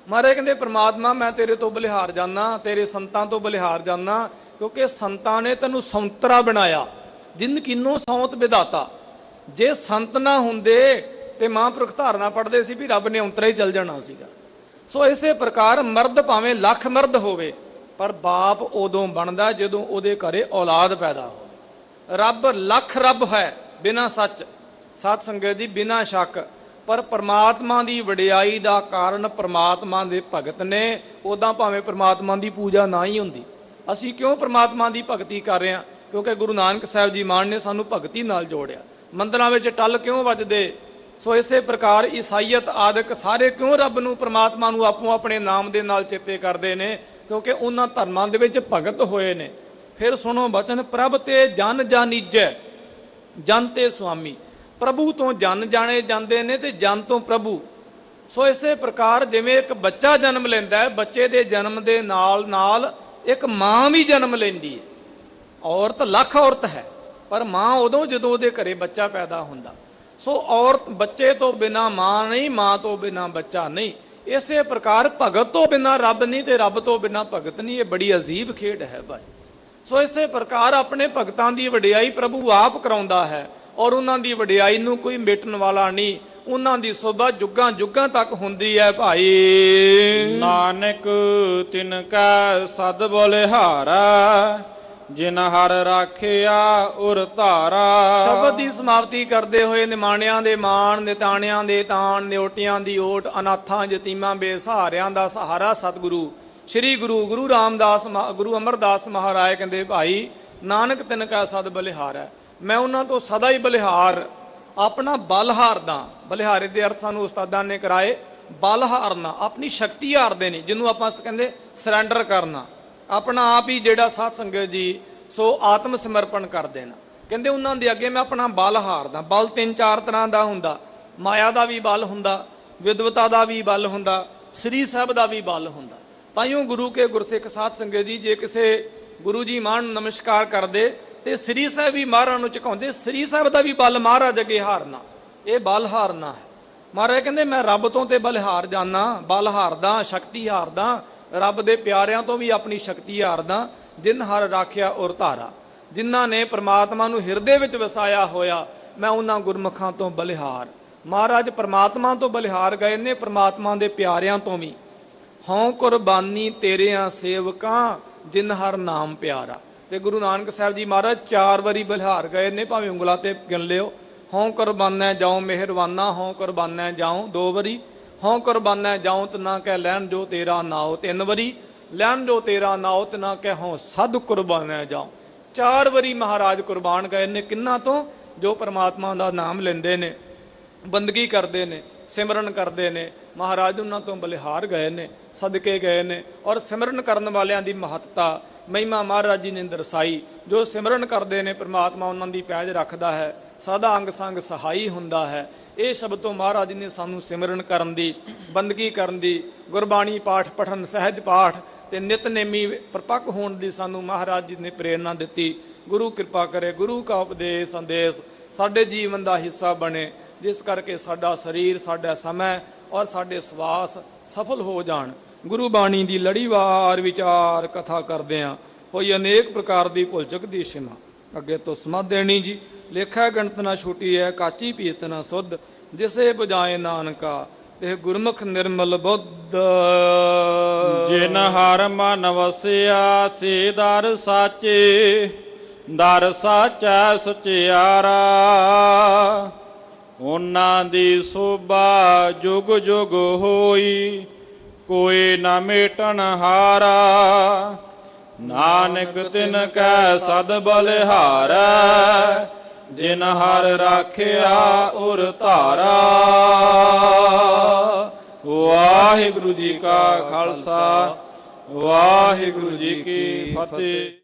ਮਹਾਰਾਜ ਕਹਿੰਦੇ ਪ੍ਰਮਾਤਮਾ ਮੈਂ ਤੇਰੇ ਤੋਂ ਬਲਿਹਾਰ ਜਾਨਾ, ਤੇਰੇ ਸੰਤਾਂ ਤੋਂ ਬਲਿਹਾਰ ਜਾਨਾ, ਕਿਉਂਕਿ ਸੰਤਾਂ ਨੇ ਤੈਨੂੰ ਸੌਂਤਰਾ ਬਣਾਇਆ। ਜਿਨ ਕਿਨੋ ਸੌਤ ਵਿਧਾਤਾ। ਜੇ ਸੰਤ ਨਾ ਹੁੰਦੇ ਤੇ ਮਹਾਂਪੁਰਖ ਧਾਰਨਾ ਪੜ੍ਹਦੇ ਸੀ ਵੀ ਰੱਬ ਨੇ ਔਂਤਰਾ ਹੀ ਚੱਲ ਜਾਣਾ ਸੀਗਾ। ਸੋ ਇਸੇ ਪ੍ਰਕਾਰ ਮਰਦ ਭਾਵੇਂ ਲੱਖ ਮਰਦ ਹੋਵੇ, ਪਰ ਬਾਪ ਉਦੋਂ ਬਣਦਾ ਜਦੋਂ ਉਹਦੇ ਘਰੇ ਔਲਾਦ ਪੈਦਾ ਹੋਵੇ। ਰੱਬ ਲੱਖ ਰੱਬ ਹੈ ਬਿਨਾਂ ਸੱਚ, ਸਾਧ ਸੰਗਤ ਦੀ ਬਿਨਾਂ ਸ਼ੱਕ, ਪਰ ਪਰਮਾਤਮਾ ਦੀ ਵਡਿਆਈ ਦਾ ਕਾਰਨ ਪਰਮਾਤਮਾ ਦੇ ਭਗਤ ਨੇ। ਉਦਾਂ ਭਾਵੇਂ ਪਰਮਾਤਮਾ ਦੀ ਪੂਜਾ ਨਾ ਹੀ ਹੁੰਦੀ। ਅਸੀਂ ਕਿਉਂ ਪਰਮਾਤਮਾ ਦੀ ਭਗਤੀ ਕਰ ਰਹੇ ਹਾਂ? ਕਿਉਂਕਿ ਗੁਰੂ ਨਾਨਕ ਸਾਹਿਬ ਜੀ ਮਾਨ ਨੇ ਸਾਨੂੰ ਭਗਤੀ ਨਾਲ ਜੋੜਿਆ। ਮੰਦਰਾਂ ਵਿੱਚ ਟੱਲ ਕਿਉਂ ਵੱਜਦੇ? ਸੋ ਇਸੇ ਪ੍ਰਕਾਰ ਈਸਾਈਅਤ ਆਦਿਕ ਸਾਰੇ ਕਿਉਂ ਰੱਬ ਨੂੰ, ਪਰਮਾਤਮਾ ਨੂੰ ਆਪੋ ਆਪਣੇ ਨਾਮ ਦੇ ਨਾਲ ਚੇਤੇ ਕਰਦੇ ਨੇ? ਕਿਉਂਕਿ ਉਹਨਾਂ ਧਰਮਾਂ ਦੇ ਵਿੱਚ ਭਗਤ ਹੋਏ ਨੇ। ਫਿਰ ਸੁਣੋ ਬਚਨ, ਪ੍ਰਭ ਤੇ ਜਨ ਜਾਨੀਜੈ ਜਨ ਤੇ ਸੁਆਮੀ। ਪ੍ਰਭੂ ਤੋਂ ਜਨ ਜਾਣੇ ਜਾਂਦੇ ਨੇ ਤੇ ਜਨ ਤੋਂ ਪ੍ਰਭੂ। ਸੋ ਇਸੇ ਪ੍ਰਕਾਰ ਜਿਵੇਂ ਇੱਕ ਬੱਚਾ ਜਨਮ ਲੈਂਦਾ ਹੈ, ਬੱਚੇ ਦੇ ਜਨਮ ਦੇ ਨਾਲ ਨਾਲ ਇੱਕ ਮਾਂ ਵੀ ਜਨਮ ਲੈਂਦੀ ਹੈ। ਔਰਤ ਲੱਖ ਔਰਤ ਹੈ, ਪਰ ਮਾਂ ਉਦੋਂ ਜਦੋਂ ਉਹਦੇ ਘਰੇ ਬੱਚਾ ਪੈਦਾ ਹੁੰਦਾ। ਸੋ ਔਰਤ ਬੱਚੇ ਤੋਂ ਬਿਨਾਂ ਮਾਂ ਨਹੀਂ, ਮਾਂ ਤੋਂ ਬਿਨਾਂ ਬੱਚਾ ਨਹੀਂ। ਇਸੇ ਪ੍ਰਕਾਰ ਭਗਤ ਤੋਂ ਬਿਨਾਂ ਰੱਬ ਨਹੀਂ ਤੇ ਰੱਬ ਤੋਂ ਬਿਨਾਂ ਭਗਤ ਨਹੀਂ। ਇਹ ਬੜੀ ਅਜੀਬ ਖੇਡ ਹੈ ਭਾਈ। ਸੋ ਇਸੇ ਪ੍ਰਕਾਰ ਆਪਣੇ ਭਗਤਾਂ ਦੀ ਵਡਿਆਈ ਪ੍ਰਭੂ ਆਪ ਕਰਾਉਂਦਾ ਹੈ, ਔਰ ਉਹਨਾਂ ਦੀ ਵਡਿਆਈ ਨੂੰ ਕੋਈ ਮਿਟਣ ਵਾਲਾ ਨਹੀਂ। ਉਹਨਾਂ ਦੀ ਸੋਭਾ ਜੁਗਾਂ ਜੁਗਾਂ ਤੱਕ ਹੁੰਦੀ ਹੈ ਭਾਈ। ਨਾਨਕ ਤਿਨ ਕਾ ਸਦ ਬਲਿਹਾਰਾ, ਜਿਨ ਹਰ ਰਾਖਿਆ ਉਰ ਧਾਰਾ। ਸ਼ਬਦ ਦੀ ਸਮਾਪਤੀ ਕਰਦੇ ਹੋਏ ਨਿਮਾਣਿਆਂ ਦੇ ਮਾਣ, ਨਿਤਾਣਿਆਂ ਦੇ ਤਾਣ, ਨਿਓਟਿਆਂ ਦੀ ਓਟ, ਅਨਾਥਾਂ ਯਤੀਮਾਂ ਬੇਸਹਾਰਿਆਂ ਦਾ ਸਹਾਰਾ ਸਤਿਗੁਰੂ ਸ੍ਰੀ ਗੁਰੂ ਰਾਮਦਾਸ ਗੁਰੂ ਅਮਰਦਾਸ ਮਹਾਰਾਜ ਕਹਿੰਦੇ ਭਾਈ ਨਾਨਕ ਤਿਨ ਕਾ ਸਦ ਬਲਿਹਾਰ। ਮੈਂ ਉਹਨਾਂ ਤੋਂ ਸਦਾ ਹੀ ਬਲਿਹਾਰ, ਆਪਣਾ ਬਲ ਹਾਰਦਾ। ਬਲਿਹਾਰੇ ਦੇ ਅਰਥ ਸਾਨੂੰ ਉਸਤਾਦਾਂ ਨੇ ਕਰਾਏ, ਬਲ ਹਾਰਨਾ, ਆਪਣੀ ਸ਼ਕਤੀ ਹਾਰਦੇ ਨੇ, ਜਿਹਨੂੰ ਆਪਾਂ ਕਹਿੰਦੇ ਸਰੈਂਡਰ ਕਰਨਾ, ਆਪਣਾ ਆਪ ਹੀ ਜਿਹੜਾ ਸਾਧ ਸੰਗਤ ਜੀ ਸੋ ਆਤਮ ਸਮਰਪਣ ਕਰ ਦੇਣਾ। ਕਹਿੰਦੇ ਉਹਨਾਂ ਦੇ ਅੱਗੇ ਮੈਂ ਆਪਣਾ ਬਲ ਹਾਰਦਾ। ਬਲ 3-4 ਤਰ੍ਹਾਂ ਦਾ ਹੁੰਦਾ, ਮਾਇਆ ਦਾ ਵੀ ਬਲ ਹੁੰਦਾ, ਵਿਦਵਤਾ ਦਾ ਵੀ ਬਲ ਹੁੰਦਾ, ਸ੍ਰੀ ਸਾਹਿਬ ਦਾ ਵੀ ਬਲ ਹੁੰਦਾ। ਤਾਈਓ ਗੁਰੂ ਕੇ ਗੁਰਸਿੱਖ ਸਾਧ ਸੰਗਤ ਜੀ ਜੇ ਕਿਸੇ ਗੁਰੂ ਜੀ ਮਾਨ ਨੂੰ ਨਮਸਕਾਰ ਕਰਦੇ ਤੇ ਸ੍ਰੀ ਸਾਹਿਬ ਵੀ ਮਹਾਰਾਜ ਨੂੰ ਝੁਕਾਉਂਦੇ। ਸ੍ਰੀ ਸਾਹਿਬ ਦਾ ਵੀ ਬਲ ਮਹਾਰਾਜ ਅੱਗੇ ਹਾਰਨਾ, ਇਹ ਬਲ ਹਾਰਨਾ ਹੈ। ਮਹਾਰਾਜ ਕਹਿੰਦੇ ਮੈਂ ਰੱਬ ਤੋਂ ਤੇ ਬਲਿਹਾਰ ਜਾਨਾ, ਬਲ ਹਾਰਦਾ, ਸ਼ਕਤੀ ਹਾਰਦਾ, ਰੱਬ ਦੇ ਪਿਆਰਿਆਂ ਤੋਂ ਵੀ ਆਪਣੀ ਸ਼ਕਤੀ ਹਾਰਦਾ। ਜਿਨ ਹਰ ਰਾਖਿਆ ਉਰ ਧਾਰਾ, ਜਿਨ੍ਹਾਂ ਨੇ ਪ੍ਰਮਾਤਮਾ ਨੂੰ ਹਿਰਦੇ ਵਿੱਚ ਵਸਾਇਆ ਹੋਇਆ, ਮੈਂ ਉਹਨਾਂ ਗੁਰਮੁਖਾਂ ਤੋਂ ਬਲਿਹਾਰ। ਮਹਾਰਾਜ ਪ੍ਰਮਾਤਮਾ ਤੋਂ ਬਲਿਹਾਰ ਗਏ ਨੇ, ਪ੍ਰਮਾਤਮਾ ਦੇ ਪਿਆਰਿਆਂ ਤੋਂ ਵੀ। ਹਉ ਕੁਰਬਾਨੀ ਤੇਰਿਆਂ ਸੇਵਕਾਂ, ਜਿਨ ਹਰ ਨਾਮ ਪਿਆਰਾ। ਤੇ ਗੁਰੂ ਨਾਨਕ ਸਾਹਿਬ ਜੀ ਮਹਾਰਾਜ 4 ਵਾਰੀ ਬਲਿਹਾਰ ਗਏ ਨੇ, ਭਾਵੇਂ ਉਂਗਲਾਂ ਤੇ ਗਿਣ ਲਿਓ। ਹਉ ਕੁਰਬਾਨੈ ਜਾਉ ਮਿਹਰਬਾਨਾ, ਹਉ ਕੁਰਬਾਨੈ ਜਾਉ 2 ਵਾਰੀ, ਹਉ ਕੁਰਬਾਨੈ ਜਾਉ ਤਨਾ ਕਹਿ ਲੈਣ ਜੋ ਤੇਰਾ ਨਾਉ 3 ਵਾਰੀ, ਲੈਣ ਜੋ ਤੇਰਾ ਨਾਉ ਤਨਾ ਕਹਿ ਹਉ ਸਦ ਕੁਰਬਾਨੈ ਜਾਉ। 4 ਵਾਰੀ ਮਹਾਰਾਜ ਕੁਰਬਾਨ ਗਏ ਨੇ। ਕਿੰਨਾ ਤੋਂ? ਜੋ ਪਰਮਾਤਮਾ ਦਾ ਨਾਮ ਲੈਂਦੇ ਨੇ, ਬੰਦਗੀ ਕਰਦੇ ਨੇ, ਸਿਮਰਨ ਕਰਦੇ ਨੇ। ਮਹਾਰਾਜ ਉਹਨਾਂ ਤੋਂ ਬਲਿਹਾਰ ਗਏ ਨੇ, ਸਦਕੇ ਗਏ ਨੇ। ਔਰ ਸਿਮਰਨ ਕਰਨ ਵਾਲਿਆਂ ਦੀ ਮਹੱਤਤਾ ਮਹਿਮਾ ਮਹਾਰਾਜ ਜੀ ਨੇ ਦਰਸਾਈ। ਜੋ ਸਿਮਰਨ ਕਰਦੇ ਨੇ ਪ੍ਰਮਾਤਮਾ ਉਹਨਾਂ ਦੀ ਪੈਜ ਰੱਖਦਾ ਹੈ, ਸਦਾ ਅੰਗ ਸੰਗ ਸਹਾਈ ਹੁੰਦਾ ਹੈ। ਇਹ ਸ਼ਬਦ ਤੋਂ ਮਹਾਰਾਜ ਨੇ ਸਾਨੂੰ ਸਿਮਰਨ ਕਰਨ ਦੀ, ਬੰਦਗੀ ਕਰਨ ਦੀ, ਗੁਰਬਾਣੀ ਪਾਠ ਪਠਨ, ਸਹਿਜ ਪਾਠ ਤੇ ਨਿਤਨੇਮੀ ਪ੍ਰਪੱਕ ਹੋਣ ਦੀ ਸਾਨੂੰ ਮਹਾਰਾਜ ਜੀ ਨੇ ਪ੍ਰੇਰਨਾ ਦਿੱਤੀ। ਗੁਰੂ ਕਿਰਪਾ ਕਰੇ ਗੁਰੂ ਕਾ ਉਪਦੇਸ਼ ਸੰਦੇਸ਼ ਸਾਡੇ ਜੀਵਨ ਦਾ ਹਿੱਸਾ ਬਣੇ, ਜਿਸ ਕਰਕੇ ਸਾਡਾ ਸਰੀਰ, ਸਾਡਾ ਸਮਾਂ ਔਰ ਸਾਡੇ ਸਵਾਸ ਸਫਲ ਹੋ ਜਾਣ। ਗੁਰੂ ਬਾਣੀ ਦੀ ਲੜੀਵਾਰ ਵਿਚਾਰ ਕਥਾ ਕਰਦਿਆਂ ਹੋਈ ਅਨੇਕ ਪ੍ਰਕਾਰ ਦੀ ਭੁੱਲ ਚੁੱਕ ਦੀ ਸ਼ਿਮਾ ਅੱਗੇ ਤੋਂ ਸਮਝ ਦੇਣੀ ਜੀ। ਲੇਖਾ ਗਣਤ ਨਾ ਛੁਟੀ ਹੈ, ਕਾਚੀ ਪੀਤ ਨਾ ਸੁਧ, ਜਿਸੇ ਬੁਝਾਏ ਨਾਨਕਾ ਤੇ ਗੁਰਮੁਖ ਨਿਰਮਲ ਬੁੱਧ। ਜਿਨ ਹਰ ਮਨ ਵਸਿਆ ਸੇ ਦਰ ਸਾਚੇ, ਦਰ ਸਾਚੈ ਸਚਿਆਰਾ। ਉਹਨਾਂ ਦੀ ਸੋਭਾ ਜੁਗ ਜੁਗ ਹੋਈ, ਕੋਈ ਨਾ ਮੇਟਣ ਹਾਰਾ। ਨਾਨਕ ਤਿਨ ਕੈ ਸਦ ਬਲਿਹਾਰੈ, ਜਿਨ ਹਰ ਰਾਖਿਆ ਉਰ ਧਾਰਾ। ਵਾਹਿਗੁਰੂ ਜੀ ਕਾ ਖਾਲਸਾ, ਵਾਹਿਗੁਰੂ ਜੀ ਕੀ ਫਤਿਹ।